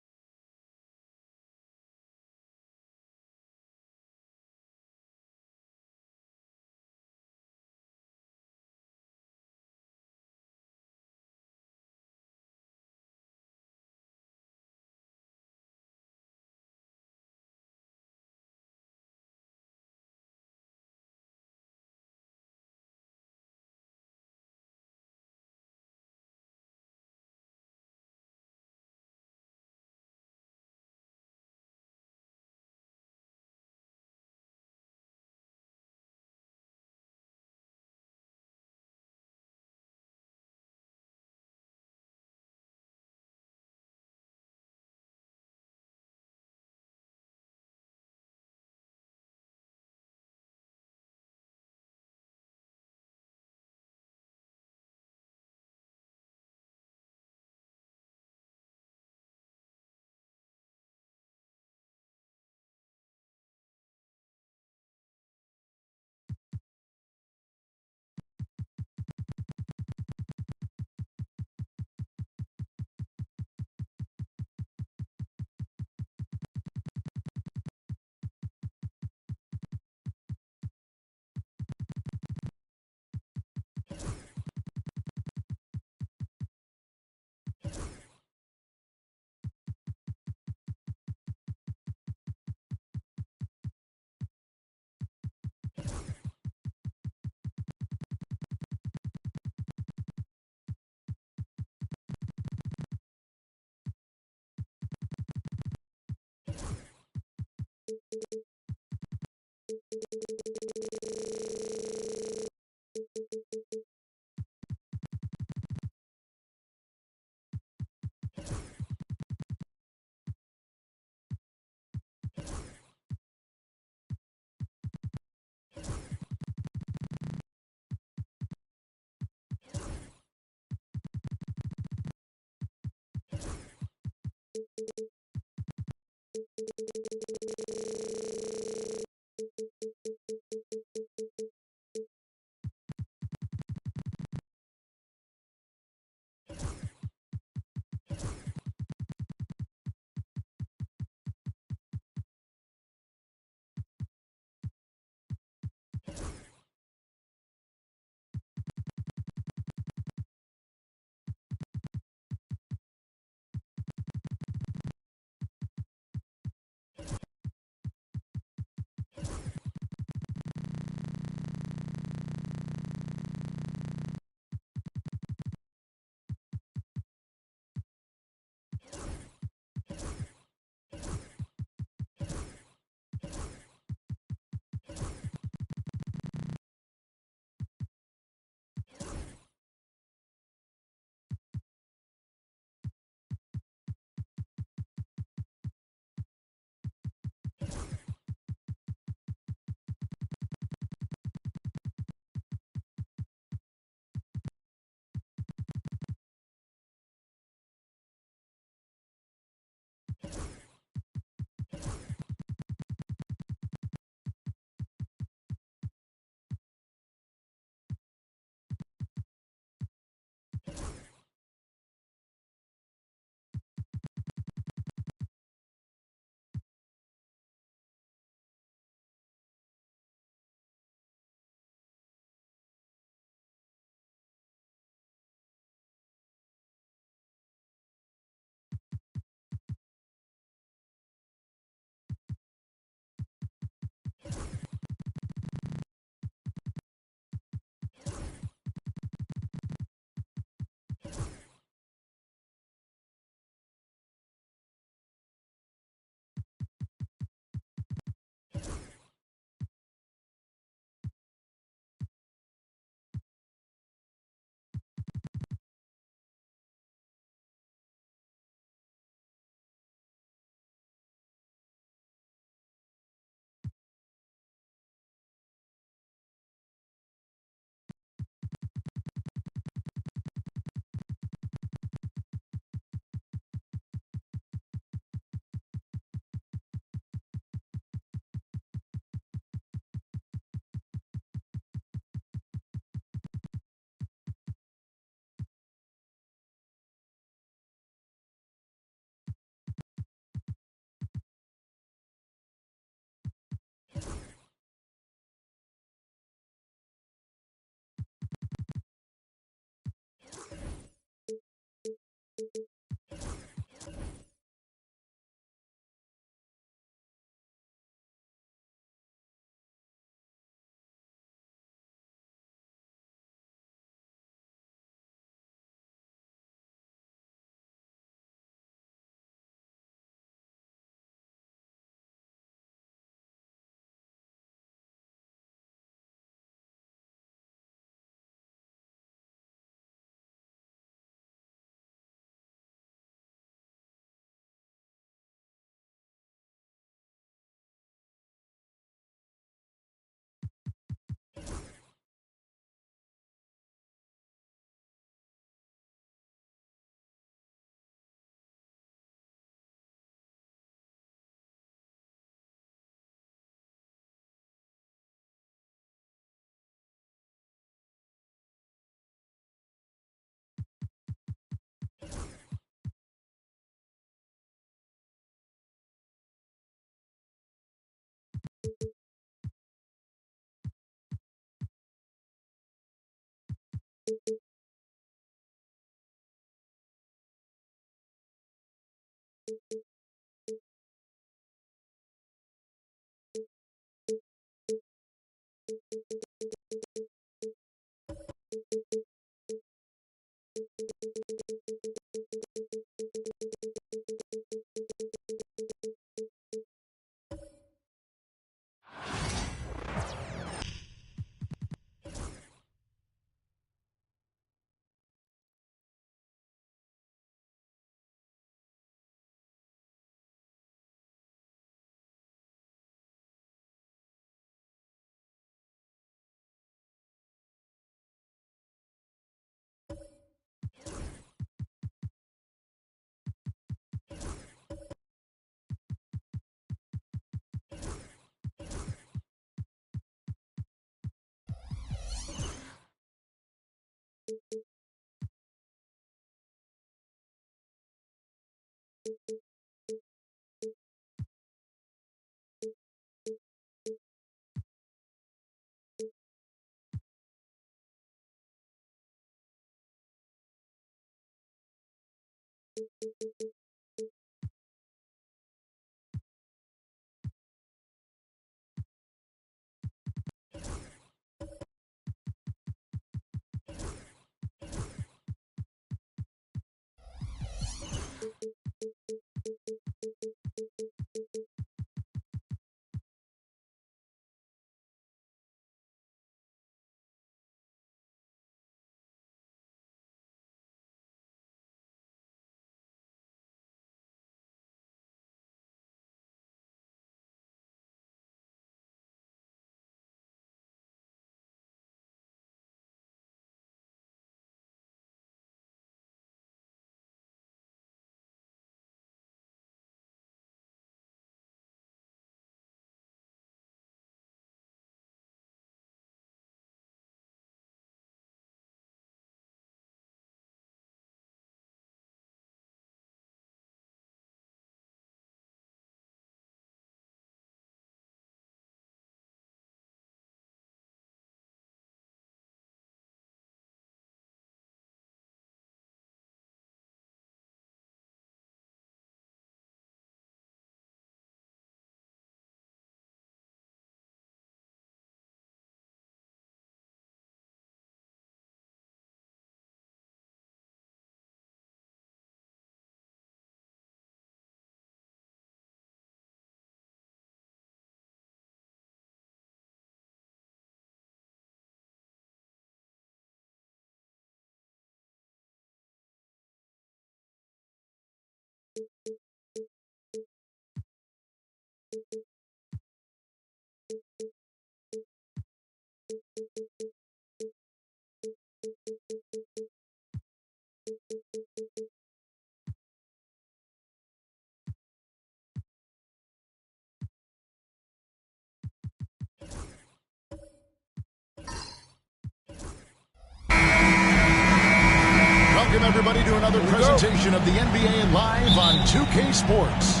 Welcome, everybody, to another presentation of the NBA Live on 2K Sports.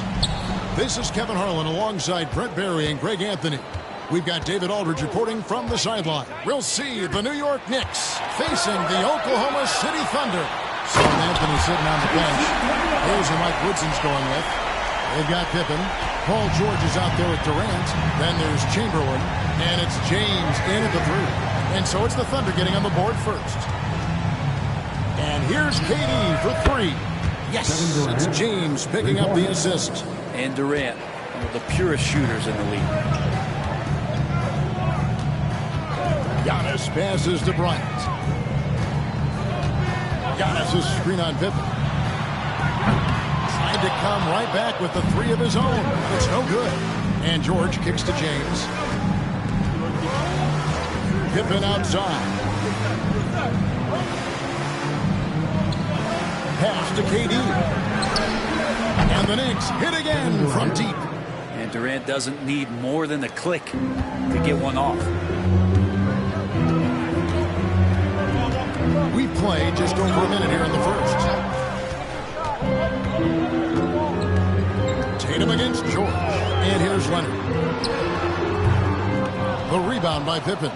This is Kevin Harlan alongside Brett Barry and Greg Anthony. We've got David Aldridge reporting from the sideline. We'll see the New York Knicks facing the Oklahoma City Thunder. Sam Anthony sitting on the bench. Here's who Mike Woodson's going with. They've got Pippen. Paul George is out there with Durant. Then there's Chamberlain. And it's James in at the three. And so it's the Thunder getting on the board first. And here's KD for three. Yes, it's James picking up the assist. And Durant, one of the purest shooters in the league. Giannis passes to Bryant. Giannis' screen on Pippen. Trying to come right back with the three of his own. It's no good. And George kicks to James. Pippen outside. Pass to KD. And the Knicks hit again from deep. And Durant doesn't need more than a click to get one off. We've played just over a minute here in the first. Tatum against George. And here's Leonard. The rebound by Pippen.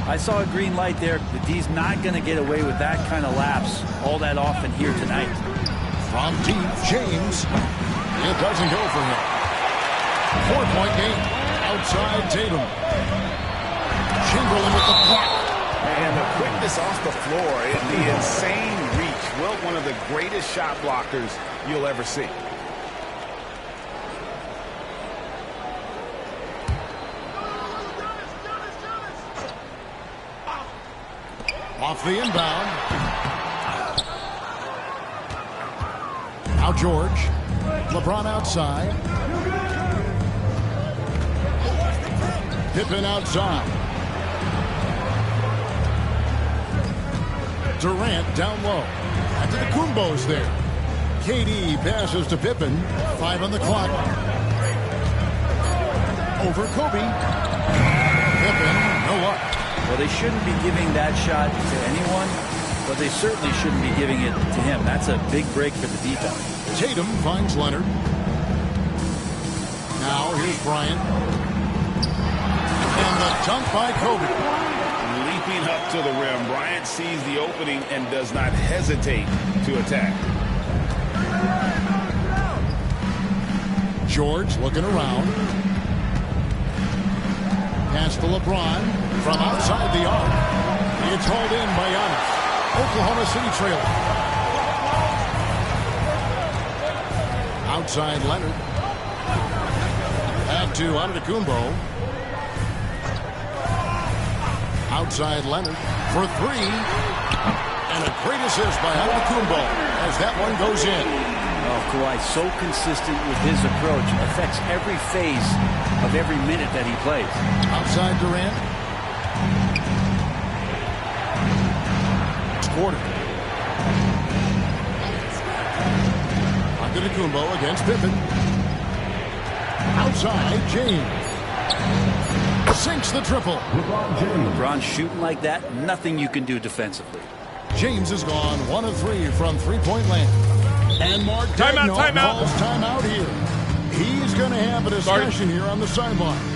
I saw a green light there. The D's not going to get away with that kind of lapse all that often here tonight. From deep, James. It doesn't go for him. 4-point game. Outside Tatum. Chamberlain with the block. And the quickness off the floor, the insane reach. Wilt, one of the greatest shot blockers you'll ever see. Off the inbound. Now George. LeBron outside. Pippen outside. Durant down low. Antetokounmpo's there. KD passes to Pippen. 5 on the clock. Over Kobe. Pippen, no luck. Well, they shouldn't be giving that shot to anyone, but they certainly shouldn't be giving it to him. That's a big break for the defense. Tatum finds Leonard. Now here's Bryant. And the dunk by Kobe. Leaping up to the rim, Bryant sees the opening and does not hesitate to attack. George looking around. Pass to LeBron from outside the arc. It's hauled in by Giannis. Oklahoma City trailing. Outside Leonard. Back to Antetokounmpo. Outside Leonard for three. And a great assist by Antetokounmpo as that one goes in. Oh, Kawhi, so consistent with his approach. Affects every phase of every minute that he plays. Outside Durant. Quarter. Antetokounmpo against Pippen. Outside James. Sinks the triple. LeBron shooting like that, nothing you can do defensively. James is gone 1 of 3 from three-point land. And Mark Daigneault calls timeout here. He's going to have a discussion here on the sideline.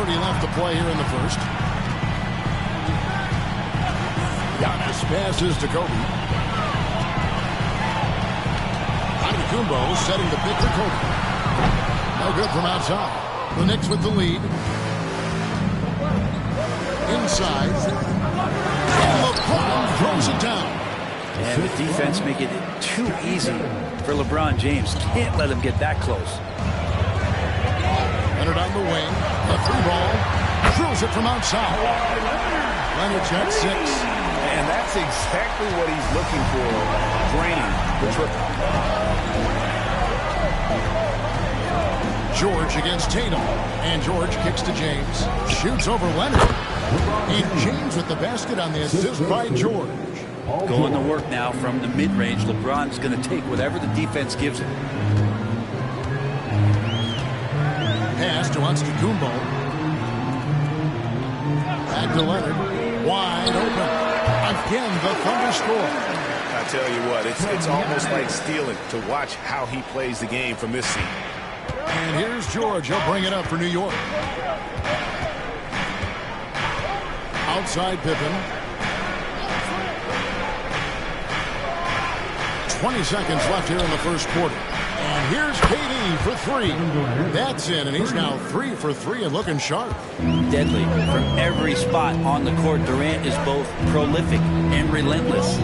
Left to play here in the first. Giannis passes to Kobe. Antetokounmpo setting the pick for Kobe. No good from outside. The Knicks with the lead. Inside. And LeBron throws it down. And the defense making it too easy for LeBron James. Can't let him get that close. Leonard on the wing. The three ball. Throws it from outside. Leonard's got 6. And that's exactly what he's looking for. Draining the triple. George against Tatum. And George kicks to James. Shoots over Leonard. And James with the basket on the assist by George. Going to work now from the mid-range. LeBron's going to take whatever the defense gives him. Pass to Antetokounmpo. Back to Leonard. Wide open. Again, the Thunder score. I tell you what, it's almost like stealing to watch how he plays the game from this seat. And here's George. He'll bring it up for New York. Outside Pippen. 20 seconds left here in the first quarter. And here's KD for 3. That's in, and he's now 3 for 3 and looking sharp. Deadly from every spot on the court. Durant is both prolific and relentless.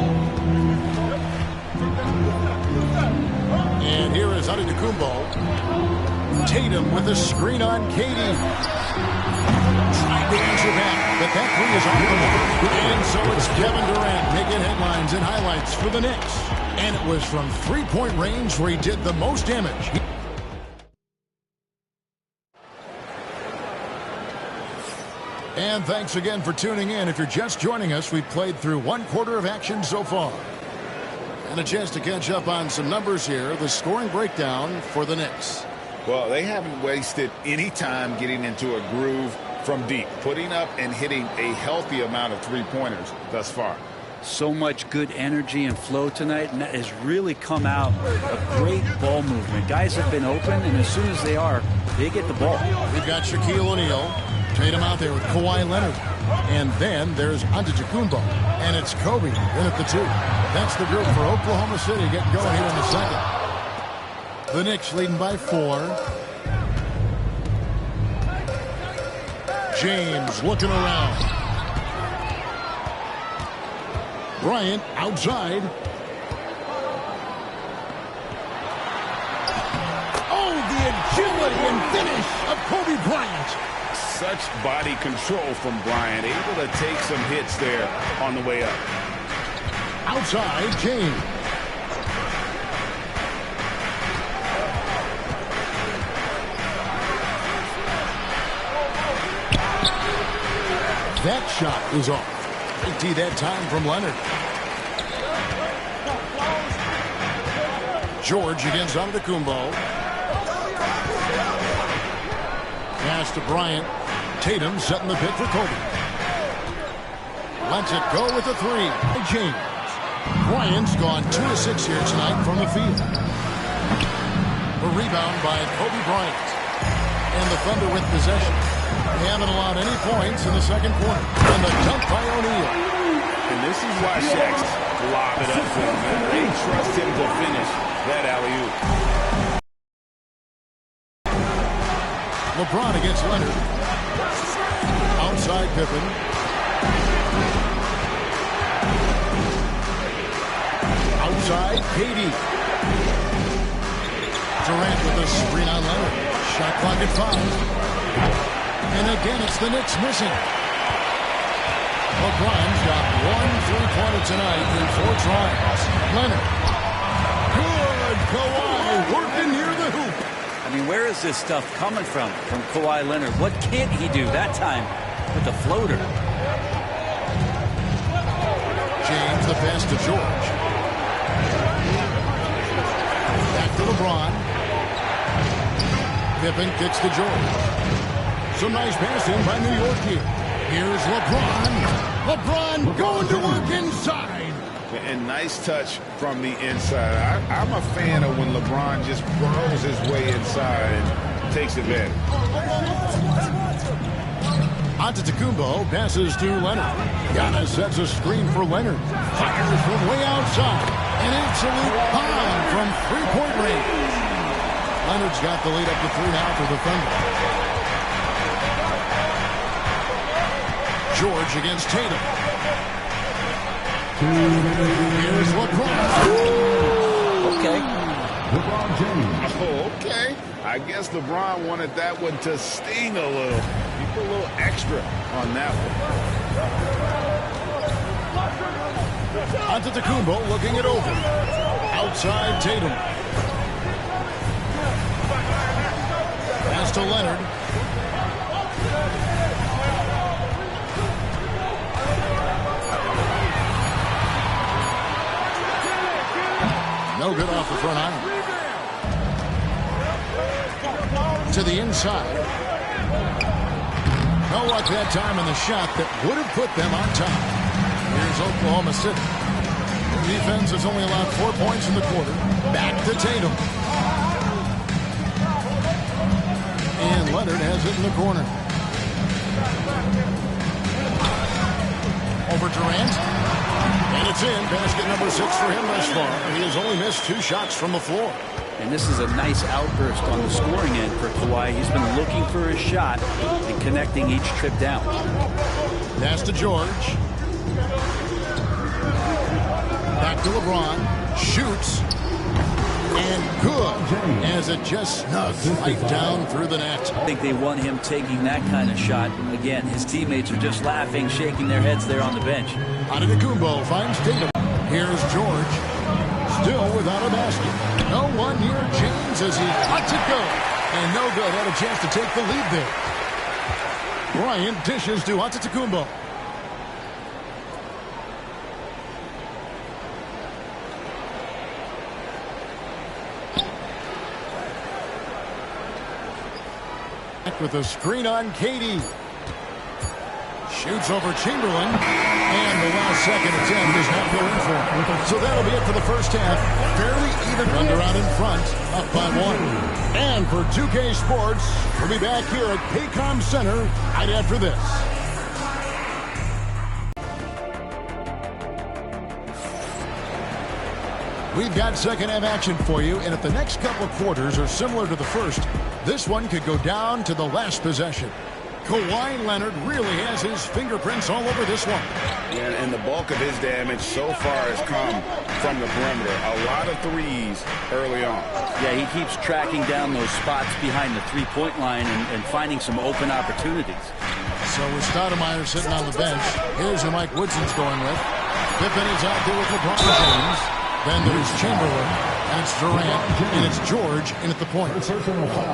And here is Antetokounmpo. Tatum with a screen on KD. Trying to answer back, but that 3 is off the mark. And so it's Kevin Durant making headlines and highlights for the Knicks. And it was from three-point range where he did the most damage. And thanks again for tuning in. If you're just joining us, we've played through 1 quarter of action so far. And a chance to catch up on some numbers here. The scoring breakdown for the Knicks. Well, they haven't wasted any time getting into a groove from deep, putting up and hitting a healthy amount of three-pointers thus far. So much good energy and flow tonight, and that has really come out of great ball movement. Guys have been open, and as soon as they are, they get the ball. We've got Shaquille O'Neal. Tatum out there with Kawhi Leonard. And then there's Antetokounmpo. And it's Kobe in at the 2. That's the group for Oklahoma City getting going here in the second. The Knicks leading by 4. James looking around. Bryant outside. Oh, the agility and finish of Kobe Bryant. Such body control from Bryant, able to take some hits there on the way up. Outside, James. That shot is off. Big T that time from Leonard. George against Antetokounmpo. Pass to Bryant. Tatum setting the pick for Kobe. Lets it go with the three. James. Bryant's gone 2 of 6 here tonight from the field. The rebound by Kobe Bryant. And the Thunder with possession. They haven't allowed any points in the second quarter. And the dunk by O'Neal. And this is why Shaq's lob it up to him. They trust him to finish that alley-oop. LeBron against Leonard. Outside Pippen. Outside KD. Durant with a screen on Leonard. Shot clock at 5. And again, it's the Knicks missing. LeBron's got 1 3-pointer tonight in 4 tries. Leonard. Good. Kawhi working near the hoop. I mean, where is this stuff coming from Kawhi Leonard? What can't he do that time with the floater? James, the pass to George. Back to LeBron. Pippen kicks to George. Some nice passing by New York here. Here's LeBron. LeBron going to work inside. And nice touch from the inside. I'm a fan of when LeBron just burrows his way inside and takes advantage. Antetokounmpo passes to Leonard. Giannis sets a screen for Leonard. Fires from way outside. An absolute bomb from 3-point range. Leonard's got the lead up to 3 now for the Thunder. George against Tatum. Here's LeBron. Okay. LeBron James. Oh, okay. I guess LeBron wanted that one to sting a little. He put a little extra on that one. Antetokounmpo looking it over. Outside Tatum. Pass to Leonard. No good off the front iron. To the inside. No luck that time in the shot that would have put them on top. Here's Oklahoma City. The defense has only allowed 4 points in the quarter. Back to Tatum. And Leonard has it in the corner. Over Durant. And it's in. Basket number 6 for him thus far. He has only missed 2 shots from the floor. And this is a nice outburst on the scoring end for Kawhi. He's been looking for his shot and connecting each trip down. Pass to George. Back to LeBron. Shoots. And good. As it just snugs right down through the net. I think they want him taking that kind of shot. Again, his teammates are just laughing, shaking their heads there on the bench. Antetokounmpo finds Tatum. Here's George. Still without a basket. No one near James as he lets it go. And no good. Had a chance to take the lead there. Bryant dishes to Antetokounmpo. With a screen on KD. Shoots over Chamberlain. And the last second attempt is not going for him. So that'll be it for the first half. Fairly even. Thunder out in front. Up by 1. And for 2K Sports, we'll be back here at Paycom Center right after this. We've got second half action for you, and if the next couple quarters are similar to the first, this one could go down to the last possession. Kawhi Leonard really has his fingerprints all over this one. Yeah, and the bulk of his damage so far has come from the perimeter. A lot of threes early on. Yeah, he keeps tracking down those spots behind the three-point line and finding some open opportunities. So with Stoudemire sitting on the bench, here's who Mike Woodson's going with. Pippen is out there with LeBron James. Then there's Chamberlain. And it's Durant, and it's George in at the point.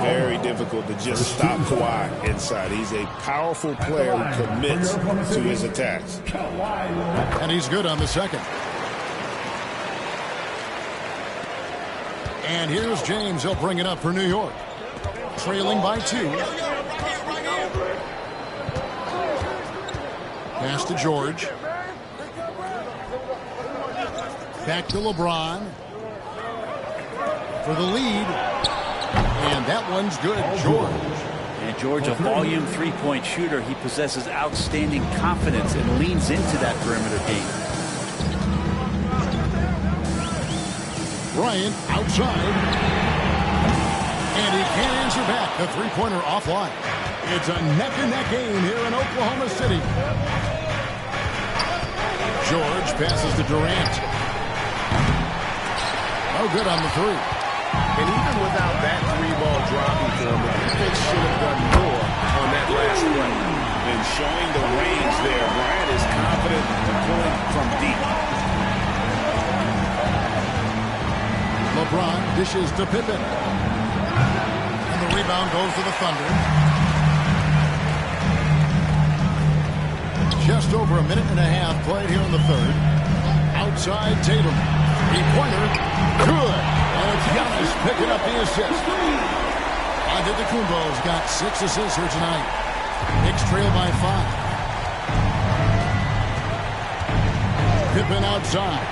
Very difficult to just stop Kawhi inside. He's a powerful player who commits to his attacks. And he's good on the second. And here's James. He'll bring it up for New York. Trailing by 2. Pass to George. Back to LeBron. For the lead. And that one's good. George. And George, a volume three-point shooter. He possesses outstanding confidence and leans into that perimeter game. Bryant outside. And he can't answer back. The three-pointer offline. It's a neck-and-neck game here in Oklahoma City. George passes to Durant. No good on the three. And even without that three-ball dropping for him, the defense should have done more on that last play. And showing the range there, Bryant is confident in pulling from deep. LeBron dishes to Pippen. And the rebound goes to the Thunder. Just over a minute and a half played here in the third. Outside Tatum. Three-pointer. Good. And it's Giannis picking up the assist. Antetokounmpo's got 6 assists here tonight. Knicks trail by 5. Pippen outside.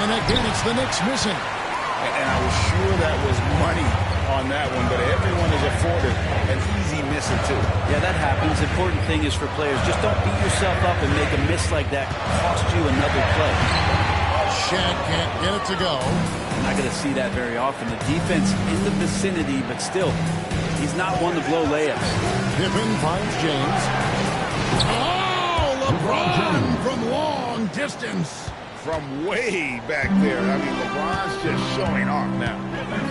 And again, it's the Knicks missing. And I was sure that was money on that one, but everyone is afforded an easy missing too. Yeah, that happens. Important thing is for players, just don't beat yourself up and make a miss like that cost you another play. Shaq can't get it to go. I'm not going to see that very often. The defense in the vicinity, but still, he's not one to blow layups. Pippen finds James. Oh, LeBron from long distance. From way back there. I mean, LeBron's just showing off now.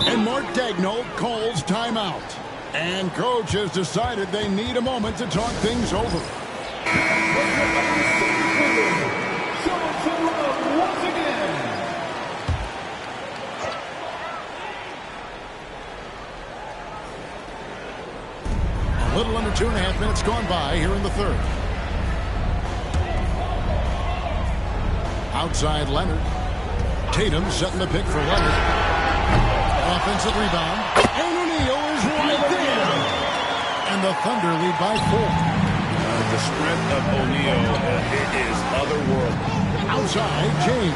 And Mark Daigneault calls timeout. And coach has decided they need a moment to talk things over. Once again. A little under 2.5 minutes gone by here in the third. Outside Leonard. Tatum setting the pick for Leonard. Offensive rebound. And O'Neal is right there. And the Thunder lead by 4. The strength of O'Neal is otherworldly. Outside James.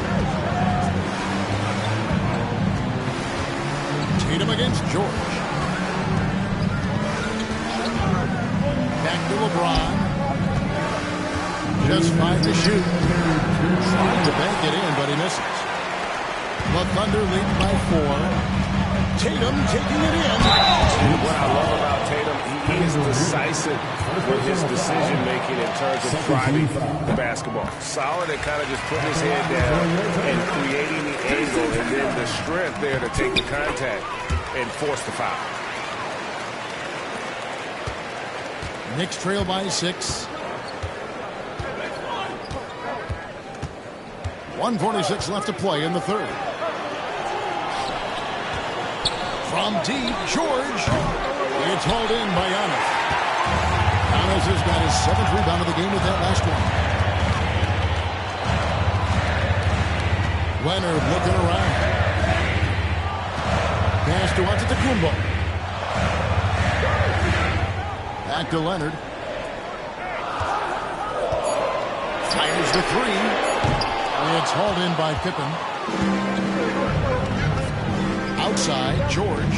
Tatum against George. Back to LeBron. Just 5 to shoot. Trying to bank it in, but he misses. The Thunder lead by 4. Tatum taking it in. And what I love about Tatum, he is decisive with his decision-making in terms of driving the basketball. Solid at kind of just putting his head down and creating the angle, and then the strength there to take the contact and force the foul. Knicks trail by 6. 1:46 left to play in the third. From deep, George. It's hauled in by Giannis. Giannis has got his 7th rebound of the game with that last one. Leonard looking around. Pass to Antetokounmpo. Back to Leonard. Fires the 3. It's hauled in by Pippen. Outside, George.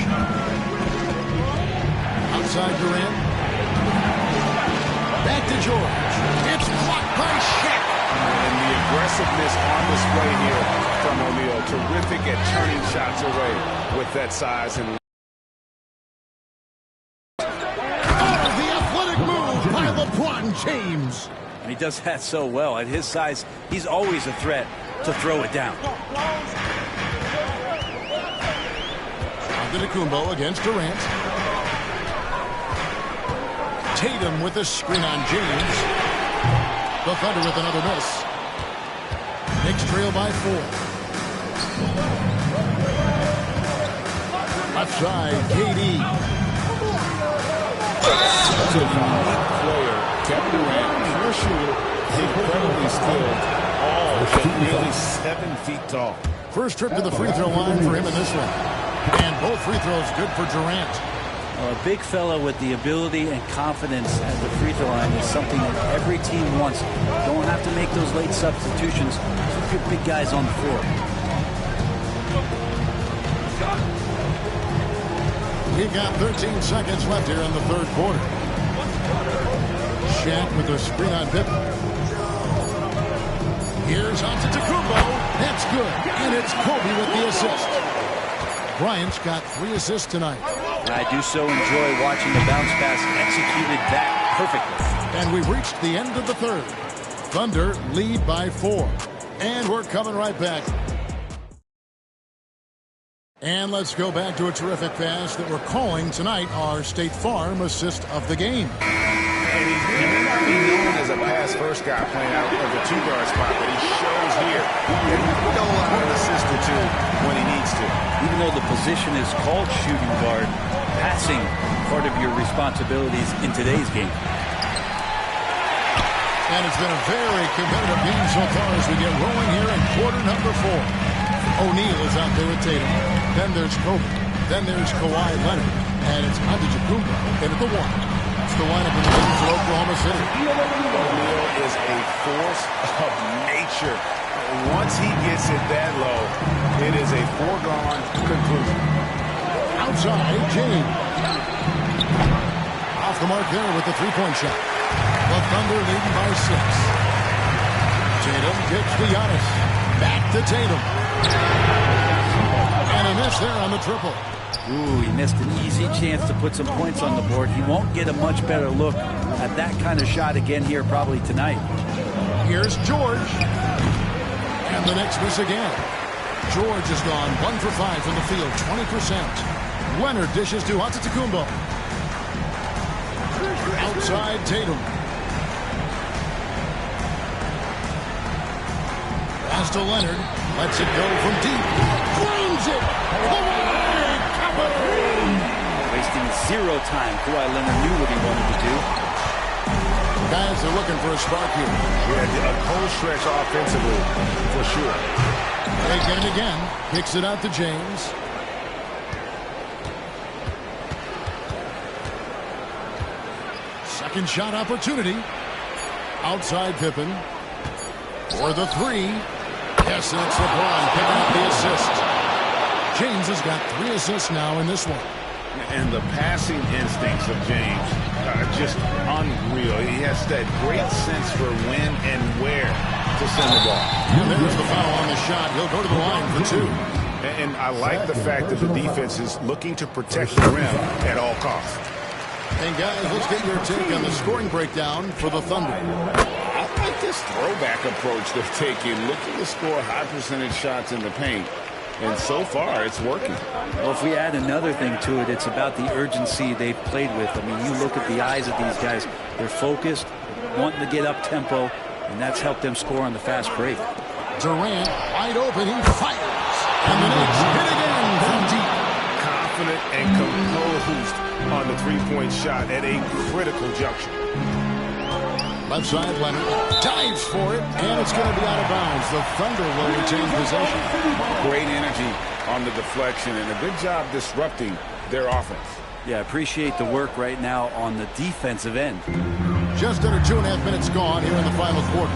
Outside Durant. Back to George. It's blocked by Shaq. And the aggressiveness on display here from O'Neal. Terrific at turning shots away with that size and the athletic move by LeBron James. And he does that so well. At his size, he's always a threat to throw it down. Antetokounmpo against Durant. Tatum with a screen on James. The Thunder with another miss. Knicks trail by 4. outside, KD. Such a unique player. Kevin Durant, pure shooter, incredibly skilled, all but nearly 7 feet tall. First trip to the free throw line for him in this one. And both free throws good for Durant. Well, a big fella with the ability and confidence at the free throw line is something that every team wants. Don't have to make those late substitutions. Keep your big guys on the floor. We've got 13 seconds left here in the third quarter. Shaq with the screen on Pippen. Here's Antetokounmpo. That's good. And it's Kobe with the assist. Bryant's got 3 assists tonight. I do so enjoy watching the bounce pass executed that perfectly. And we've reached the end of the third. Thunder lead by 4. And we're coming right back. And let's go back to a terrific pass that we're calling tonight our State Farm assist of the game. And he may not be known as a pass-first guy playing out of the 2-guard spot, but he shows here that he can dole out an assist or 2 when he needs to. Even though the position is called shooting guard, passing part of your responsibilities in today's game. And it's been a very competitive game so far as we get rolling here in quarter number 4. O'Neal is out there with Tatum. Then there's Kobe. Then there's Kawhi Leonard. And it's Antetokounmpo in at the 1. It's the lineup in the games of Oklahoma City. O'Neal is a force of nature. Once he gets it that low, it is a foregone conclusion. Outside, James. Off the mark there with the 3-point shot. The Thunder leading by 6. Tatum gets to Giannis. Back to Tatum. And he missed there on the triple. Ooh, he missed an easy chance to put some points on the board. He won't get a much better look at that kind of shot again here probably tonight. Here's George. And the next miss again. George has gone 1 for 5 from the field, 20%. Leonard dishes to Antetokounmpo. Outside Tatum. Pass to Leonard. Lets it go from deep. Claims it. Kawhi Leonard. Wasting 0 time. Kawhi Leonard knew what he wanted to do. Guys are looking for a spark here. Yeah, a cold stretch offensively, for sure. They get it again. Kicks it out to James. Second shot opportunity. Outside Pippen. For the 3. Yes, and it's LeBron picking up the assist. James has got 3 assists now in this one. And the passing instincts of James are just unreal. He has that great sense for when and where to send the ball. And there's the foul on the shot. He'll go to the line for 2. And I like the fact that the defense is looking to protect the rim at all costs. And guys, let's get your take on the scoring breakdown for the Thunder. I like this throwback approach they're taking, looking to score high percentage shots in the paint. And so far, it's working. Well, if we add another thing to it, it's about the urgency they've played with. I mean, you look at the eyes of these guys. They're focused, wanting to get up tempo, and that's helped them score on the fast break. Durant, wide open, he fires. And the Knicks hit again from deep. Confident and composed on the 3-point shot at a critical juncture. Left side, Leonard dives for it, and it's going to be out of bounds. The Thunder will retain possession. Great energy on the deflection, and a good job disrupting their offense. Yeah, appreciate the work right now on the defensive end. Just under 2.5 minutes gone here in the final quarter.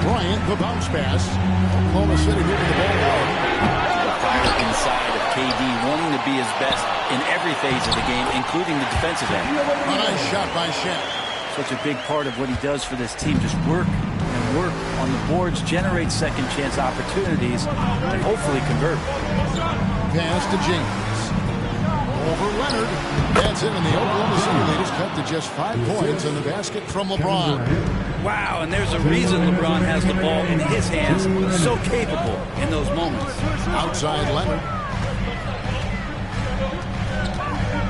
Bryant, the bounce pass. Oklahoma City moving the ball down. Fire inside of KD, wanting to be his best in every phase of the game, including the defensive end. A nice shot by Shaq. Such a big part of what he does for this team, just work and work on the boards, generate second chance opportunities, and hopefully convert. Pass to James. Over Leonard. That's it, and the Oklahoma City leaders cut to just 5 points in the basket from LeBron. Wow, and there's a reason LeBron has the ball in his hands, so capable in those moments. Outside Leonard.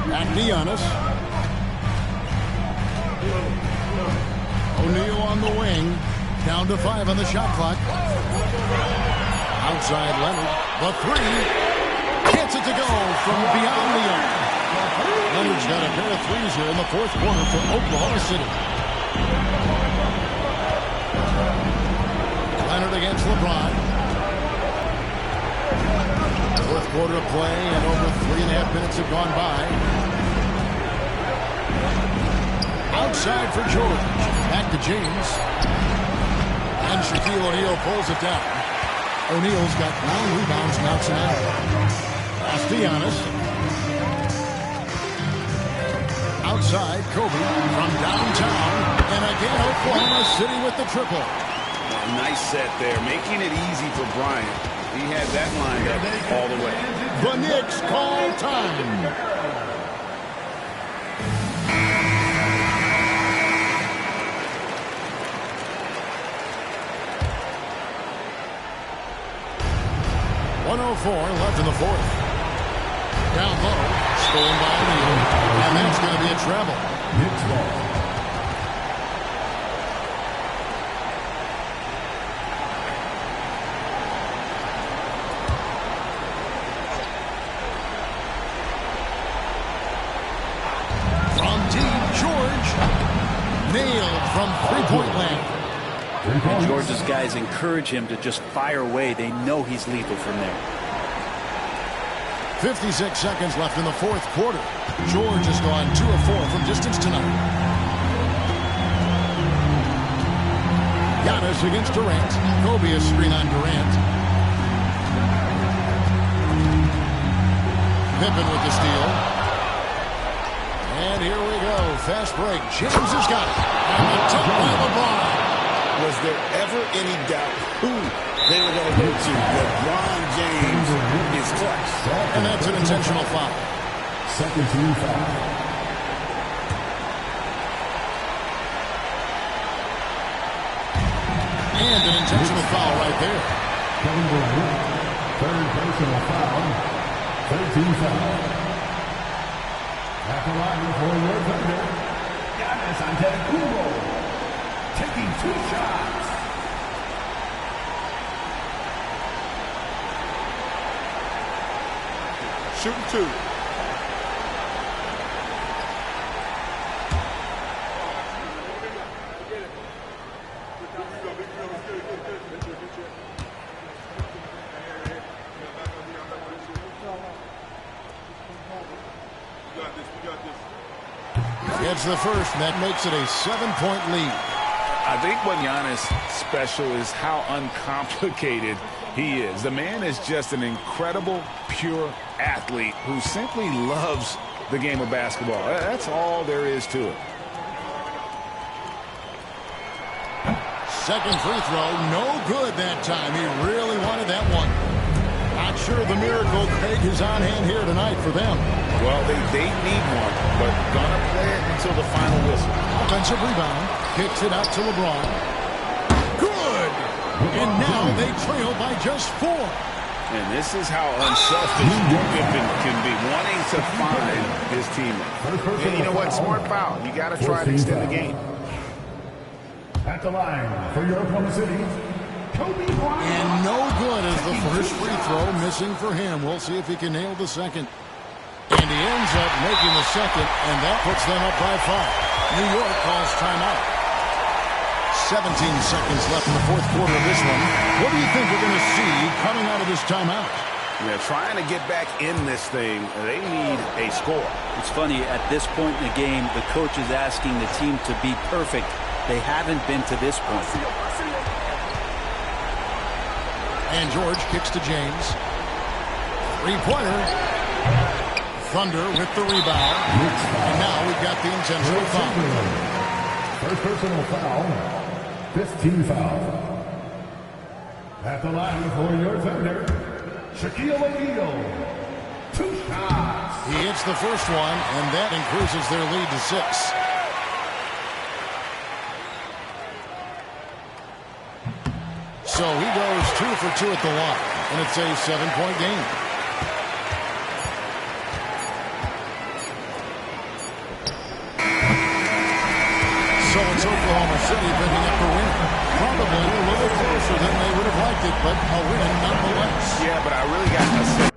Back to Giannis. O'Neal on the wing. Down to 5 on the shot clock. Outside Leonard. The 3. gets it to go from beyond the arc. Leonard's got a pair of threes here in the fourth quarter for Oklahoma City. Leonard against LeBron. Fourth quarter of play, and over 3.5 minutes have gone by. Outside for George. Back to James. And Shaquille O'Neal pulls it down. O'Neal's got 9 rebounds now tonight. Pass to Giannis. Outside, Kobe from downtown. And again, Oklahoma City with the triple. Nice set there, making it easy for Bryant. He had that lined up all the way. The Knicks call time. .104 left in the fourth. Down low, stolen by O'Neal, and that's going to be a treble. Knicks ball. Nailed from three-point land. And Georgia's guys encourage him to just fire away. They know he's lethal from there. 56 seconds left in the fourth quarter. George has gone 2 of 4 from distance tonight. Giannis against Durant. Kobe a screen on Durant. Pippen with the steal. And here we go. Fast break. James has got it. And the tip by LeBron. Was there ever any doubt who they were going to go to? LeBron James is clutch. And that's an intentional foul. Second team foul. And an intentional foul right there. Kevin Durant. Third personal foul. Third team foul. At the line for your Thunder, Giannis Antetokounmpo taking 2 shots. Shooting 2. Gets the first, and that makes it a 7-point lead. I think what Giannis' special is how uncomplicated he is. The man is just an incredible, pure athlete who simply loves the game of basketball. That's all there is to it. Second free throw, no good that time. He really wanted that one. Not sure the miracle Craig is on hand here tonight for them. Well, they need one, but gonna play it until the final whistle. Offensive rebound, kicks it out to LeBron. Good! And now they trail by just 4. And this is how unselfish Pippen can be, wanting to find his teammate. And you know what? Smart foul. You got to try to extend the game. At the line for your Oklahoma City, Kobe Bryant. And no good as the first free throw missing for him. We'll see if he can nail the second. And he ends up making the second, and that puts them up by 5. New York calls timeout. 17 seconds left in the fourth quarter of this one. What do you think we're going to see coming out of this timeout? They're trying to get back in this thing. They need a score. It's funny, at this point in the game, the coach is asking the team to be perfect. They haven't been to this point. And George kicks to James. Three-pointer. Thunder with the rebound. And now we've got the intentional foul. First personal foul. 15 foul. At the line for your Thunder, Shaquille O'Neal. 2 shots. He hits the first one, and that increases their lead to 6. So he goes 2 for 2 at the line, and it's a 7-point game. So it's Oklahoma City picking up the win. Probably a little closer than they would have liked it, but a win nonetheless. Yeah, but I really got to say.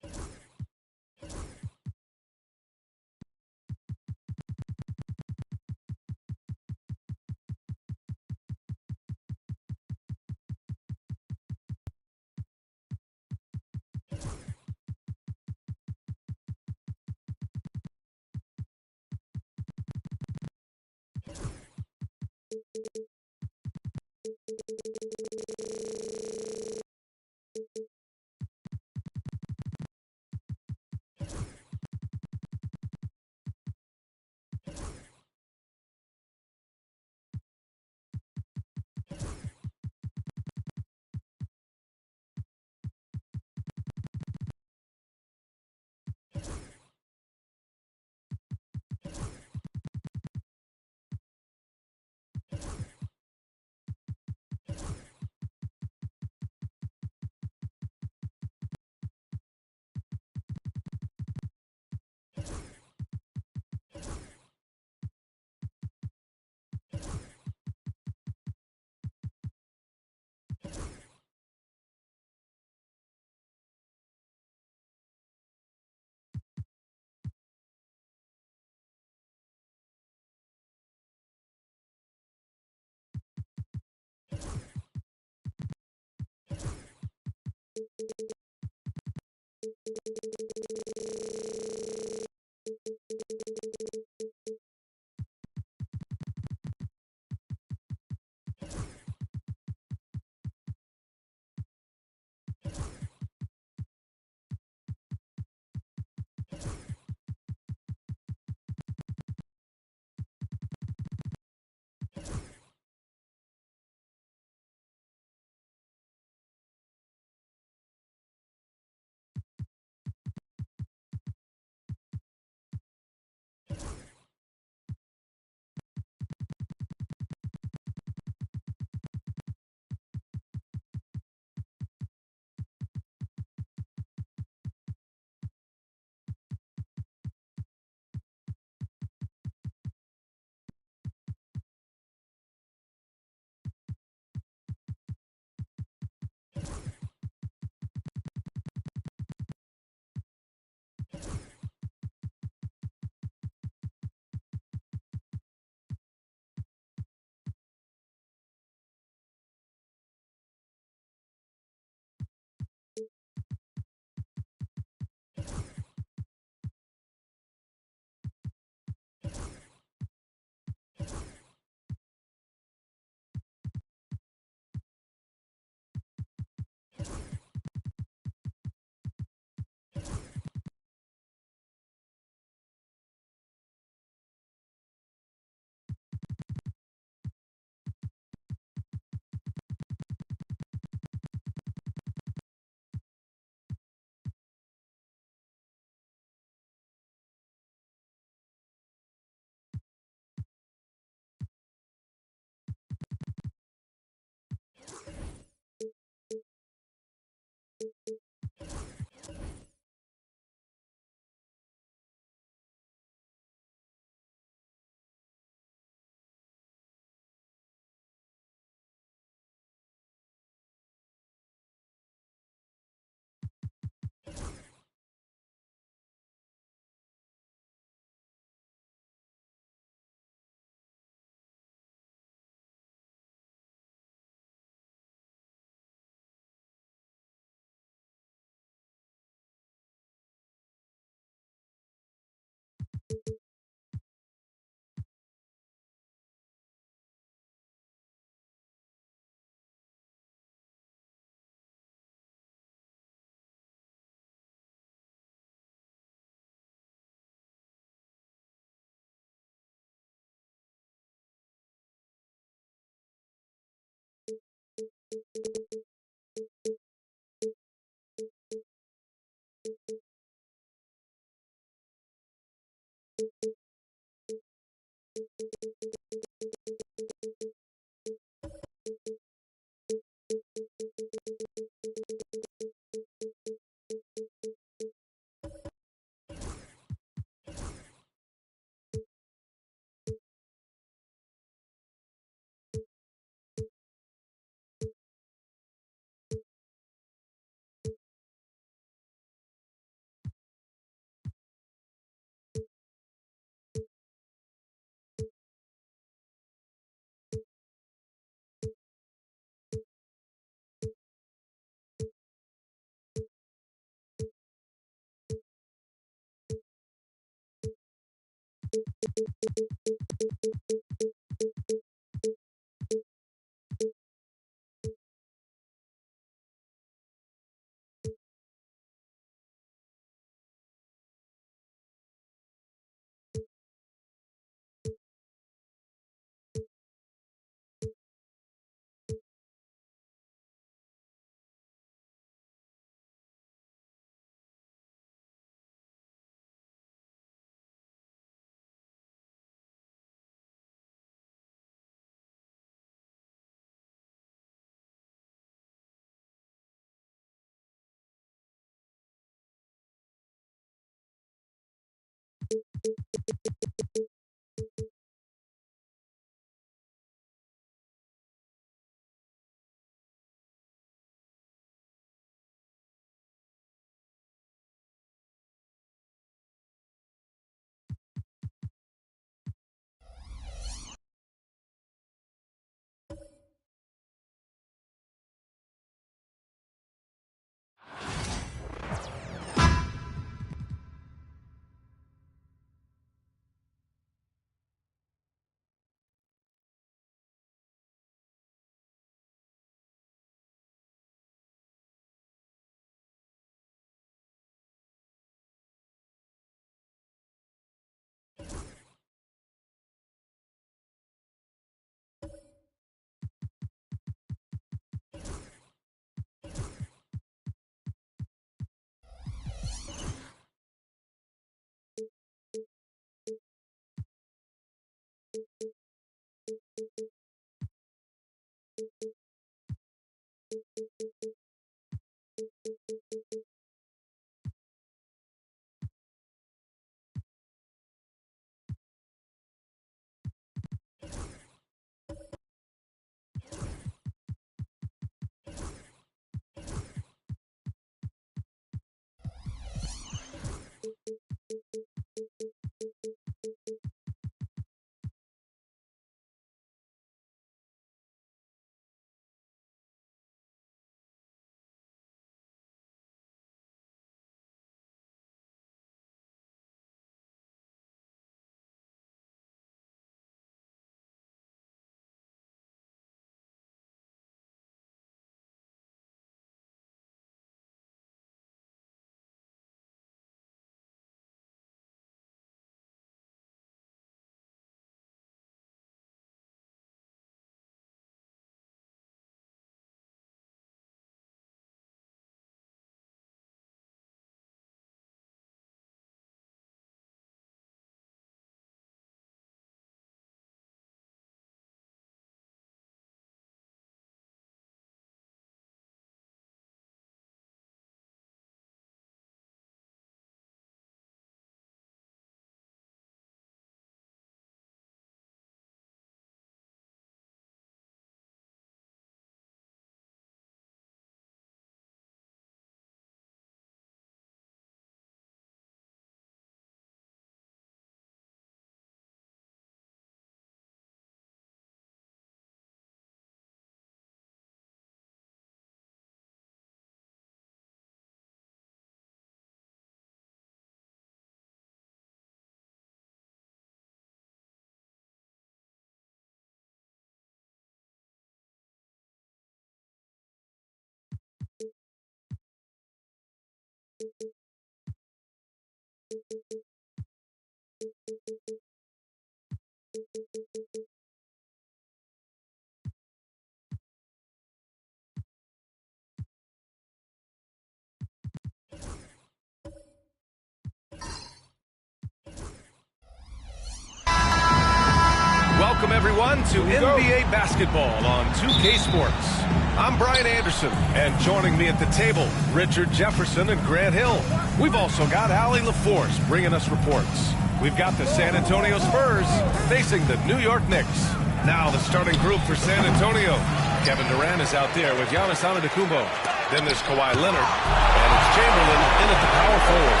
Welcome, everyone, to NBA basketball on 2K Sports. I'm Brian Anderson, and joining me at the table, Richard Jefferson and Grant Hill. We've also got Allie LaForce bringing us reports. We've got the San Antonio Spurs facing the New York Knicks. Now the starting group for San Antonio. Kevin Durant is out there with Giannis Antetokounmpo. Then there's Kawhi Leonard, and it's Chamberlain in at the power forward.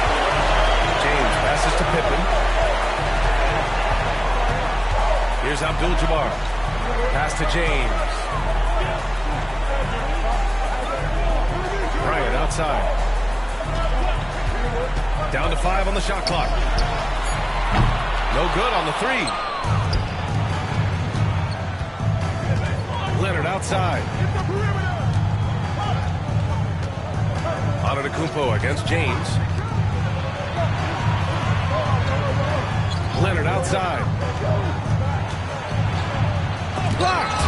James passes to Pippen. Here's Abdul-Jabbar. Pass to James. Bryant outside. Down to 5 on the shot clock. No good on the 3. Leonard outside. Antetokounmpo against James. Leonard outside. Blocked.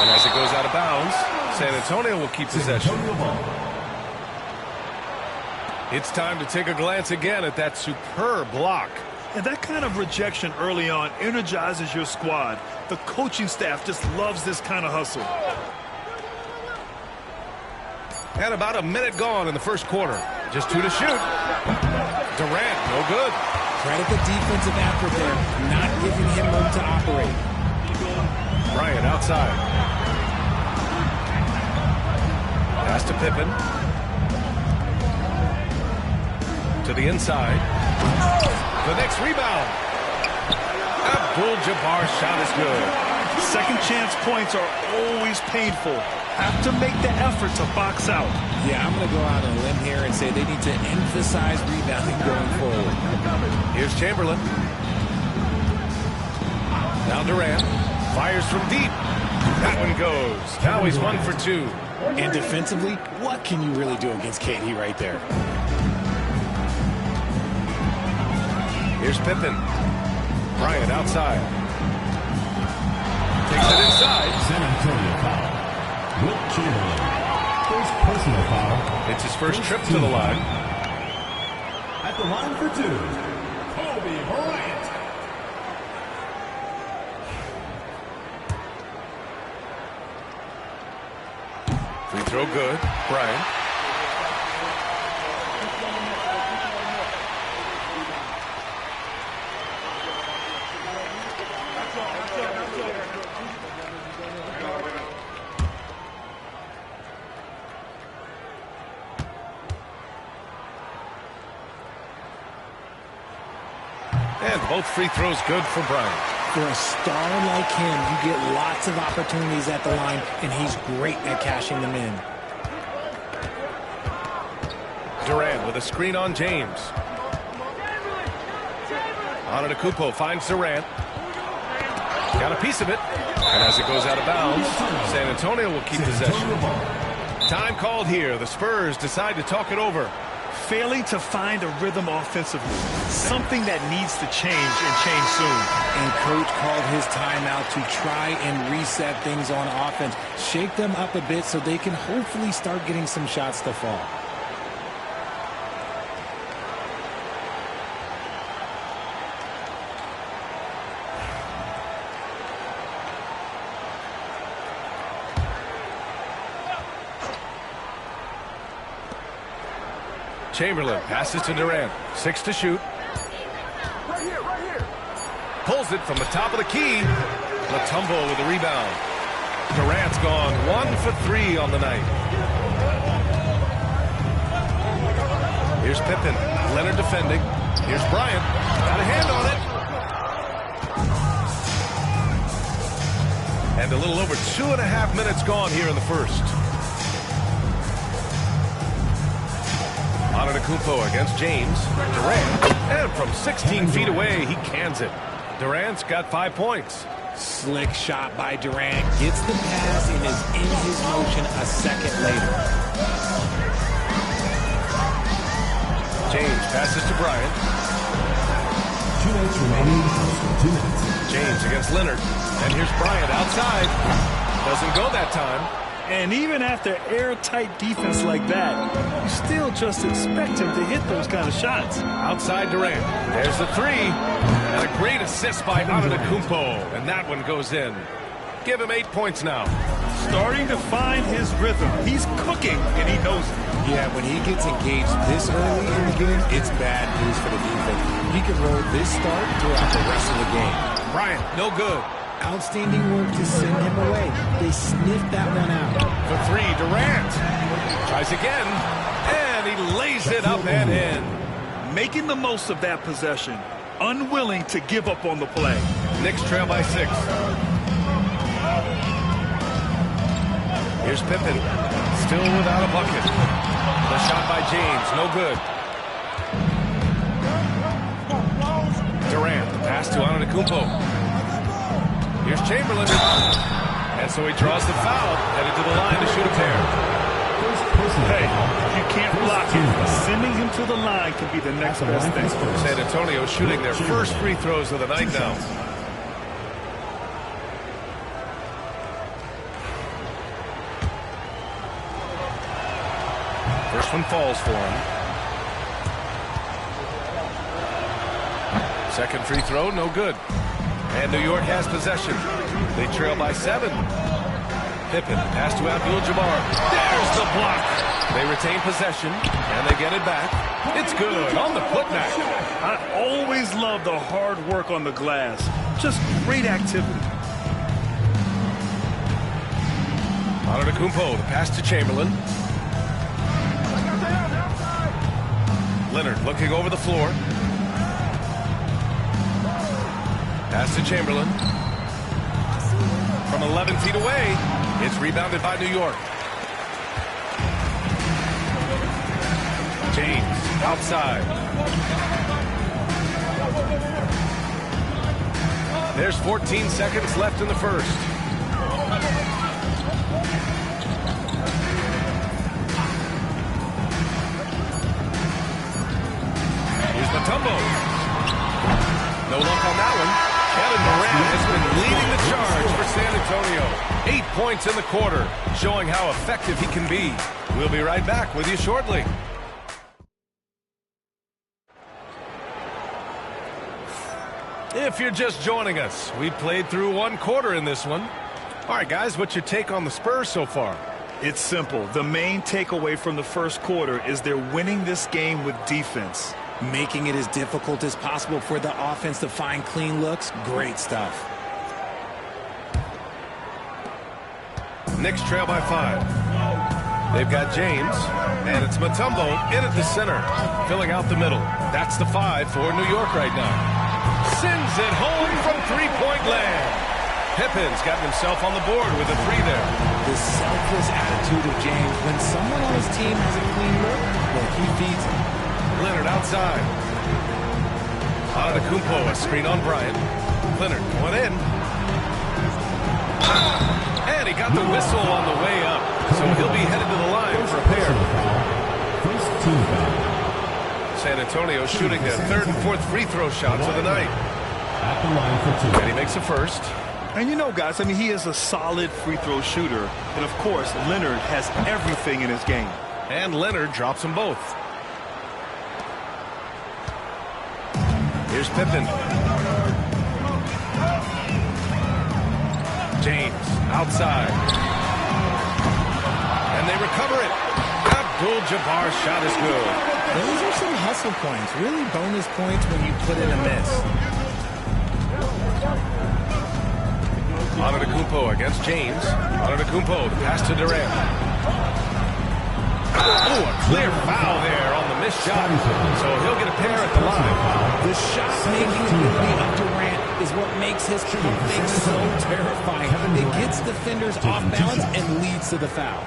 And as it goes out of bounds, San Antonio will keep possession. It's time to take a glance again at that superb block. And that kind of rejection early on energizes your squad. The coaching staff just loves this kind of hustle. And about a minute gone in the first quarter. Just 2 to shoot. Durant, no good. Credit the defensive effort there, not giving him room to operate. Bryant outside. Pass to Pippen. To the inside. The next rebound. Abdul-Jabbar's shot is good. Second chance points are always painful. Have to make the effort to box out. Yeah, I'm going to go out on a limb here and say they need to emphasize rebounding going forward. Here's Chamberlain. Now Durant. Fires from deep. That one goes. Now he's 1 for 2. And defensively, what can you really do against KD right there? Here's Pippen. Bryant outside. Takes it inside. San Antonio foul. Wilt Chamberlain. First personal foul. It's his first trip to the line. At the line for 2, Kobe Bryant. Free throw good. Bryant. And both free throws good for Bryant. For a star like him, you get lots of opportunities at the line, and he's great at cashing them in. Durant with a screen on James. Antetokounmpo finds Durant. Got a piece of it. And as it goes out of bounds, San Antonio will keep possession. Time called here. The Spurs decide to talk it over. Failing to find a rhythm offensively. Something that needs to change and change soon. And coach called his timeout to try and reset things on offense. Shake them up a bit so they can hopefully start getting some shots to fall. Chamberlain passes to Durant. 6 to shoot. Right here. Pulls it from the top of the key. Mutombo with the rebound. Durant's gone 1 for 3 on the night. Here's Pippen. Leonard defending. Here's Bryant. Got a hand on it. And a little over 2.5 minutes gone here in the first. Antetokounmpo against James. Durant. And from 16 feet away, he cans it. Durant's got 5 points. Slick shot by Durant. Gets the pass and is in his motion a second later. James passes to Bryant. 2 minutes remaining. 2 minutes. James against Leonard. And here's Bryant outside. Doesn't go that time. And even after airtight defense like that, you still just expect him to hit those kind of shots. Outside Durant. There's the three. And a great assist by Antetokounmpo. And that one goes in. Give him 8 points now. Starting to find his rhythm. He's cooking, and he knows it. Yeah, when he gets engaged this early in the game, it's bad news for the defense. He can roll this start throughout the rest of the game. Bryant, no good. Outstanding work to send him away. They sniffed that one out. For three, Durant. Tries again, and he lays it up and in. Making the most of that possession. Unwilling to give up on the play. Knicks trail by 6. Here's Pippen. Still without a bucket. The shot by James, no good. Durant, the pass to Antetokounmpo. Here's Chamberlain. And so he draws the foul, headed to the line to shoot a pair. Hey, if you can't block him, sending him to the line can be the next best thing. San Antonio shooting their first free throws of the night now. First one falls for him. Second free throw, no good. And New York has possession. They trail by 7. Pippen, pass to Abdul-Jabbar. There's the block. They retain possession, and they get it back. It's good on the putback. I always love the hard work on the glass. Just great activity. Antetokounmpo, the pass to Chamberlain. Leonard looking over the floor. Pass to Chamberlain. From 11 feet away, it's rebounded by New York. James outside. There's 14 seconds left in the first. Here's Mutombo. No luck on that one. Kevin Durant has been leading the charge for San Antonio. 8 points in the quarter, showing how effective he can be. We'll be right back with you shortly. If you're just joining us, we played through 1 quarter in this one. All right, guys, what's your take on the Spurs so far? It's simple. The main takeaway from the first quarter is they're winning this game with defense. Making it as difficult as possible for the offense to find clean looks. Great stuff. Knicks trail by 5. They've got James, and it's Mutombo in at the center, filling out the middle. That's the 5 for New York right now. Sends it home from three-point land. Pippen's gotten himself on the board with a 3 there. The selfless attitude of James. When someone on his team has a clean look, well, he feeds it. Leonard outside. Antetokounmpo, a screen on Bryant. Leonard going in. And he got the whistle on the way up. So he'll be headed to the line for a pair. San Antonio shooting their 3rd and 4th free throw shots of the night. And he makes a first. And you know, guys, I mean, he is a solid free throw shooter. And, of course, Leonard has everything in his game. And Leonard drops them both. Here's Pippen. James outside. And they recover it. Abdul-Jabbar's shot is good. Those are some hustle points. Really bonus points when you put in a miss. Antetokounmpo against James. Antetokounmpo, the pass to Durant. Oh, a clear foul there on the missed shot. So he'll get a pair at the line. The shot-making ability of Durant is what makes his thing so terrifying. It gets defenders off balance and leads to the foul.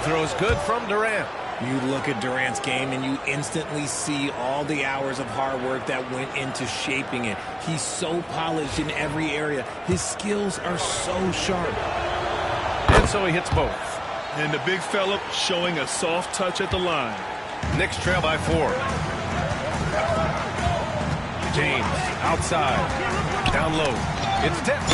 Throws good from Durant. You look at Durant's game and you instantly see all the hours of hard work that went into shaping it. He's so polished in every area. His skills are so sharp. so he hits both. And the big fella showing a soft touch at the line. Knicks trail by 4. James outside. Down low. It's tipped.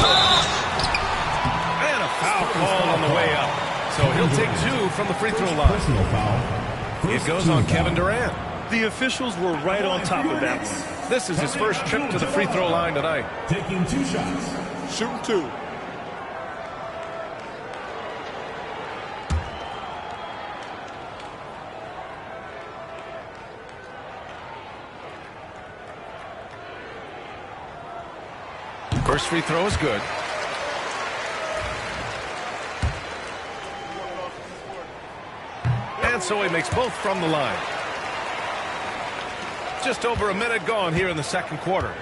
And a foul call on the way up. So he'll take 2 from the free throw line. It goes on Kevin Durant. The officials were right on top of that one. This is his first trip to the free throw line tonight. Taking 2 shots. Shooting 2. First free throw is good. And so he makes both from the line. Just over a minute gone here in the second quarter.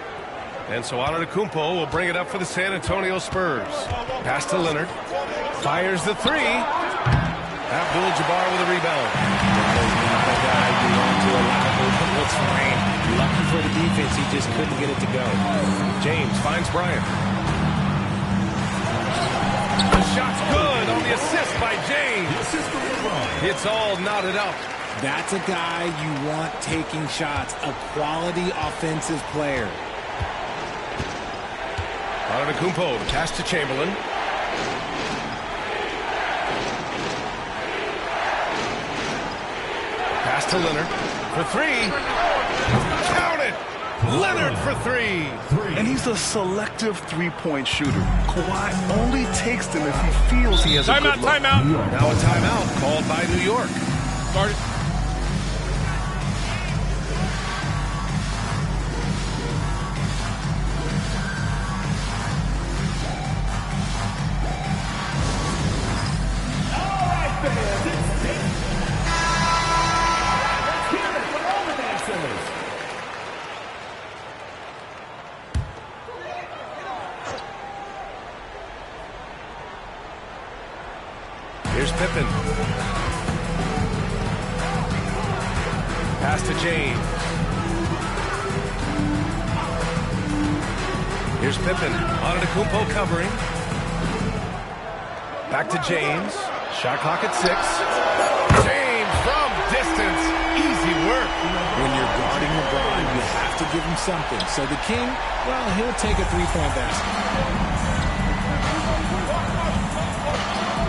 And so Antetokounmpo will bring it up for the San Antonio Spurs. Pass to Leonard. Fires the 3. Abdul-Jabbar with a rebound. Looks fine. Lucky for the defense, he just couldn't get it to go. James finds Bryant. The shot's good on the assist by James. It's all knotted up. That's a guy you want taking shots, a quality offensive player. Antetokounmpo, the pass to Chamberlain. Pass to Leonard for 3. Count it! Leonard for 3. And he's a selective three-point shooter. Kawhi only takes them if he feels he has a good look. Timeout. Now a timeout called by New York. Started. Here's Pippen. Pass to James. Here's Pippen. Antetokounmpo covering. Back to James. Shot clock at 6. James from distance. Easy work. When you're guarding LeBron, you have to give him something. So the King, well, he'll take a three-point basket.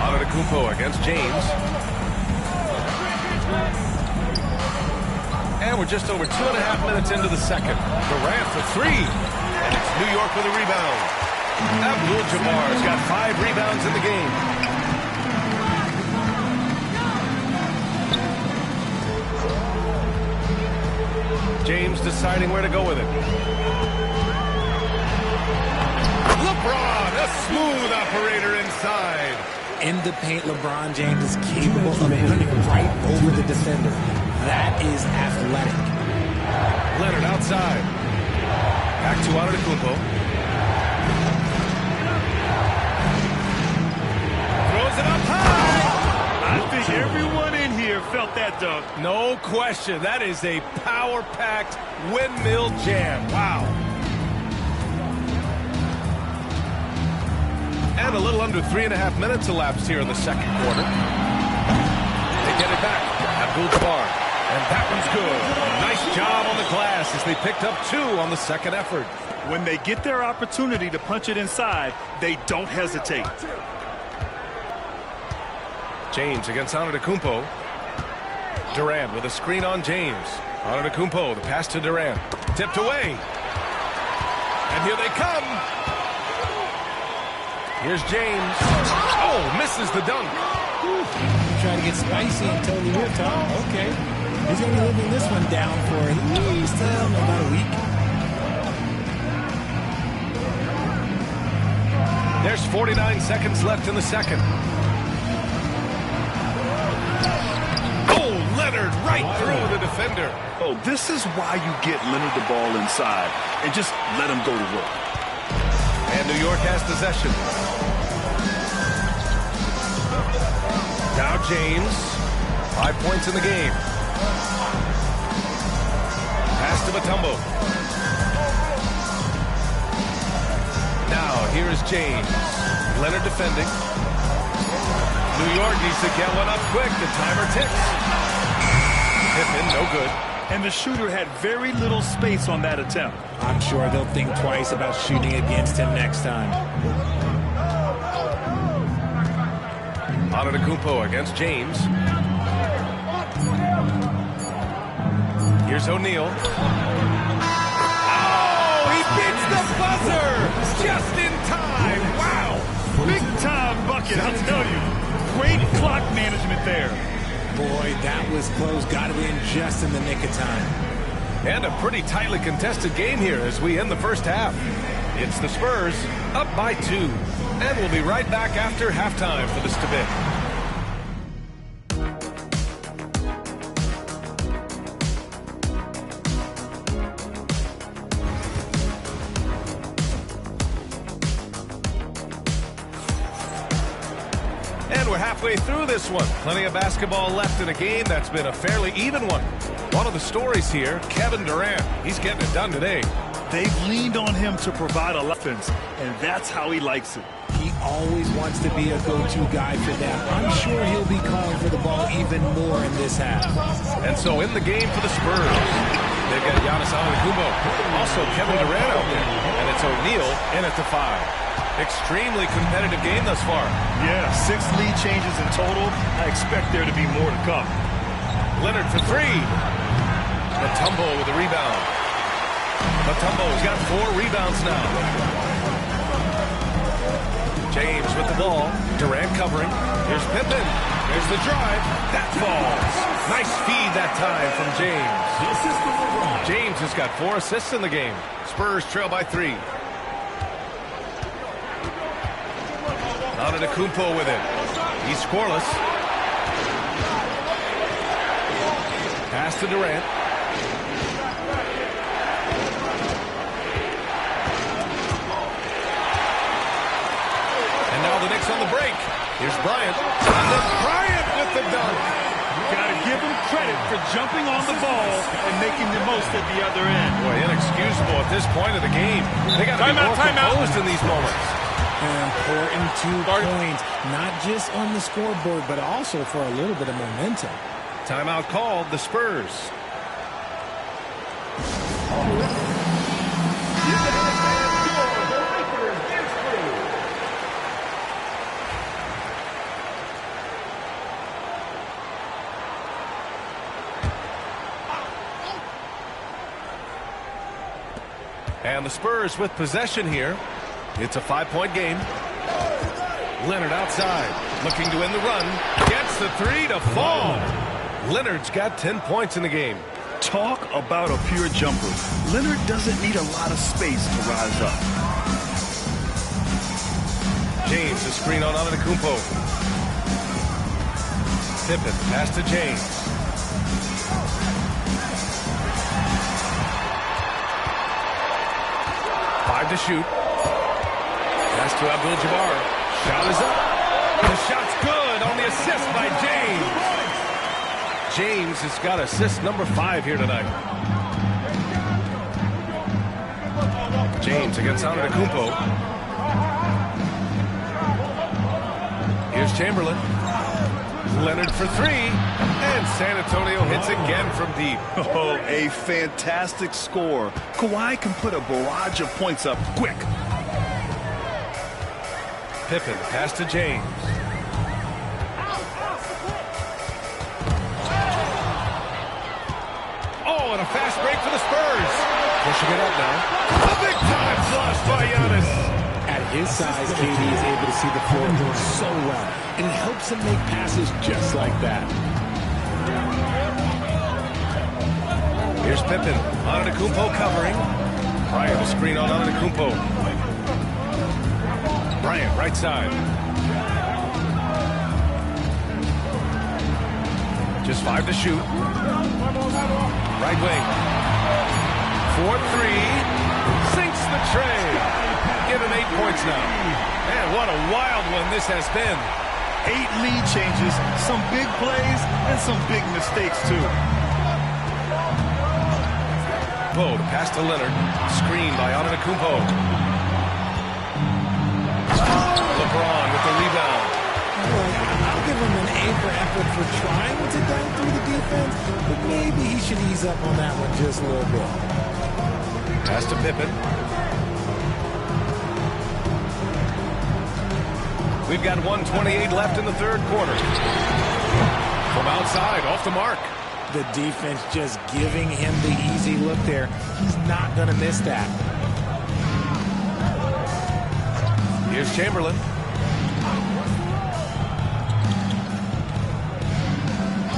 Antetokounmpo against James. And we're just over 2.5 minutes into the second. Durant for 3. And it's New York with a rebound. Abdul-Jabbar's got 5 rebounds in the game. James deciding where to go with it. LeBron, a smooth operator inside. In the paint, LeBron James is capable of running right over the defender. That is athletic. Leonard outside. Back to Antetokounmpo. Throws it up high. I think everyone in here felt that dunk. No question. That is a power-packed windmill jam. Wow. And a little under 3.5 minutes elapsed here in the second quarter. They get it back. Abdul-Jabbar. And that one's good. Nice job on the glass as they picked up 2 on the second effort. When they get their opportunity to punch it inside, they don't hesitate. James against Antetokounmpo. Durant with a screen on James. Antetokounmpo, the pass to Durant. Tipped away. And here they come. Here's James. Oh, misses the dunk. Trying to get spicy and totally whipped, huh? Okay. He's going to be living this one down for at least about a week. There's 49 seconds left in the second. Oh, Leonard right through the defender. Oh, this is why you get Leonard the ball inside and just let him go to work. And New York has possession. Now James. 5 points in the game. Pass to Mutombo. Now here is James. Leonard defending. New York needs to get one up quick. The timer ticks. Pippen, no good. And the shooter had very little space on that attempt. I'm sure they'll think twice about shooting against him next time. Antetokounmpo against James. Here's O'Neal. Oh, he beats the buzzer just in time. Wow. Big time bucket, I'll tell you. Great clock management there. Boy, that was close. Got it in just in the nick of time. And a pretty tightly contested game here as we end the first half. It's the Spurs up by 2. And we'll be right back after halftime for this debate. And we're halfway through this one. Plenty of basketball left in a game that's been a fairly even one. One of the stories here, Kevin Durant. He's getting it done today. They've leaned on him to provide offense, and that's how he likes it. He always wants to be a go-to guy for them. I'm sure he'll be calling for the ball even more in this half. And so in the game for the Spurs, they've got Giannis Antetokounmpo, also Kevin Durant out there, and it's O'Neal in at the 5. Extremely competitive game thus far. Yeah, 6 lead changes in total. I expect there to be more to come. Leonard for 3. Mutombo with a rebound. Mutombo's got 4 rebounds now. James with the ball. Durant covering. Here's Pippen. There's the drive. That falls. Nice feed that time from James. James has got 4 assists in the game. Spurs trail by 3. Antetokounmpo with it. He's scoreless. Pass to Durant. And now the Knicks on the break. Here's Bryant. Bryant with the dunk. Got to give him credit for jumping on the ball and making the most at the other end. Boy, inexcusable at this point of the game. They got to be more composed in these moments. Important 2 points, not just on the scoreboard, but also for a little bit of momentum. Timeout called, the Spurs. And the Spurs with possession here. It's a 5-point game. Leonard outside, looking to end the run. Gets the 3 to fall. Leonard's got 10 points in the game. Talk about a pure jumper. Leonard doesn't need a lot of space to rise up. James, the screen on Antetokounmpo. Pippen, pass to James. Five to shoot. Pass to Abdul-Jabbar. Shot is up. The shot's good on the assist by James. James has got assist number 5 here tonight. James against Antetokounmpo. Here's Chamberlain. Leonard for 3. And San Antonio hits again from deep. Oh, a fantastic score. Kawhi can put a barrage of points up quick. Pippen, pass to James. Oh, and a fast break for the Spurs. Pushing it up now. A big-time flush by Giannis. At his size, KD is able to see the floor so well, and it helps him make passes just like that. Here's Pippen. Antetokounmpo covering. Bryant, the screen on Antetokounmpo. Bryant, right side. Just 5 to shoot. Right wing. 4-3. Sinks the tray. Given 8 points now. Man, what a wild one this has been. 8 lead changes, some big plays, and some big mistakes, too. Oh, the pass to Leonard. Screen by Antetokounmpo. LeBron with the rebound. I'll give for effort for trying to dunk through the defense, but maybe he should ease up on that one just a little bit. Pass to Pippen. We've got 1:28 left in the third quarter. From outside, off the mark. The defense just giving him the easy look there. He's not going to miss that. Here's Chamberlain.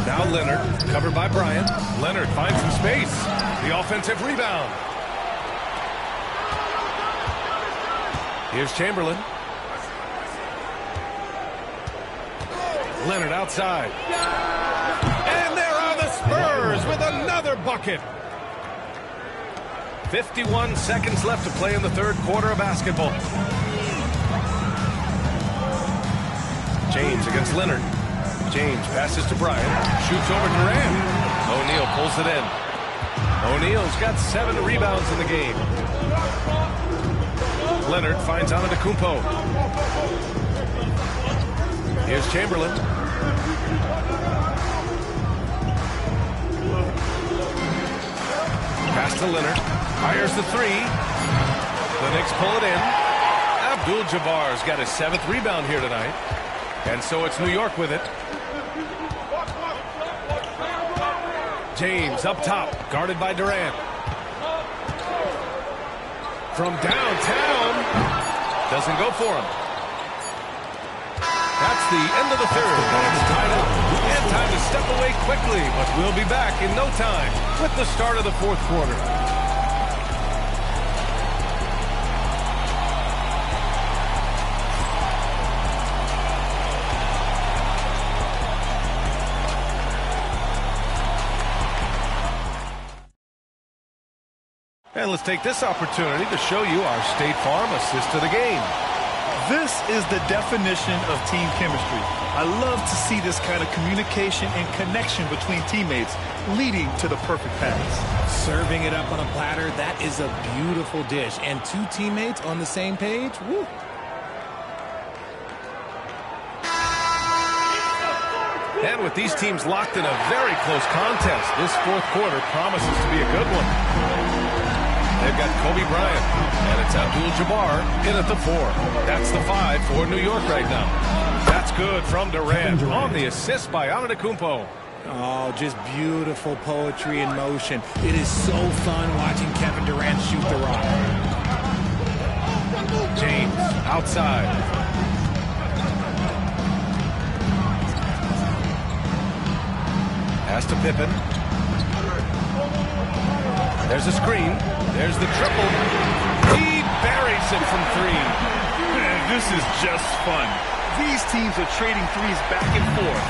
Now Leonard, covered by Bryant. Leonard finds some space. The offensive rebound. Here's Chamberlain. Leonard outside. And there are the Spurs with another bucket. 51 seconds left to play in the third quarter of basketball. James against Leonard. James passes to Bryant. Shoots over Durant. O'Neal pulls it in. O'Neal's got 7 rebounds in the game. Leonard finds Antetokounmpo. Here's Chamberlain. Pass to Leonard. Fires the 3. The Knicks pull it in. Abdul-Jabbar's got his 7th rebound here tonight. And so it's New York with it. James up top, guarded by Durant. From downtown. Doesn't go for him. That's the end of the third. And it's tied up. And time to step away quickly, but we'll be back in no time with the start of the fourth quarter. And let's take this opportunity to show you our State Farm assist to the game. This is the definition of team chemistry. I love to see this kind of communication and connection between teammates leading to the perfect pass. Serving it up on a platter, that is a beautiful dish. And 2 teammates on the same page, woo. And with these teams locked in a very close contest, this fourth quarter promises to be a good one. They've got Kobe Bryant, and it's Abdul-Jabbar in at the 4. That's the 5 for New York right now. That's good from Durant on the assist by Antetokounmpo. Oh, just beautiful poetry in motion. It is so fun watching Kevin Durant shoot the rock. James outside. Pass to Pippen. There's a screen. There's the triple. He buries it from 3. Man, this is just fun. These teams are trading threes back and forth.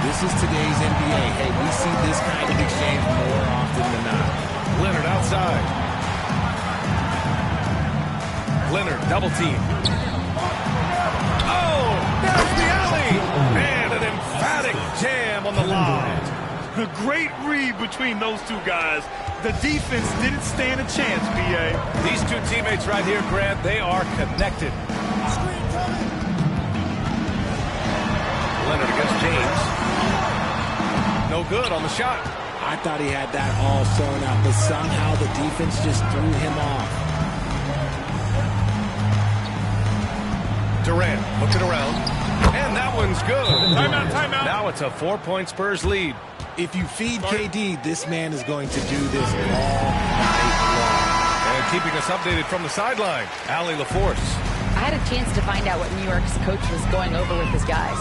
This is today's NBA. Hey, we see this kind of exchange more often than not. Leonard outside. Leonard double team. Oh, there's the alley. And an emphatic jam on the line. A great read between those 2 guys. The defense didn't stand a chance, B.A. These 2 teammates right here, Grant, they are connected. Leonard against James. No good on the shot. I thought he had that all sewn up, but somehow the defense just threw him off. Durant looking around. And that one's good. Timeout, timeout. Now it's a 4-point Spurs lead. If you feed KD, this man is going to do this all night long. And keeping us updated from the sideline, Allie LaForce. I had a chance to find out what New York's coach was going over with his guys.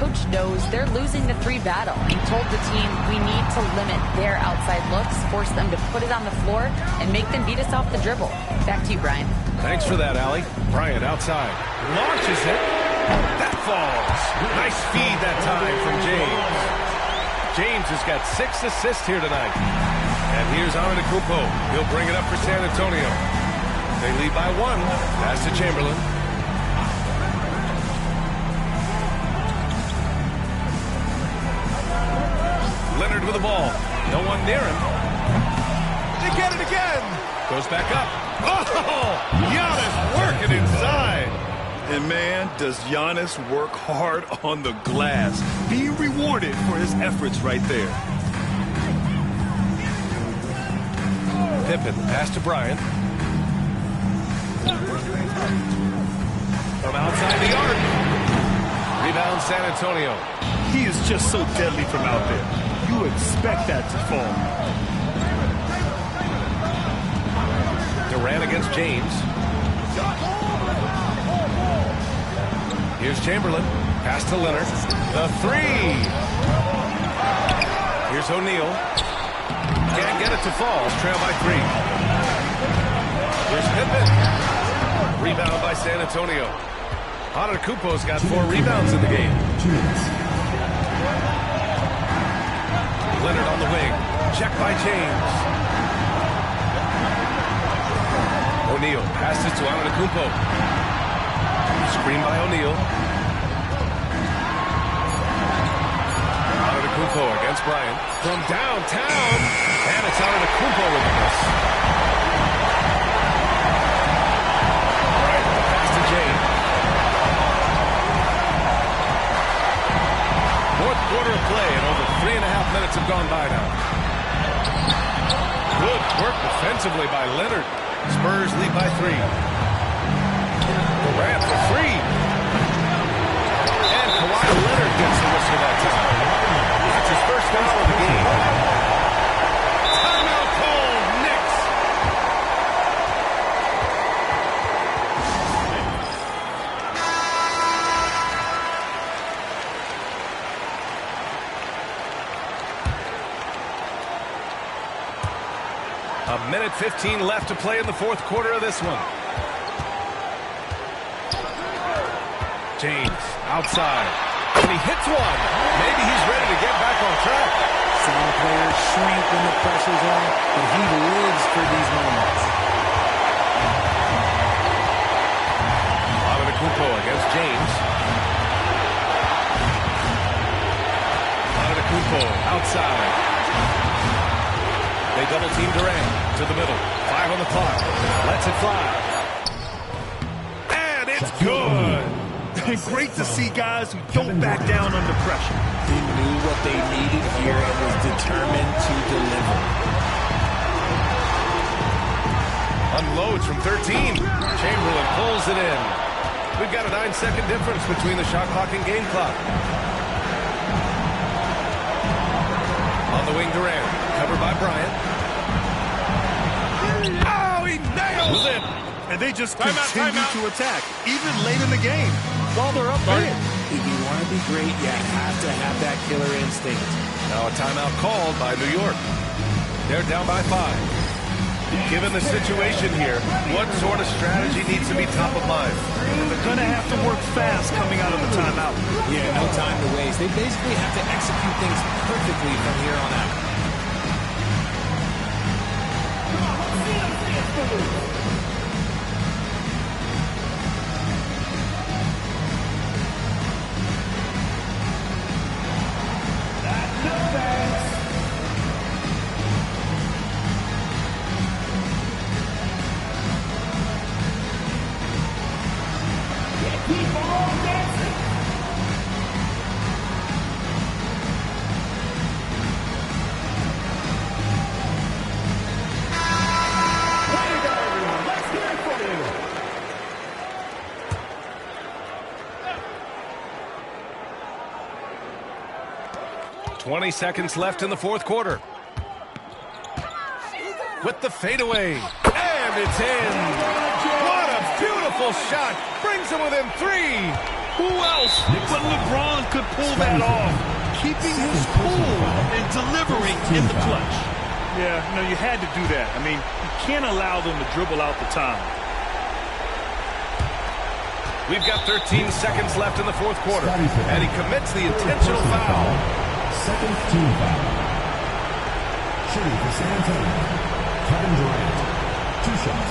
Coach knows they're losing the 3 battle. He told the team we need to limit their outside looks, force them to put it on the floor, and make them beat us off the dribble. Back to you, Brian. Thanks for that, Allie. Bryant outside. Launches it. That falls. Nice feed that time from James. James has got 6 assists here tonight. And here's Antetokounmpo. He'll bring it up for San Antonio. They lead by 1. Pass to Chamberlain. Leonard with the ball. No one near him. They get it again. Goes back up. Oh! Giannis working inside. And man, does Giannis work hard on the glass. Being rewarded for his efforts right there. Pippen, pass to Bryant. From outside the arc. Rebound San Antonio. He is just so deadly from out there. You expect that to fall. Durant against James. Here's Chamberlain. Pass to Leonard. The three. Here's O'Neal. Can't get it to fall. Trail by 3. Here's Pippen. Rebound by San Antonio. Antetokounmpo's got 4 rebounds in the game. Leonard on the wing. Check by James. O'Neal passes to Antetokounmpo. Screen by O'Neal. Antetokounmpo against Bryant. From downtown. And it's Antetokounmpo with the miss. Bryant with the pass to James. Fourth quarter of play and over 3.5 minutes have gone by now. Good work defensively by Leonard. Spurs lead by 3. Durant for 3. And Kawhi Leonard gets the whistle that time. That's his first foul of the game. Timeout called, Knicks. A minute 15 left to play in the fourth quarter of this one. James outside. And he hits one. Maybe he's ready to get back on track. Some players shrink when the pressure's on, but he lives for these moments. Antetokounmpo against James. Antetokounmpo outside. They double team Durant to the middle. 5 on the clock. Lets it fly. And it's good. Great to see guys who don't back down under pressure. He knew what they needed here and was determined to deliver. Unloads from 13. Chamberlain pulls it in. We've got a 9-second difference between the shot clock and game clock. On the wing, Durant. Covered by Bryant. Oh, he nails it! And they just continue to attack, even late in the game. While they're up big. If you want to be great, you have to have that killer instinct. Now a timeout called by New York. They're down by 5. Given the situation here, what sort of strategy needs to be top of mind? They're going to have to work fast coming out of the timeout. Yeah, no time to waste. They basically have to execute things perfectly from here on out. .20 seconds left in the fourth quarter. With the fadeaway. And it's in. What a beautiful shot. Brings him within 3. Who else but LeBron could pull that off? Keeping his cool and delivering in the clutch. Yeah, you had to do that. I mean, you can't allow them to dribble out the time. We've got 13 seconds left in the fourth quarter. And he commits the intentional foul. Second team foul. Shooting for San Antonio, Kevin Durant. 2 shots.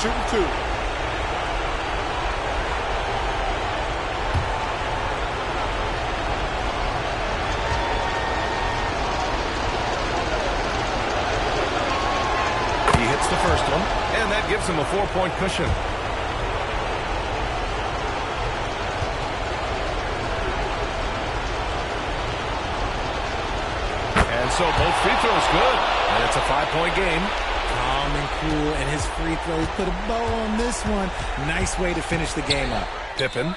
Shooting 2. He hits problem, and that gives him a 4-point cushion. And so both free throws good, and it's a 5-point game. Calm and cool, and his free throws put a bow on this one. Nice way to finish the game up. Pippen.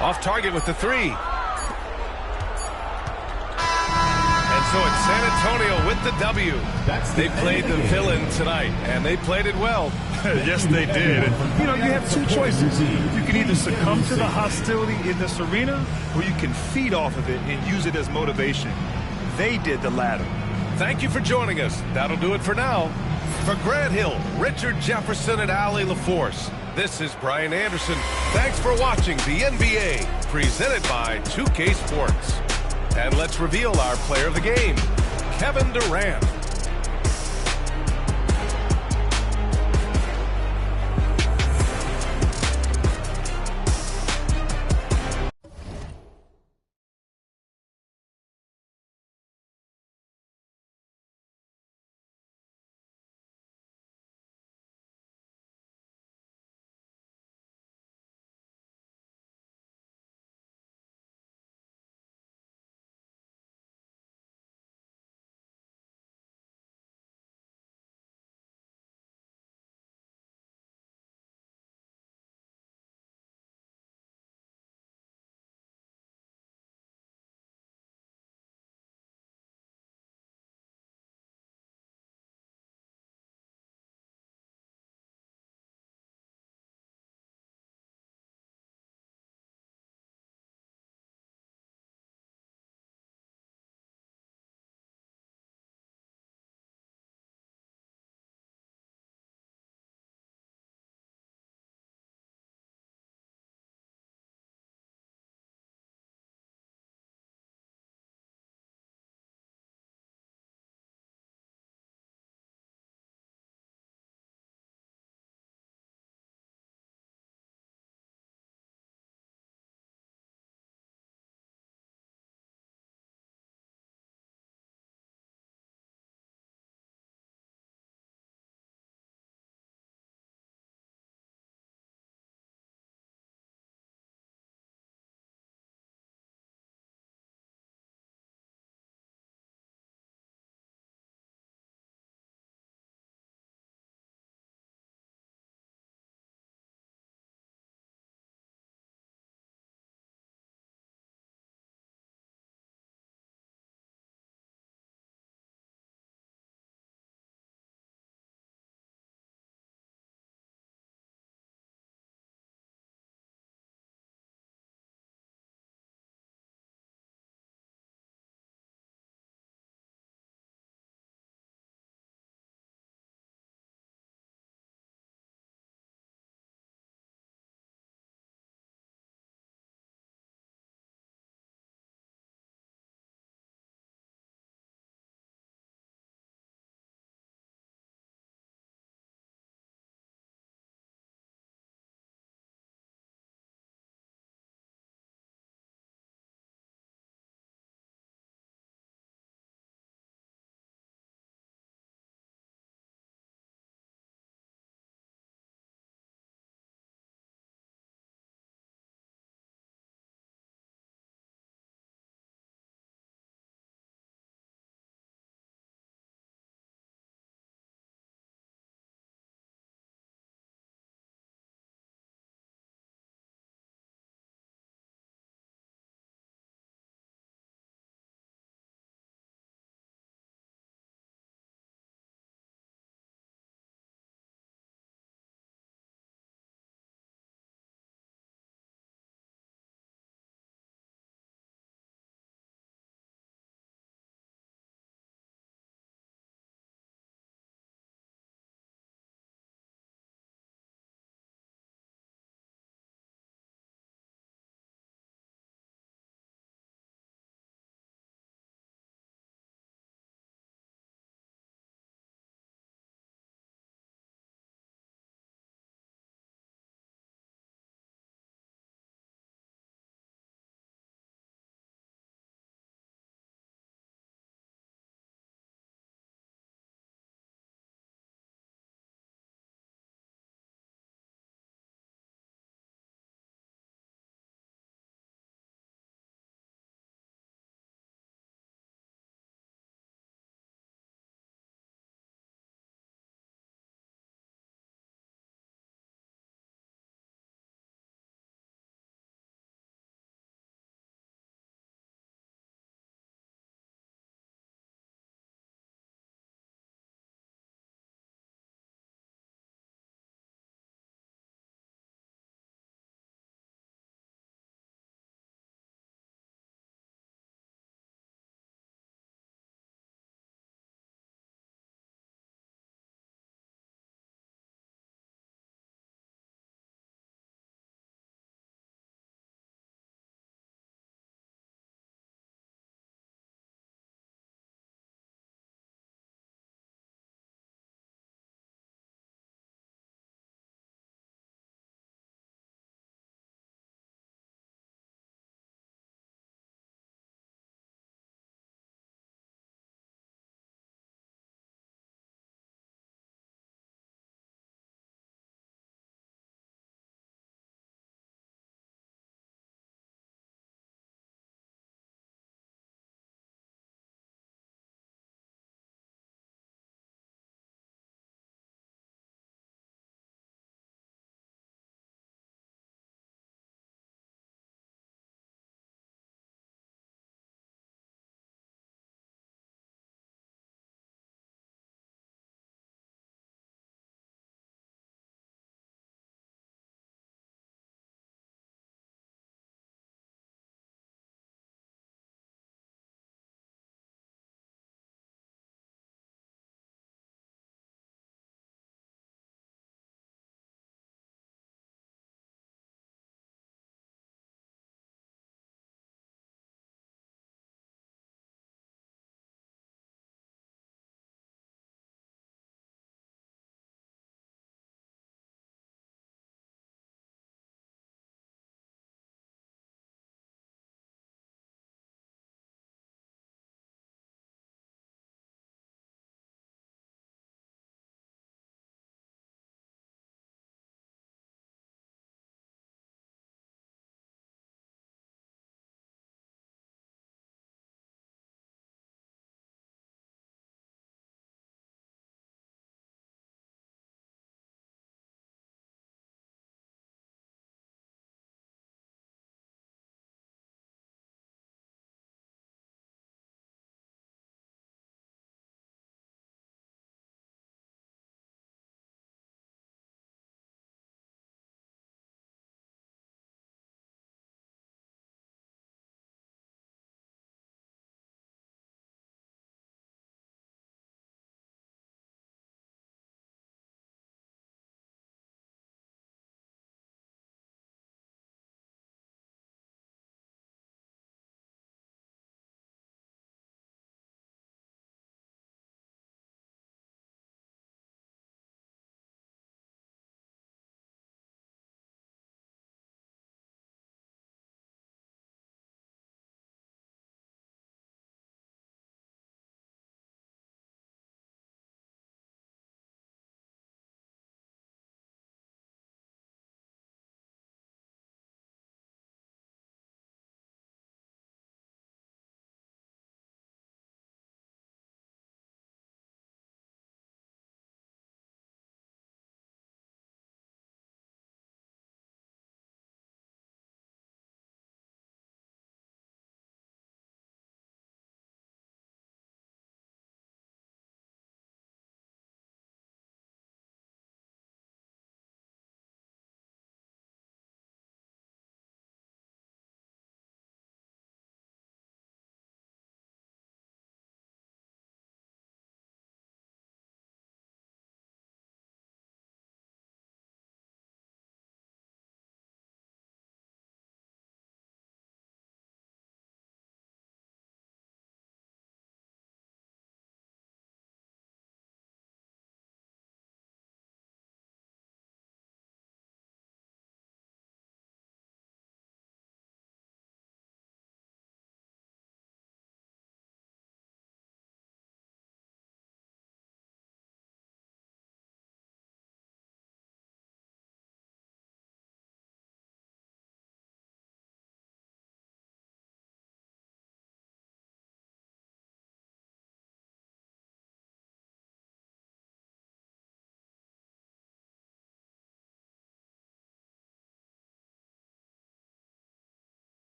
Off target with the three. And so it's San Antonio with the W. They played the villain tonight, and they played it well. Yes, they did. And, you know, you have two choices. You can either succumb to the hostility in this arena, or you can feed off of it and use it as motivation. They did the latter. Thank you for joining us. That'll do it for now. For Grant Hill, Richard Jefferson, and Allie LaForce, this is Brian Anderson. Thanks for watching the NBA, presented by 2K Sports. And let's reveal our player of the game, Kevin Durant.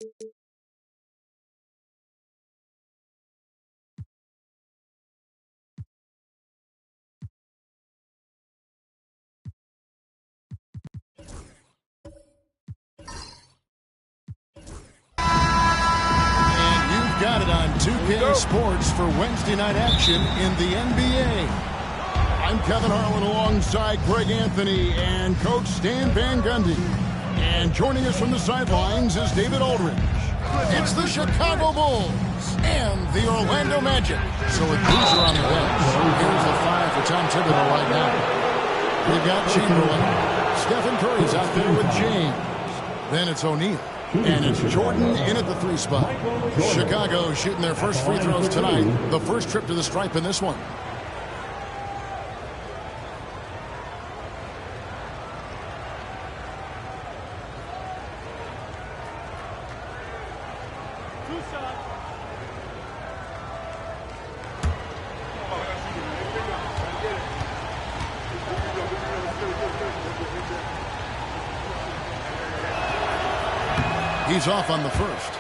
Got it on 2K Sports for Wednesday night action in the NBA. I'm Kevin Harlan alongside Greg Anthony and Coach Stan Van Gundy. And joining us from the sidelines is David Aldridge. It's the Chicago Bulls and the Orlando Magic. So with Boozer on the bench, here's the 5 for Tom Thibodeau right now. We've got Chamberlain. Stephen Curry's out there with James. Then it's O'Neal. And it's Jordan in at the 3 spot. Chicago shooting their first free throws tonight. The first trip to the stripe in this one. He's off on the first.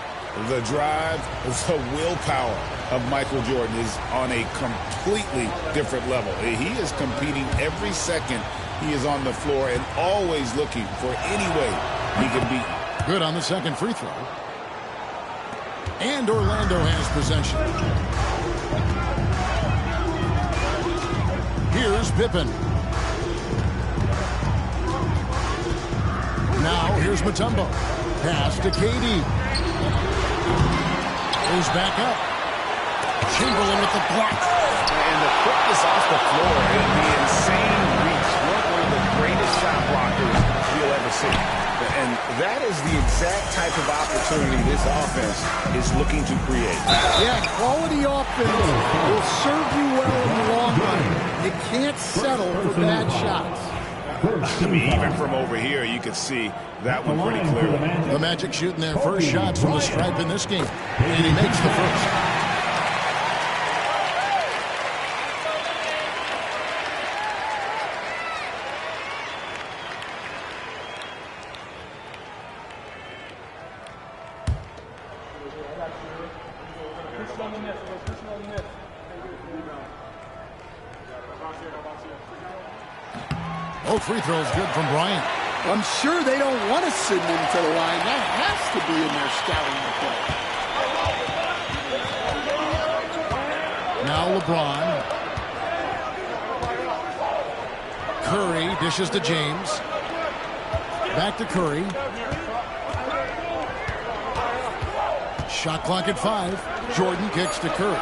The drive, the willpower of Michael Jordan is on a completely different level. He is competing every second he is on the floor and always looking for any way he can beat. Good on the second free throw. And Orlando has possession. Here's Pippen. Now here's Mutombo. Pass to KD. Goes back up. Chamberlain with the block. And the quickness off the floor and the insane reach. One of the greatest shot blockers you'll ever see. And that is the exact type of opportunity this offense is looking to create. Yeah, quality offense will serve you well in the long run. You can't settle for bad shots. I mean, even from over here, you can see that one pretty clearly. The Magic shooting their first shots from the stripe in this game. And he makes the first. Both free throws good from Bryant. I'm sure they don't want to send him to the line. That has to be in their scouting report. Now LeBron. Curry dishes to James. Back to Curry. Shot clock at 5. Jordan kicks to Curry.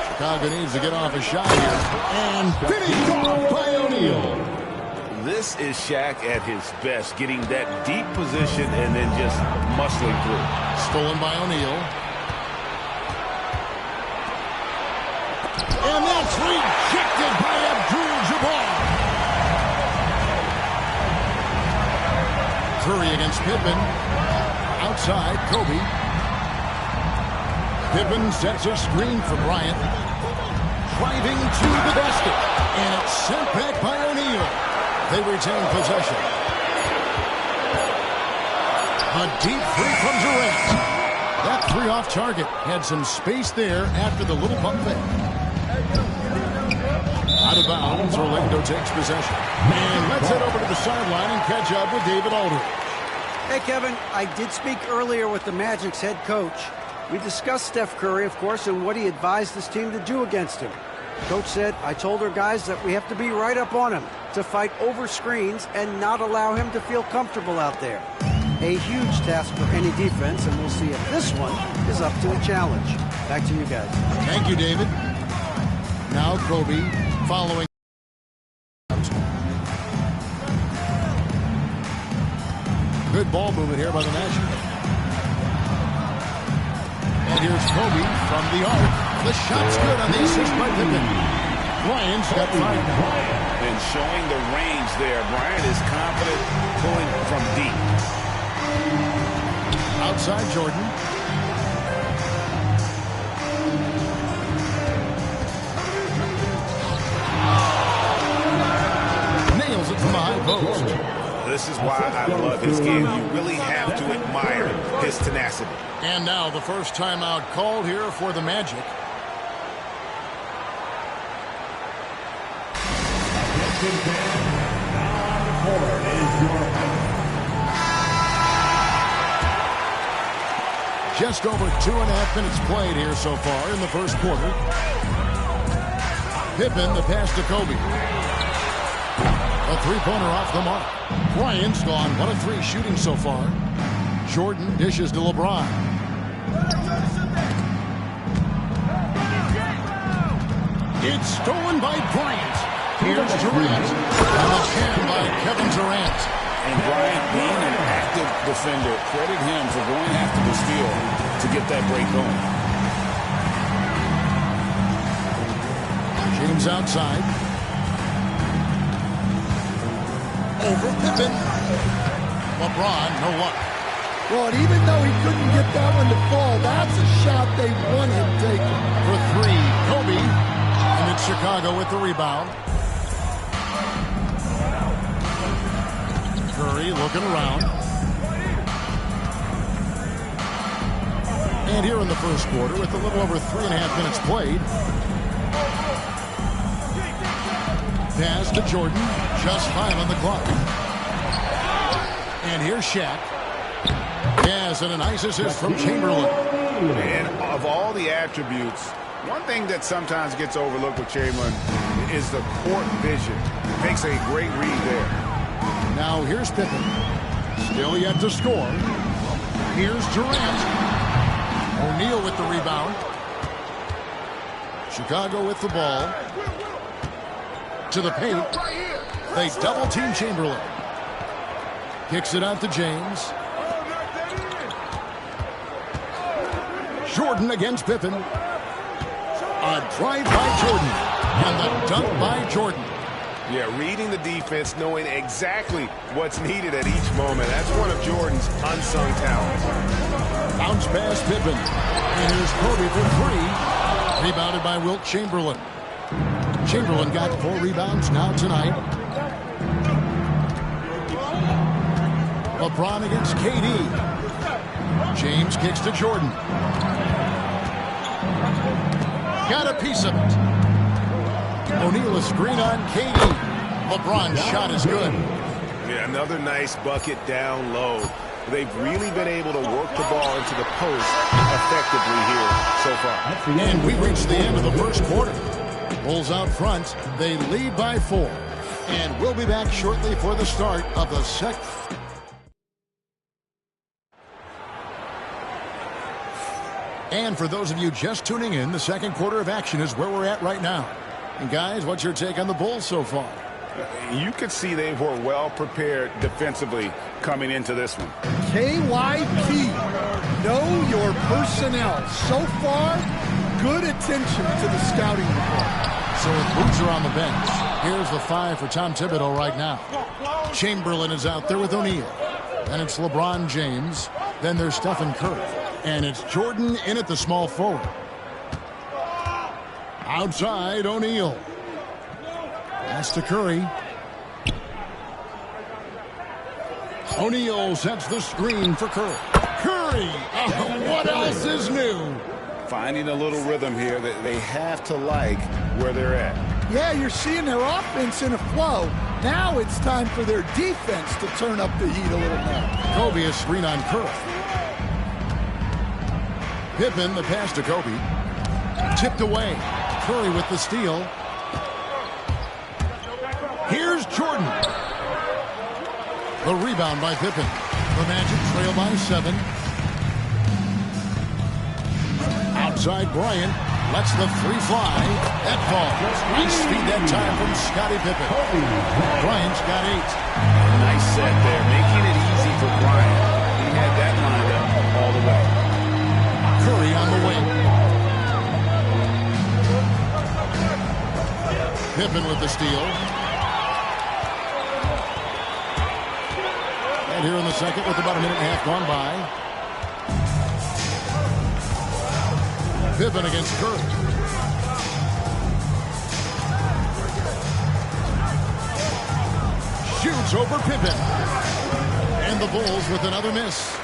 Chicago needs to get off a shot here. And finished off by O'Neal. This is Shaq at his best, getting that deep position and then just muscling through. Stolen by O'Neal. And that's rejected by Abdul-Jabbar. Curry against Pippen. Outside, Kobe. Pippen sets a screen for Bryant. Driving to the basket. And it's sent back by O'Neal. They retain possession. A deep three from Durant. That three off target. Had some space there after the little pump fake. Out of bounds, Orlando takes possession. And let's head over to the sideline and catch up with David Aldridge. Hey, Kevin, I did speak earlier with the Magic's head coach. We discussed Steph Curry, of course, and what he advised his team to do against him. Coach said, I told our guys that we have to be right up on him, to fight over screens and not allow him to feel comfortable out there. A huge task for any defense, and we'll see if this one is up to the challenge. Back to you guys. Thank you, David. Now Kobe following. Good ball movement here by the Magic. And here's Kobe from the arc. The shot's good on the assist by Pippen. Bryant's got 5 now. And showing the range there. Bryant is confident pulling from deep. Outside Jordan. Nails it from the high post. this is why I love his game. You really have to admire his tenacity. And now the first timeout called here for the Magic. Just over 2.5 minutes played here so far in the first quarter. Pippen, the pass to Kobe. A three-pointer off the mark. Bryant's gone 1 of 3 shooting so far. Jordan dishes to LeBron. It's stolen by Bryant. Here's Durant. And the jam by Kevin Durant. And Bryant, being an active defender, credit him for going after the steal to get that break going. James outside. Over Pippen. LeBron, no luck. Well, and even though he couldn't get that one to fall, that's a shot they want him taking. For 3, Kobe. And it's Chicago with the rebound. Curry looking around. And here in the first quarter, with a little over 3.5 minutes played. Pass to Jordan. Just 5 on the clock. And here's Shaq. Yes, and a nice assist from Chamberlain. And of all the attributes, one thing that sometimes gets overlooked with Chamberlain is the court vision. Makes a great read there. Now here's Pippen. Still yet to score. Here's Durant. O'Neal with the rebound. Chicago with the ball. To the paint. They double-team Chamberlain. Kicks it out to James. Jordan against Pippen. A drive by Jordan. And the dunk by Jordan. Yeah, reading the defense, knowing exactly what's needed at each moment. That's one of Jordan's unsung talents. Bounce pass Pippen. And here's Kobe for 3. Rebounded by Wilt Chamberlain. Chamberlain got 4 rebounds now tonight. LeBron against KD. James kicks to Jordan. Got a piece of it. O'Neal a screen on KD. LeBron's shot is good. Yeah, another nice bucket down low. They've really been able to work the ball into the post effectively here so far. And we reached the end of the first quarter. Bulls out front. They lead by 4. And we'll be back shortly for the start of the second. And for those of you just tuning in, the second quarter of action is where we're at right now. And guys, what's your take on the Bulls so far? You could see they were well prepared defensively coming into this one. KYP, know your personnel. So far, good attention to the scouting report. So with Boozer on the bench, here's the 5 for Tom Thibodeau right now. Chamberlain is out there with O'Neal. Then it's LeBron James. Then there's Stephen Curry. And it's Jordan in at the small forward. Outside, O'Neal. Pass to Curry. O'Neal sets the screen for Curry. Curry! What else is new? Finding a little rhythm here that they have to like where they're at. Yeah, you're seeing their offense in a flow. Now it's time for their defense to turn up the heat a little more. Kobe a screen on Curry. Pippen, the pass to Kobe. Tipped away. Curry with the steal. Here's Jordan. The rebound by Pippen. The Magic trail by 7. Outside Bryant. Lets the 3 fly. That falls. Nice speed that time from Scottie Pippen. Bryant's got 8. Nice set there, making it easy for Bryant. He had that lined up all the way. Curry on the wing. Pippen with the steal. And here in the second with about a minute and a half gone by. Pippen against Curry. Shoots over Pippen. And the Bulls with another miss.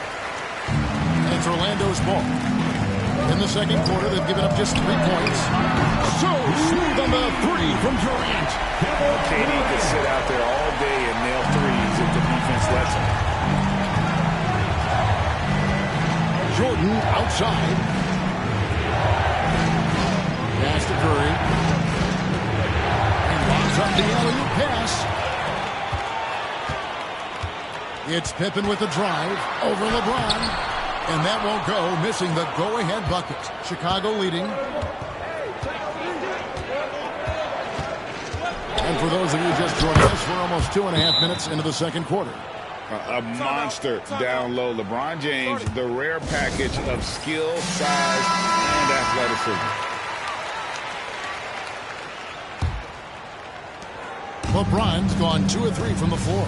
And it's Orlando's ball. In the second quarter, they've given up just 3 points. So smooth on the three from Durant. KD could sit out there all day and nail threes if the defense lets him. Jordan outside. Pass to Curry. And locks up the alley-oop pass. It's Pippen with the drive over LeBron. And that won't go, missing the go-ahead bucket. Chicago leading. And for those of you just joining us, we're almost 2.5 minutes into the second quarter. A monster down low. LeBron James, the rare package of skill, size, and athleticism. LeBron's gone 2 of 3 from the floor.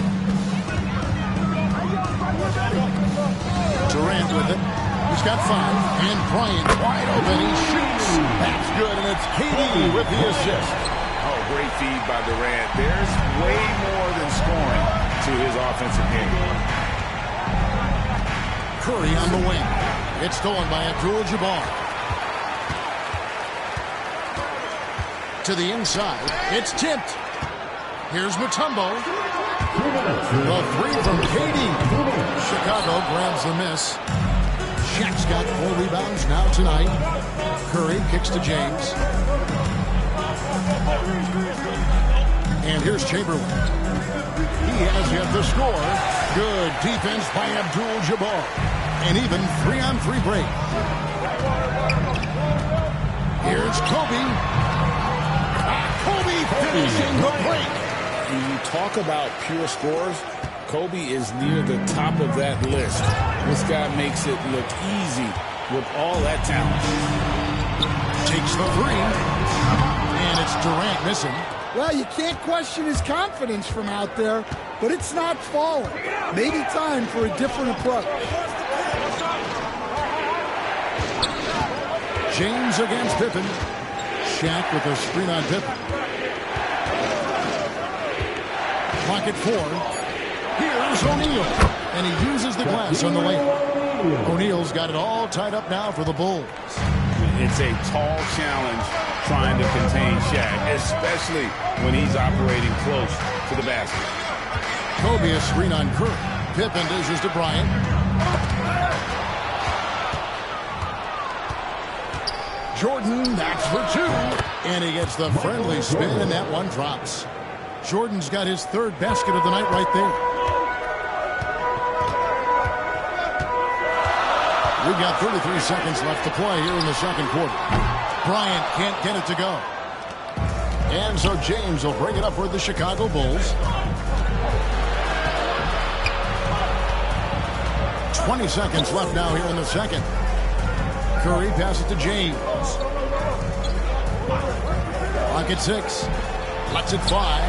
Durant with it. He's got 5. And Bryant wide open. He shoots. That's good. And it's KD with the assist. Oh, great feed by Durant. There's way more than scoring to his offensive game. Curry on the wing. It's stolen by Abdul-Jabbar. To the inside. It's tipped. Here's Mutombo. The 3 from KD. Chicago grabs the miss. Shaq's got 4 rebounds now tonight. Curry kicks to James. And here's Chamberlain. He has yet to score. Good defense by Abdul-Jabbar. And even 3-on-3 break. Here's Kobe. Kobe finishing the break. When you talk about pure scores, Kobe is near the top of that list. This guy makes it look easy with all that talent. Takes the 3. And it's Durant missing. Well, you can't question his confidence from out there, but it's not falling. Maybe time for a different approach. James against Pippen. Shaq with a screen on Pippen. Clock at 4. Here's O'Neal. And he uses the glass on the layup. O'Neal's got it all tied up now for the Bulls. It's a tall challenge trying to contain Shaq, especially when he's operating close to the basket. Kobe a screen on Curry. Pippen dishes to Bryant. Jordan, that's for 2. And he gets the friendly spin, and that one drops. Jordan's got his 3rd basket of the night right there. We've got 33 seconds left to play here in the second quarter. Bryant can't get it to go. And so James will bring it up for the Chicago Bulls. 20 seconds left now here in the second. Curry passes to James. Clock at 6. Lets it fly.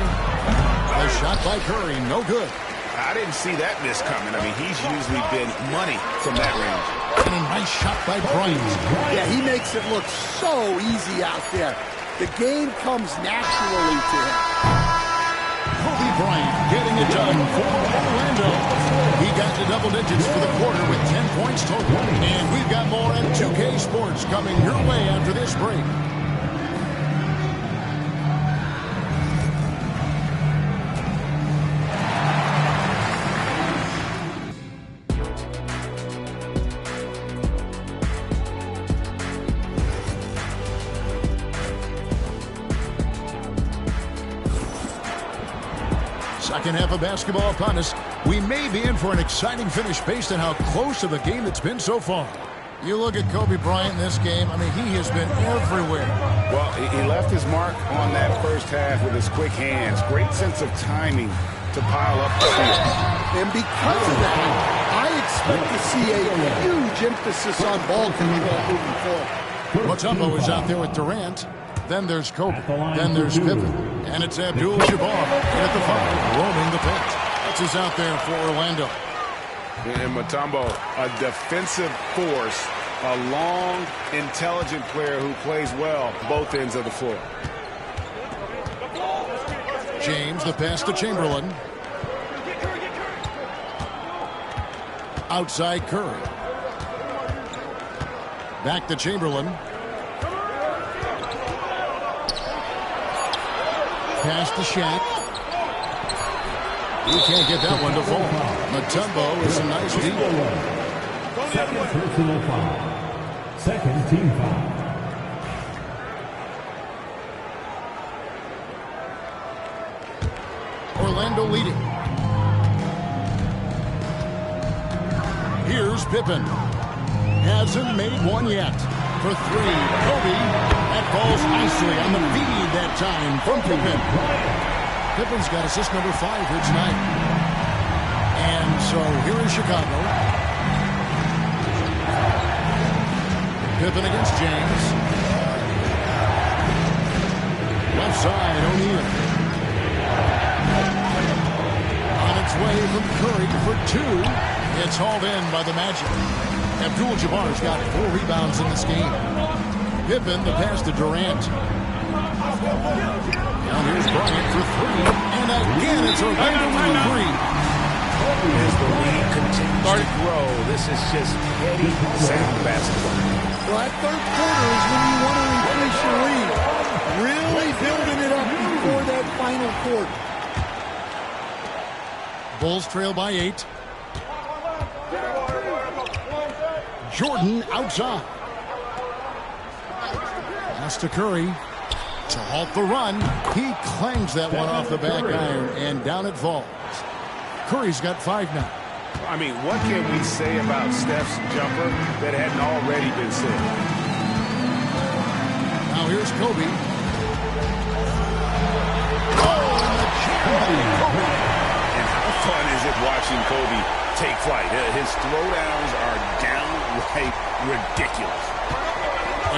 A shot by Curry, no good. I didn't see that miss coming. I mean, he's usually been money from that range. And a nice shot by Bryant. Yeah, he makes it look so easy out there. The game comes naturally to him. Kobe Bryant getting it done for Orlando. He got to double digits for the quarter with 10 points total. And we've got more at 2K Sports coming your way after this break. Second half of basketball upon us. We may be in for an exciting finish based on how close of a game it's been so far. You look at Kobe Bryant in this game, I mean, he has been everywhere. Well, he left his mark on that first half with his quick hands. Great sense of timing to pile up the field. And because of that, I expect to see a huge emphasis on ball control moving forward. Mutombo is out there with Durant. Then there's Kobe. Then there's Pippen. And it's Abdul-Jabbar in at the 5, roaming the paint. That's is out there for Orlando. And Mutombo, a defensive force, a long, intelligent player who plays well both ends of the floor. James, the pass to Chamberlain. Outside Curry. Back to Chamberlain. Pass to Shaq. He can't get that one to fall. Mutombo is a nice deal. Second personal foul. Second team foul. Orlando leading. Here's Pippen. Hasn't made one yet. For three, Kobe. That falls nicely on the feed that time from Pippen. Pippen's got assist number 5 here tonight. And so here is Chicago. Pippen against James. Left side, O'Neal. On its way from Curry for 2. It's hauled in by the Magic. Abdul-Jabbar's got 4 rebounds in this game. Pippen, the pass to Durant. Now here's Bryant for 3. And again, it's Orlando with 3. As the lead continues to grow, this is just heady, sound basketball. Well, that third quarter is when you want to increase your lead. Really building it up before that final quarter. Bulls trail by 8. Jordan outside. Pass to Curry to halt the run. He clangs that one off the back iron, and down it falls. Curry's got 5 now. I mean, what can we say about Steph's jumper that hadn't already been said? Now here's Kobe. And how fun is it watching Kobe take flight? His throwdowns are downright ridiculous.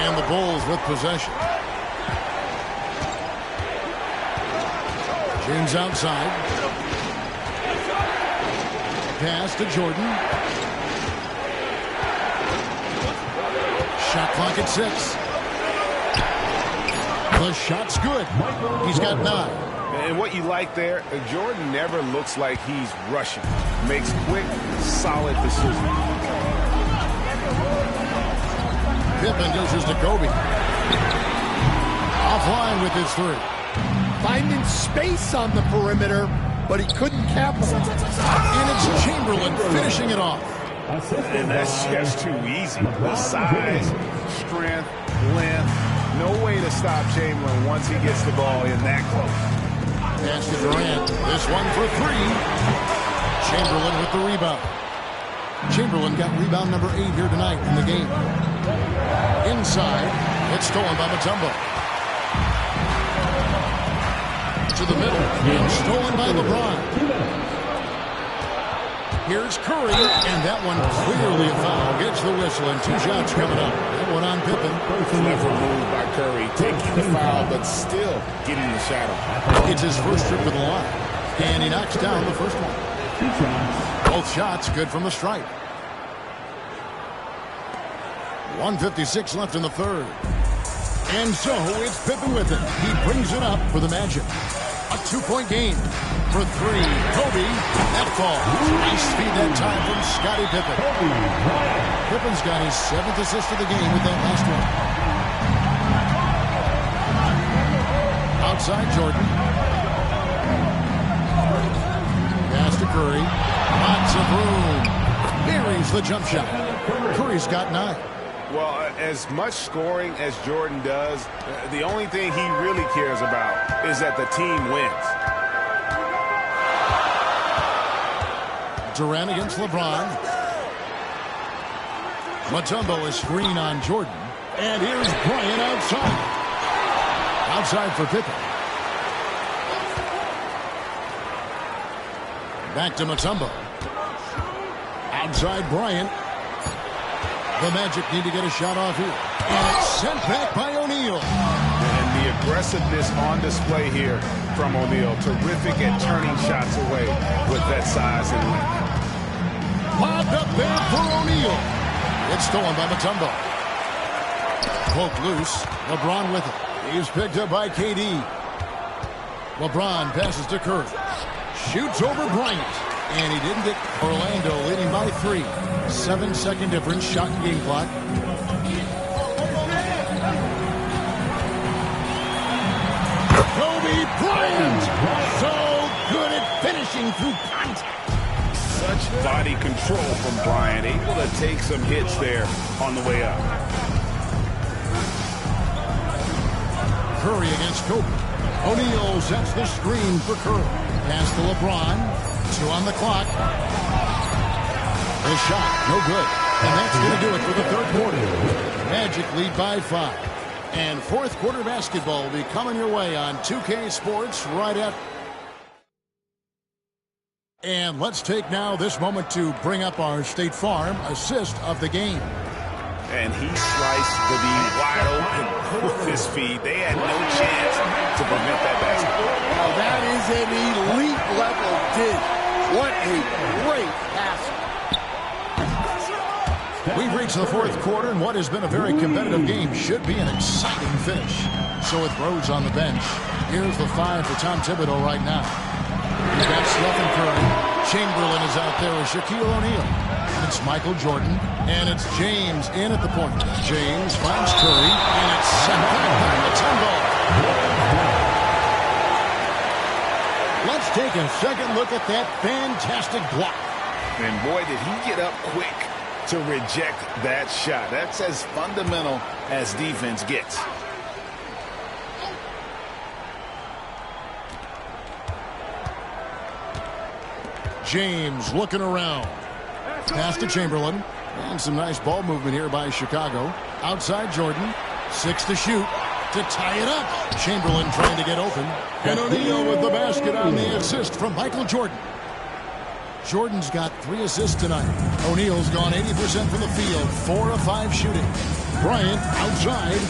And the Bulls with possession. James outside. Pass to Jordan. Shot clock at 6. The shot's good. He's got 9. And what you like there, Jordan never looks like he's rushing. Makes quick, solid decisions. Pippen dishes to Kobe. Offline with his 3. Finding space on the perimeter, but he couldn't capitalize. And it's Chamberlain finishing it off. And that's just too easy. The size, strength, length. No way to stop Chamberlain once he gets the ball in that close. Pass to Durant. This one for 3. Chamberlain with the rebound. Chamberlain got rebound number 8 here tonight in the game. Inside, it's stolen by Mutombo. To the middle, and stolen by LeBron. Here's Curry, and that one clearly a foul. Gets the whistle, and 2 shots coming up. That one on Pippen. Clever move by Curry, taking the foul, but still getting the shot off. It's his first trip to the line, and he knocks down the first one. Both shots good from the stripe. 1:56 left in the third. And so it's Pippen with it. He brings it up for the Magic. A 2-point game for 3. Kobe, that falls. Nice speed that time from Scottie Pippen. Pippen's got his 7th assist of the game with that last one. Outside Jordan. Pass to Curry. Lots of room. Buries the jump shot. Curry's got 9. Well, as much scoring as Jordan does, the only thing he really cares about is that the team wins. Durant against LeBron. Mutombo is screen on Jordan. And here's Bryant outside. Outside for Pippen. Back to Mutombo. Outside Bryant. The Magic need to get a shot off here. And it's sent back by O'Neal. And the aggressiveness on display here from O'Neal. Terrific at turning shots away with that size and length. Lobbed up there for O'Neal. It's stolen by Mutombo. Poked loose. LeBron with it. He's picked up by KD. LeBron passes to Curry. Shoots over Bryant. And he didn't get Orlando leading by 3. 7-second difference, shot and game clock. Kobe Bryant, so good at finishing through contact. Such body control from Bryant, able to take some hits there on the way up. Curry against Kobe. O'Neal sets the screen for Curry. Pass to LeBron. 2 on the clock. The shot, no good. And that's going to do it for the third quarter. Magic lead by 5. And fourth quarter basketball will be coming your way on 2K Sports right after. And let's take now this moment to bring up our State Farm assist of the game. And he sliced the D wide open with his feet. They had no chance to prevent that basketball. Now that is an elite level dig. What a great pass. We've reached the fourth quarter, and what has been a very competitive game should be an exciting finish. So with Rhodes on the bench, here's the 5 for Tom Thibodeau right now. He's got Stephen Curry. Chamberlain is out there with Shaquille O'Neal. It's Michael Jordan, and it's James in at the point. James finds Curry, and it's sent back by Mutombo. Let's take a second look at that fantastic block. And boy, did he get up quick to reject that shot. That's as fundamental as defense gets. James looking around. Pass to Chamberlain. And some nice ball movement here by Chicago. Outside Jordan. 6 to shoot. To tie it up. Chamberlain trying to get open. And O'Neal with the basket on the assist from Michael Jordan. Jordan's got 3 assists tonight. O'Neal's gone 80% from the field. 4 of 5 shooting. Bryant outside.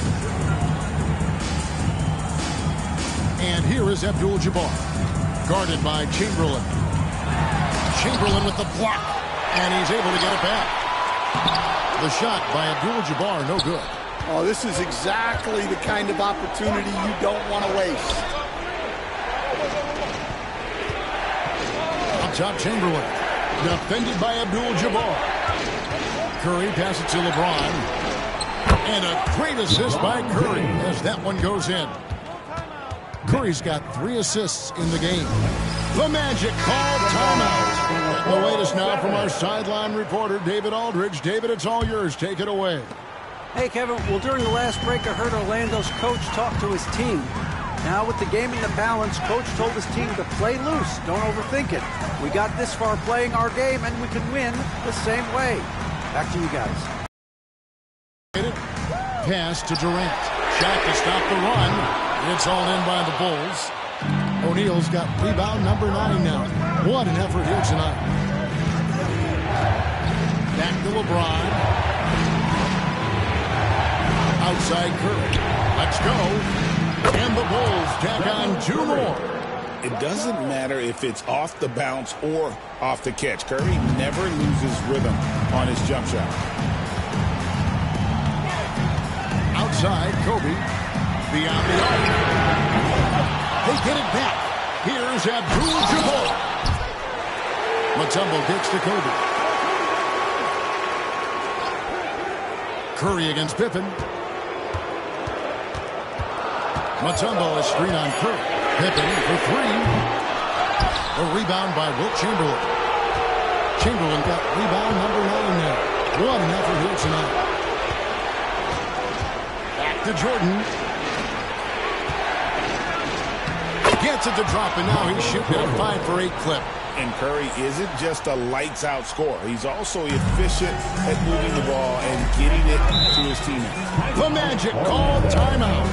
And here is Abdul-Jabbar. Guarded by Chamberlain. Chamberlain with the block. And he's able to get it back. The shot by Abdul-Jabbar, no good. Oh, this is exactly the kind of opportunity you don't want to waste. Up top, Chamberlain. Defended by Abdul-Jabbar. Curry passes to LeBron. And a great assist by Curry as that one goes in. Curry's got 3 assists in the game. The Magic called timeout. The latest now from our sideline reporter, David Aldridge. David, it's all yours. Take it away. Hey, Kevin. Well, during the last break, I heard Orlando's coach talk to his team. Now, with the game in the balance, coach told his team to play loose. Don't overthink it. We got this far playing our game, and we can win the same way. Back to you guys. Pass to Durant. Shot to stop the run. It's all in by the Bulls. O'Neal's got rebound number 9 now. What an effort here tonight. Back to LeBron. Outside Curry. Let's go. And the Bulls tack on 2 more. It doesn't matter if it's off the bounce or off the catch. Curry never loses rhythm on his jump shot. Outside, Kobe. Beyond the arc. They get it back. Here's Abdul-Jabbar. Mutombo kicks to Kobe. Curry against Pippen. Mutombo is screen on Curry. Pippen for 3. A rebound by Wilt Chamberlain. Chamberlain got rebound number 9 now. What an effort here tonight. Back to Jordan. Gets it to drop, and now he's shooting a 5 for 8 clip. And Curry isn't just a lights-out scorer. He's also efficient at moving the ball and getting it to his teammates. The Magic called timeout.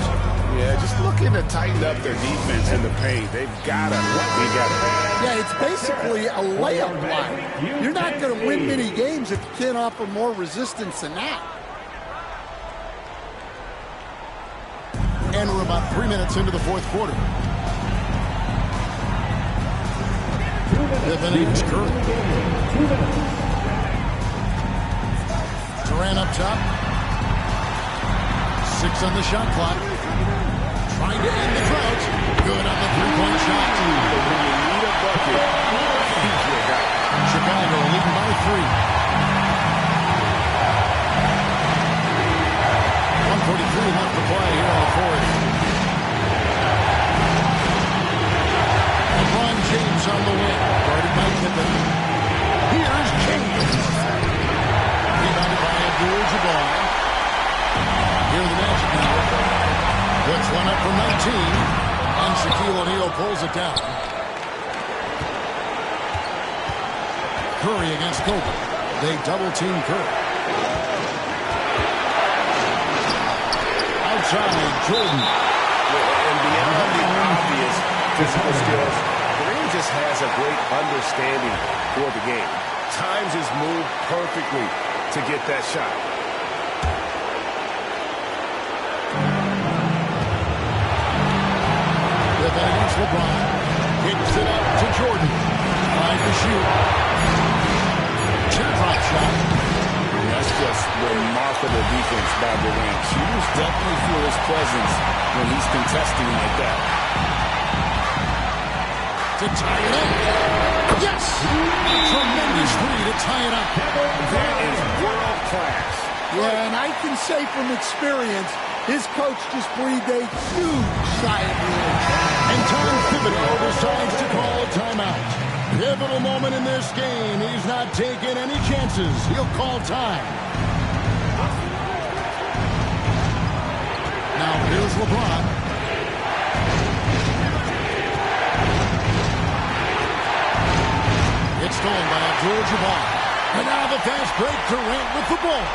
Yeah, just looking to tighten up their defense in the paint. They've got to. Yeah, it's basically a layup line. You're not going to win many games if you can't offer more resistance than that. And we're about 3 minutes into the fourth quarter. Pippen against Curry. Durant up top. 6 on the shot clock. Trying to end the drought. Good on the 3-point shot. When you need a bucket, he's your guy. Chicago leading by 3. 1:43 left to play here in the fourth. LeBron James on the wing, guarded by Pippen. Here's James. Rebounded by Abdul-Jabbar. Here the Magic now. Puts one up from 19. And Shaquille O'Neal pulls it down. Curry against Kobe. They double-team Curry. Outside, Jordan. And beyond the obvious physical skills, Kareem just has a great understanding for the game. Times his move perfectly to get that shot. Pippen against LeBron. Kicks it up to Jordan. Trying to shoot. Teardrop shot. That's just remarkable defense by Durant. Shooters definitely feel his presence when he's contesting like that. To tie it up. Yes! Tremendous three to tie it up. That is world class. Yeah, and I can say from experience, his coach just breathed a huge sigh of relief. And Tom Thibodeau decides to call a timeout. Pivotal moment in this game. He's not taking any chances. He'll call time. Now here's LeBron. It's stolen by Abdul-Jabbar. And now the fast break. Durant with the ball.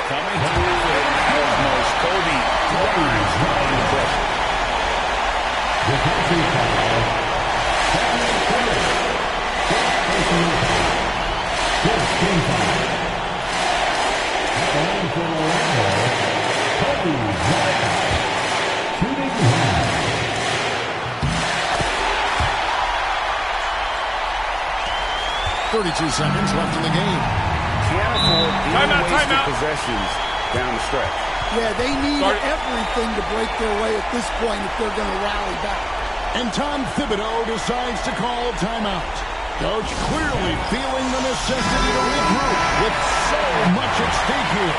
Coming through with Cosmos. Kobe thrives under the pressure. .32 seconds left in the game. Can't afford any wasted possessions down the stretch. Yeah, they need everything to break their way at this point if they're going to rally back. And Tom Thibodeau decides to call timeout. Coach clearly feeling the necessity to regroup with so much at stake here.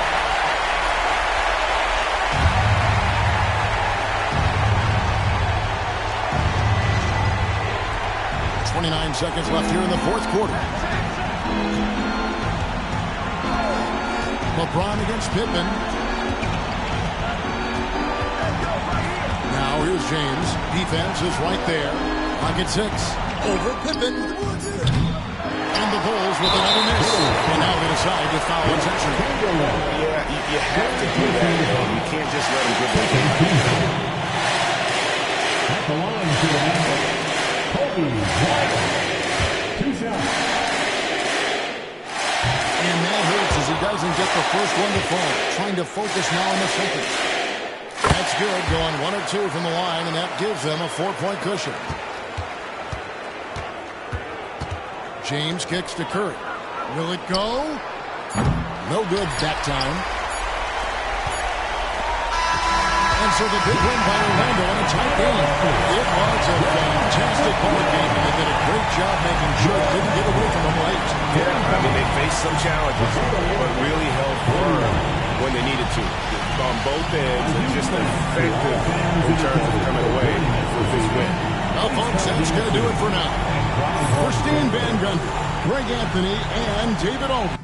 .29 seconds left here in the fourth quarter. LeBron against Pippen. Now here's James. Defense is right there. Pocket 6. Over Pippen. And the Bulls with another miss. And now they decide to foul intentionally. Yeah, you have to do that. You can't just let him dribble. At the line to the net, Kobe Bryant. 2 shots. And that hurts as he doesn't get the first one to fall. Trying to focus now on the second. That's good. Going 1 or 2 from the line, and that gives them a 4-point cushion. James kicks to Curry. Will it go? No good that time. And so the big win by Orlando in a tight game. It was a fantastic ball game, and they did a great job making sure it didn't get away from them late. Yeah, I mean, they faced some challenges, but really held firm when they needed to. On both ends, and just effective in terms of coming away with this win. Well, folks, that's going to do it for now. For Stan Van Gundy, Greg Anthony, and David Aldridge.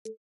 So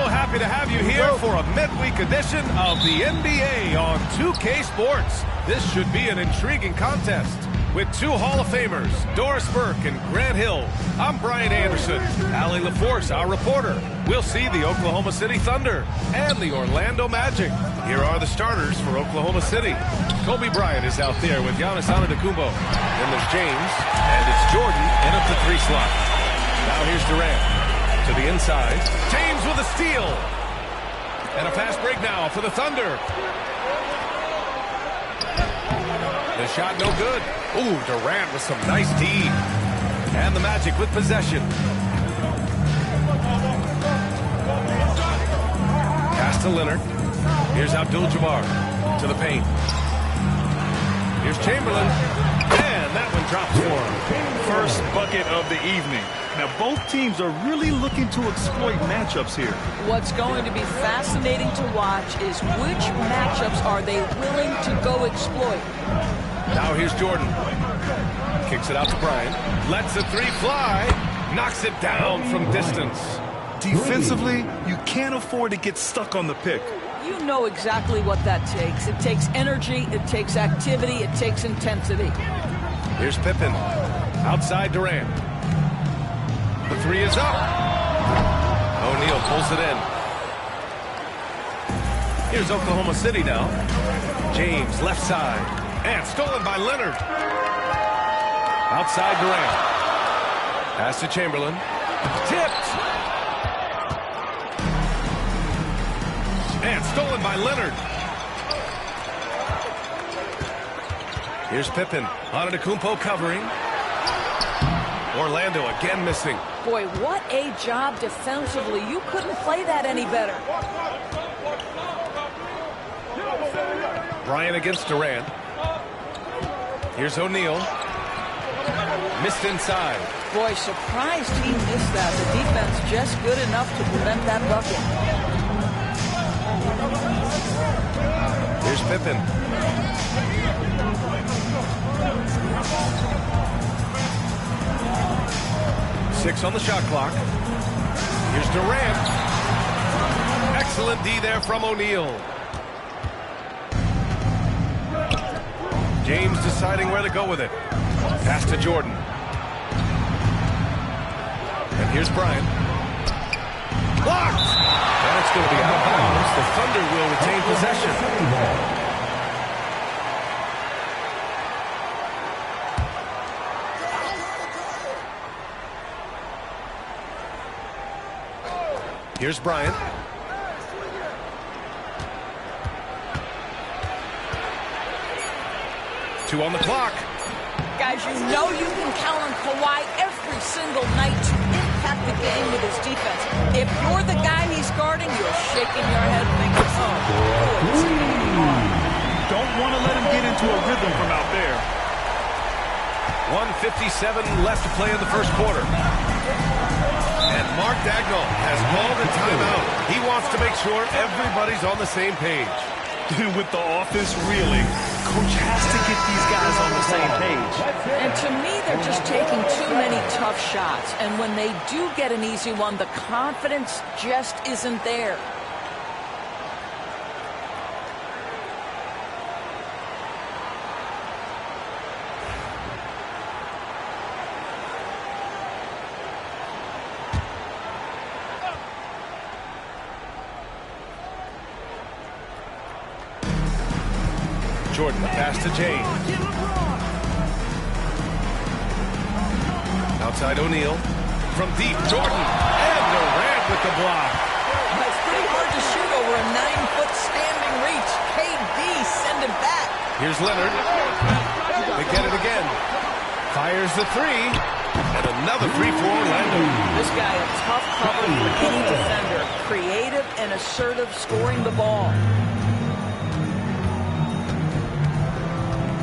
happy to have you here for a midweek edition of the NBA on 2K Sports. This should be an intriguing contest with two Hall of Famers, Doris Burke and Grant Hill. I'm Brian Anderson. Allie LaForce, our reporter. We'll see the Oklahoma City Thunder and the Orlando Magic. Here are the starters for Oklahoma City. Kobe Bryant is out there with Giannis Antetokounmpo. Then there's James, and it's Jordan in at the 3 slot. Now here's Durant. To the inside. James with a steal. And a fast break now for the Thunder. The shot no good. Ooh, Durant with some nice D. And the Magic with possession. Pass to Leonard. Here's Abdul-Jabbar to the paint. Here's Chamberlain. And that one drops for him. First bucket of the evening. Now, both teams are really looking to exploit matchups here. What's going to be fascinating to watch is which matchups are they willing to go exploit. Now here's Jordan. Kicks it out to Bryant. Lets the 3 fly. Knocks it down from distance. Defensively, you can't afford to get stuck on the pick. You know exactly what that takes. It takes energy, it takes activity, it takes intensity. Here's Pippen. Outside Durant. The 3 is up. O'Neal pulls it in. Here's Oklahoma City now. James left side. And stolen by Leonard. Outside Durant. Pass to Chamberlain. Tipped. And stolen by Leonard. Here's Pippen. Antetokounmpo covering. Orlando again missing. Boy, what a job defensively. You couldn't play that any better. Bryant against Durant. Here's O'Neal. Missed inside. Boy, surprised he missed that. The defense just good enough to prevent that bucket. Here's Pippen. Six on the shot clock. Here's Durant. Excellent D there from O'Neal. James deciding where to go with it. Pass to Jordan. And here's Bryant. Blocked! And it's going to be out of bounds. The Thunder will retain possession. Here's Bryant. Two on the clock. Guys, you know you can count on Kawhi every single night to impact the game with his defense. If you're the guy he's guarding, you're shaking your head thinking, oh, don't want to let him get into a rhythm from out there. 1:57 left to play in the first quarter. And Mark Daigneault has called a timeout. He wants to make sure everybody's on the same page. With the offense reeling, coach has to get these guys on the same page. And to me, they're just taking too many tough shots. And when they do get an easy one, the confidence just isn't there. Jordan, pass to James. Outside O'Neal. From deep, Jordan. And Durant with the block. It's pretty hard to shoot over a 9-foot standing reach. KD send him back. Here's Leonard. They get it again. Fires the 3. And another 3 for Orlando. This guy a tough cover for any defender. Creative and assertive scoring the ball.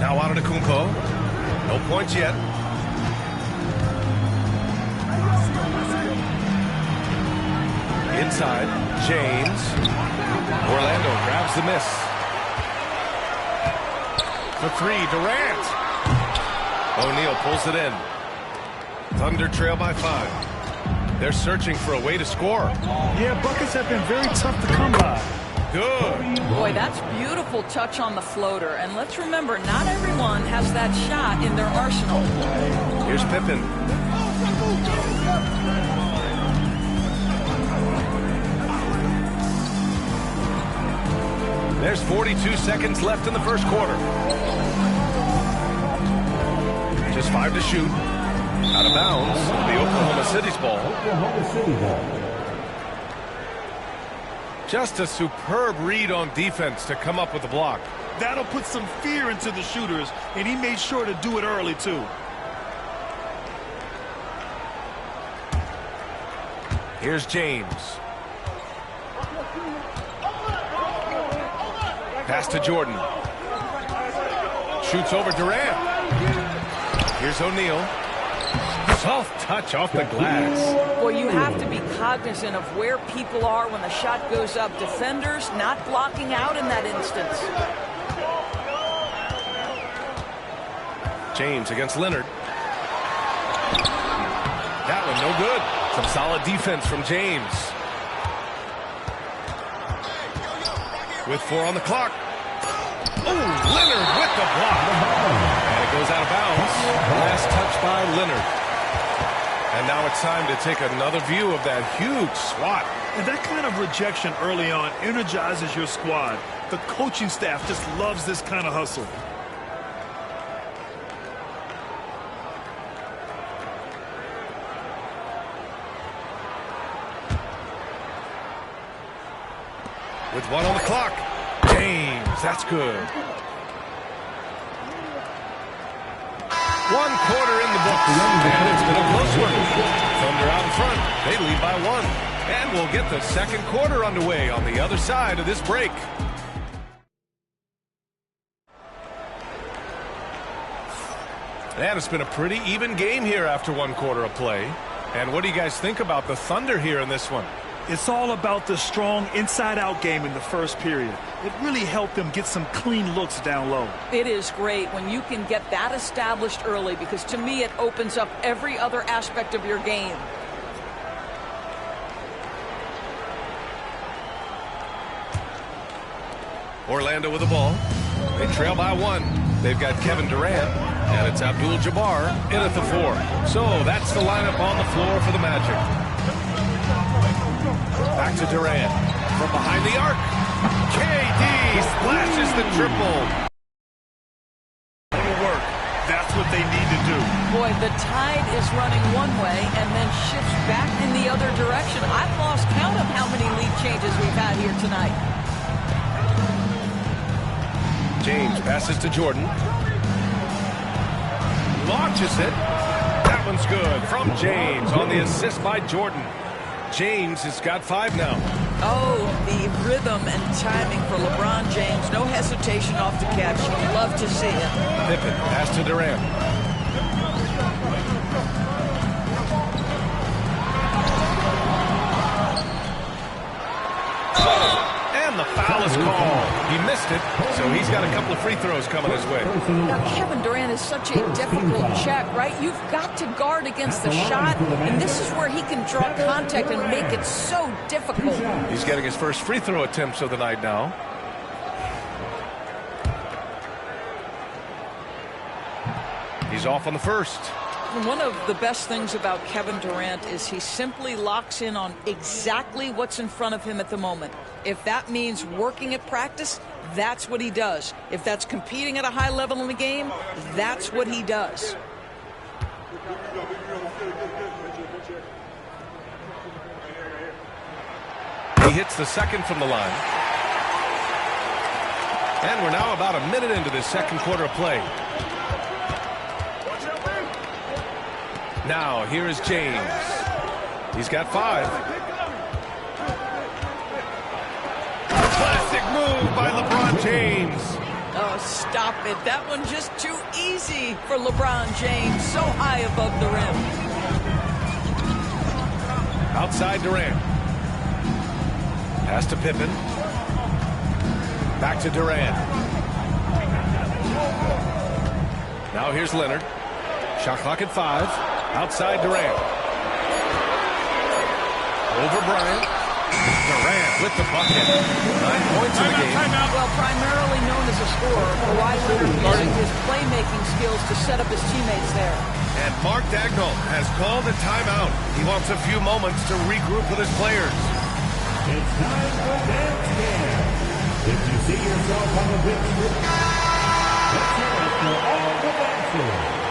Now Antetokounmpo. No points yet. Inside, James. Orlando grabs the miss. For three, Durant. O'Neal pulls it in. Thunder trail by 5. They're searching for a way to score. Yeah, buckets have been very tough to come by. Good. Boy, that's beautiful touch on the floater. And let's remember, not everyone has that shot in their arsenal. Here's Pippen. There's 42 seconds left in the first quarter. Just 5 to shoot. Out of bounds. The Oklahoma City's ball. Just a superb read on defense to come up with the block. That'll put some fear into the shooters, and he made sure to do it early, too. Here's James. Pass to Jordan. Shoots over Durant. Here's O'Neal. Soft touch off the glass. Well, you have to be cognizant of where people are when the shot goes up. Defenders not blocking out in that instance. James against Leonard. That one no good. Some solid defense from James. With 4 on the clock. Oh, Leonard with the block. And it goes out of bounds. Last touch by Leonard. And now it's time to take another view of that huge swat. And that kind of rejection early on energizes your squad. The coaching staff just loves this kind of hustle. With 1 on the clock. James, that's good. 1 quarter in the books, and it's been a close one. Thunder out in front. They lead by 1. And we'll get the second quarter underway on the other side of this break. And it's been a pretty even game here after 1 quarter of play. And what do you guys think about the Thunder here in this one? It's all about the strong inside-out game in the first period. It really helped them get some clean looks down low. It is great when you can get that established early, because to me it opens up every other aspect of your game. Orlando with the ball. They trail by 1. They've got Kevin Durant, and it's Abdul-Jabbar in at the 4. So that's the lineup on the floor for the Magic. Back to Durant. From behind the arc. KD splashes the triple. It'll work. That's what they need to do. Boy, the tide is running one way and then shifts back in the other direction. I've lost count of how many lead changes we've had here tonight. James passes to Jordan. Launches it. That one's good from James on the assist by Jordan. James has got 5 now. Oh, the rhythm and timing for LeBron James. No hesitation off the catch. You love to see it. Pippen pass to Durant. And the foul is called. He missed it, so he's got a couple of free throws coming his way. Now, Kevin Durant is such a difficult check, right? You've got to guard against the shot, and this is where he can draw contact and make it so difficult. He's getting his first free throw attempts of the night now. He's off on the first. One of the best things about Kevin Durant is he simply locks in on exactly what's in front of him at the moment. If that means working at practice, that's what he does. If that's competing at a high level in the game, that's what he does. He hits the second from the line. And we're now about a minute into this second quarter of play. Now, here is James. He's got 5. Classic move by LeBron James. Oh, stop it. That one just too easy for LeBron James. So high above the rim. Outside Durant. Pass to Pippen. Back to Durant. Now here's Leonard. Shot clock at 5. Outside Durant. Over Bryant. Durant with the bucket. 9 points in the game. Well, primarily known as a scorer, Kawhi Leonard using his playmaking skills to set up his teammates there. And Mark Daigneault has called a timeout. He wants a few moments to regroup with his players. It's time for dance game. If you see yourself on the big screen, let's hear it for all the dancers.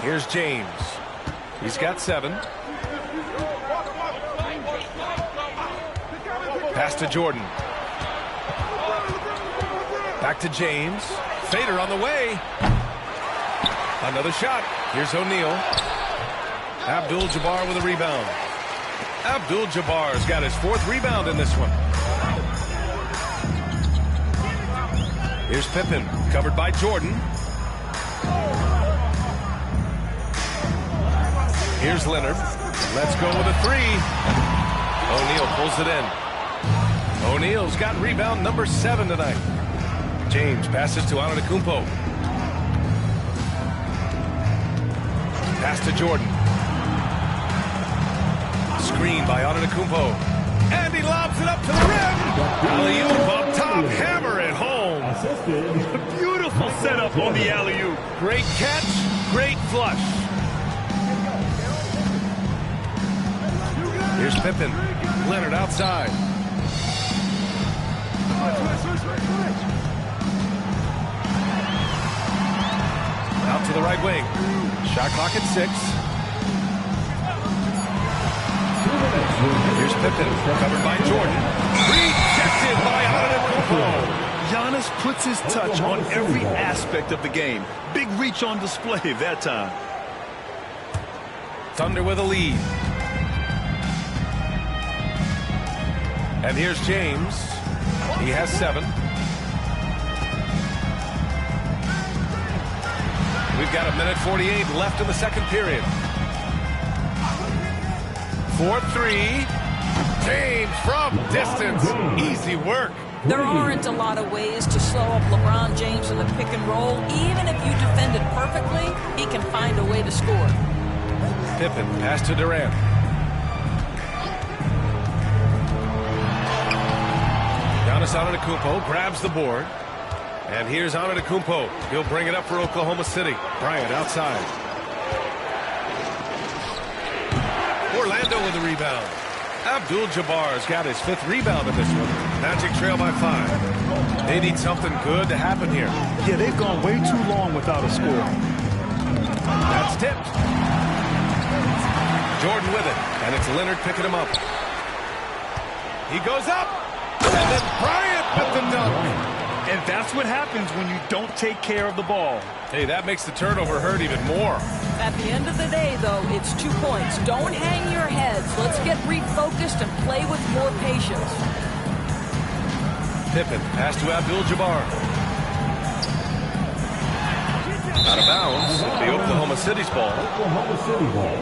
Here's James. He's got 7. Pass to Jordan. Back to James. Fader on the way. Another shot. Here's O'Neal. Abdul-Jabbar with a rebound. Abdul-Jabbar's got his 4th rebound in this one. Here's Pippen, covered by Jordan. Here's Leonard. Let's go with a 3. O'Neal pulls it in. O'Neal's got rebound number 7 tonight. James passes to Antetokounmpo. Pass to Jordan. Screen by Antetokounmpo. And he lobs it up to the rim. Alley-oop up top. Hammer it home. Beautiful setup on the alley-oop. Great catch. Great flush. Here's Pippen. Leonard outside. Out to the right wing. Shot clock at 6. Here's Pippen, covered by Jordan. Rejected by Antetokounmpo. Giannis puts his touch on every aspect of the game. Big reach on display that time. Thunder with a lead. And here's James. He has 7. We've got 1:48 left in the second period. 4-3. James from distance. Easy work. There aren't a lot of ways to slow up LeBron James in the pick and roll. Even if you defend it perfectly, he can find a way to score. Pippen, pass to Durant. Giannis Antetokounmpo grabs the board. And here's Antetokounmpo. He'll bring it up for Oklahoma City. Bryant outside. Orlando with the rebound. Abdul-Jabbar's got his 5th rebound in this one. Magic trail by 5. They need something good to happen here. Yeah, they've gone way too long without a score. That's tipped. Jordan with it. And it's Leonard picking him up. He goes up. And then Bryant with the dunk. And that's what happens when you don't take care of the ball. Hey, that makes the turnover hurt even more. At the end of the day, though, it's 2 points. Don't hang your heads. Let's get refocused and play with more patience. Pippen, pass to Abdul-Jabbar. Out of bounds. It'll be Oklahoma City's ball. Oklahoma City ball.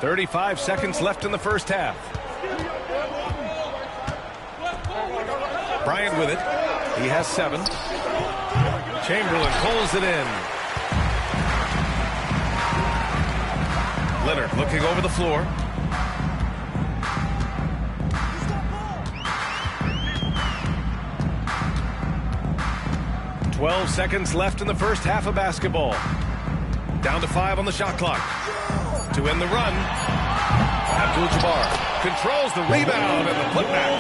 35 seconds left in the first half. Bryant with it. He has 7. Chamberlain pulls it in. Leonard looking over the floor. "12 seconds left in the first half of basketball. Down to 5 on the shot clock. To end the run, Abdul-Jabbar controls the rebound and the putback.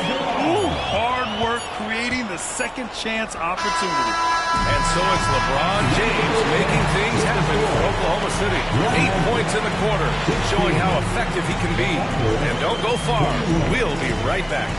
Ooh, hard work creating the second chance opportunity. And so it's LeBron James making things happen for Oklahoma City. 8 points in the quarter, showing how effective he can be. And don't go far. We'll be right back.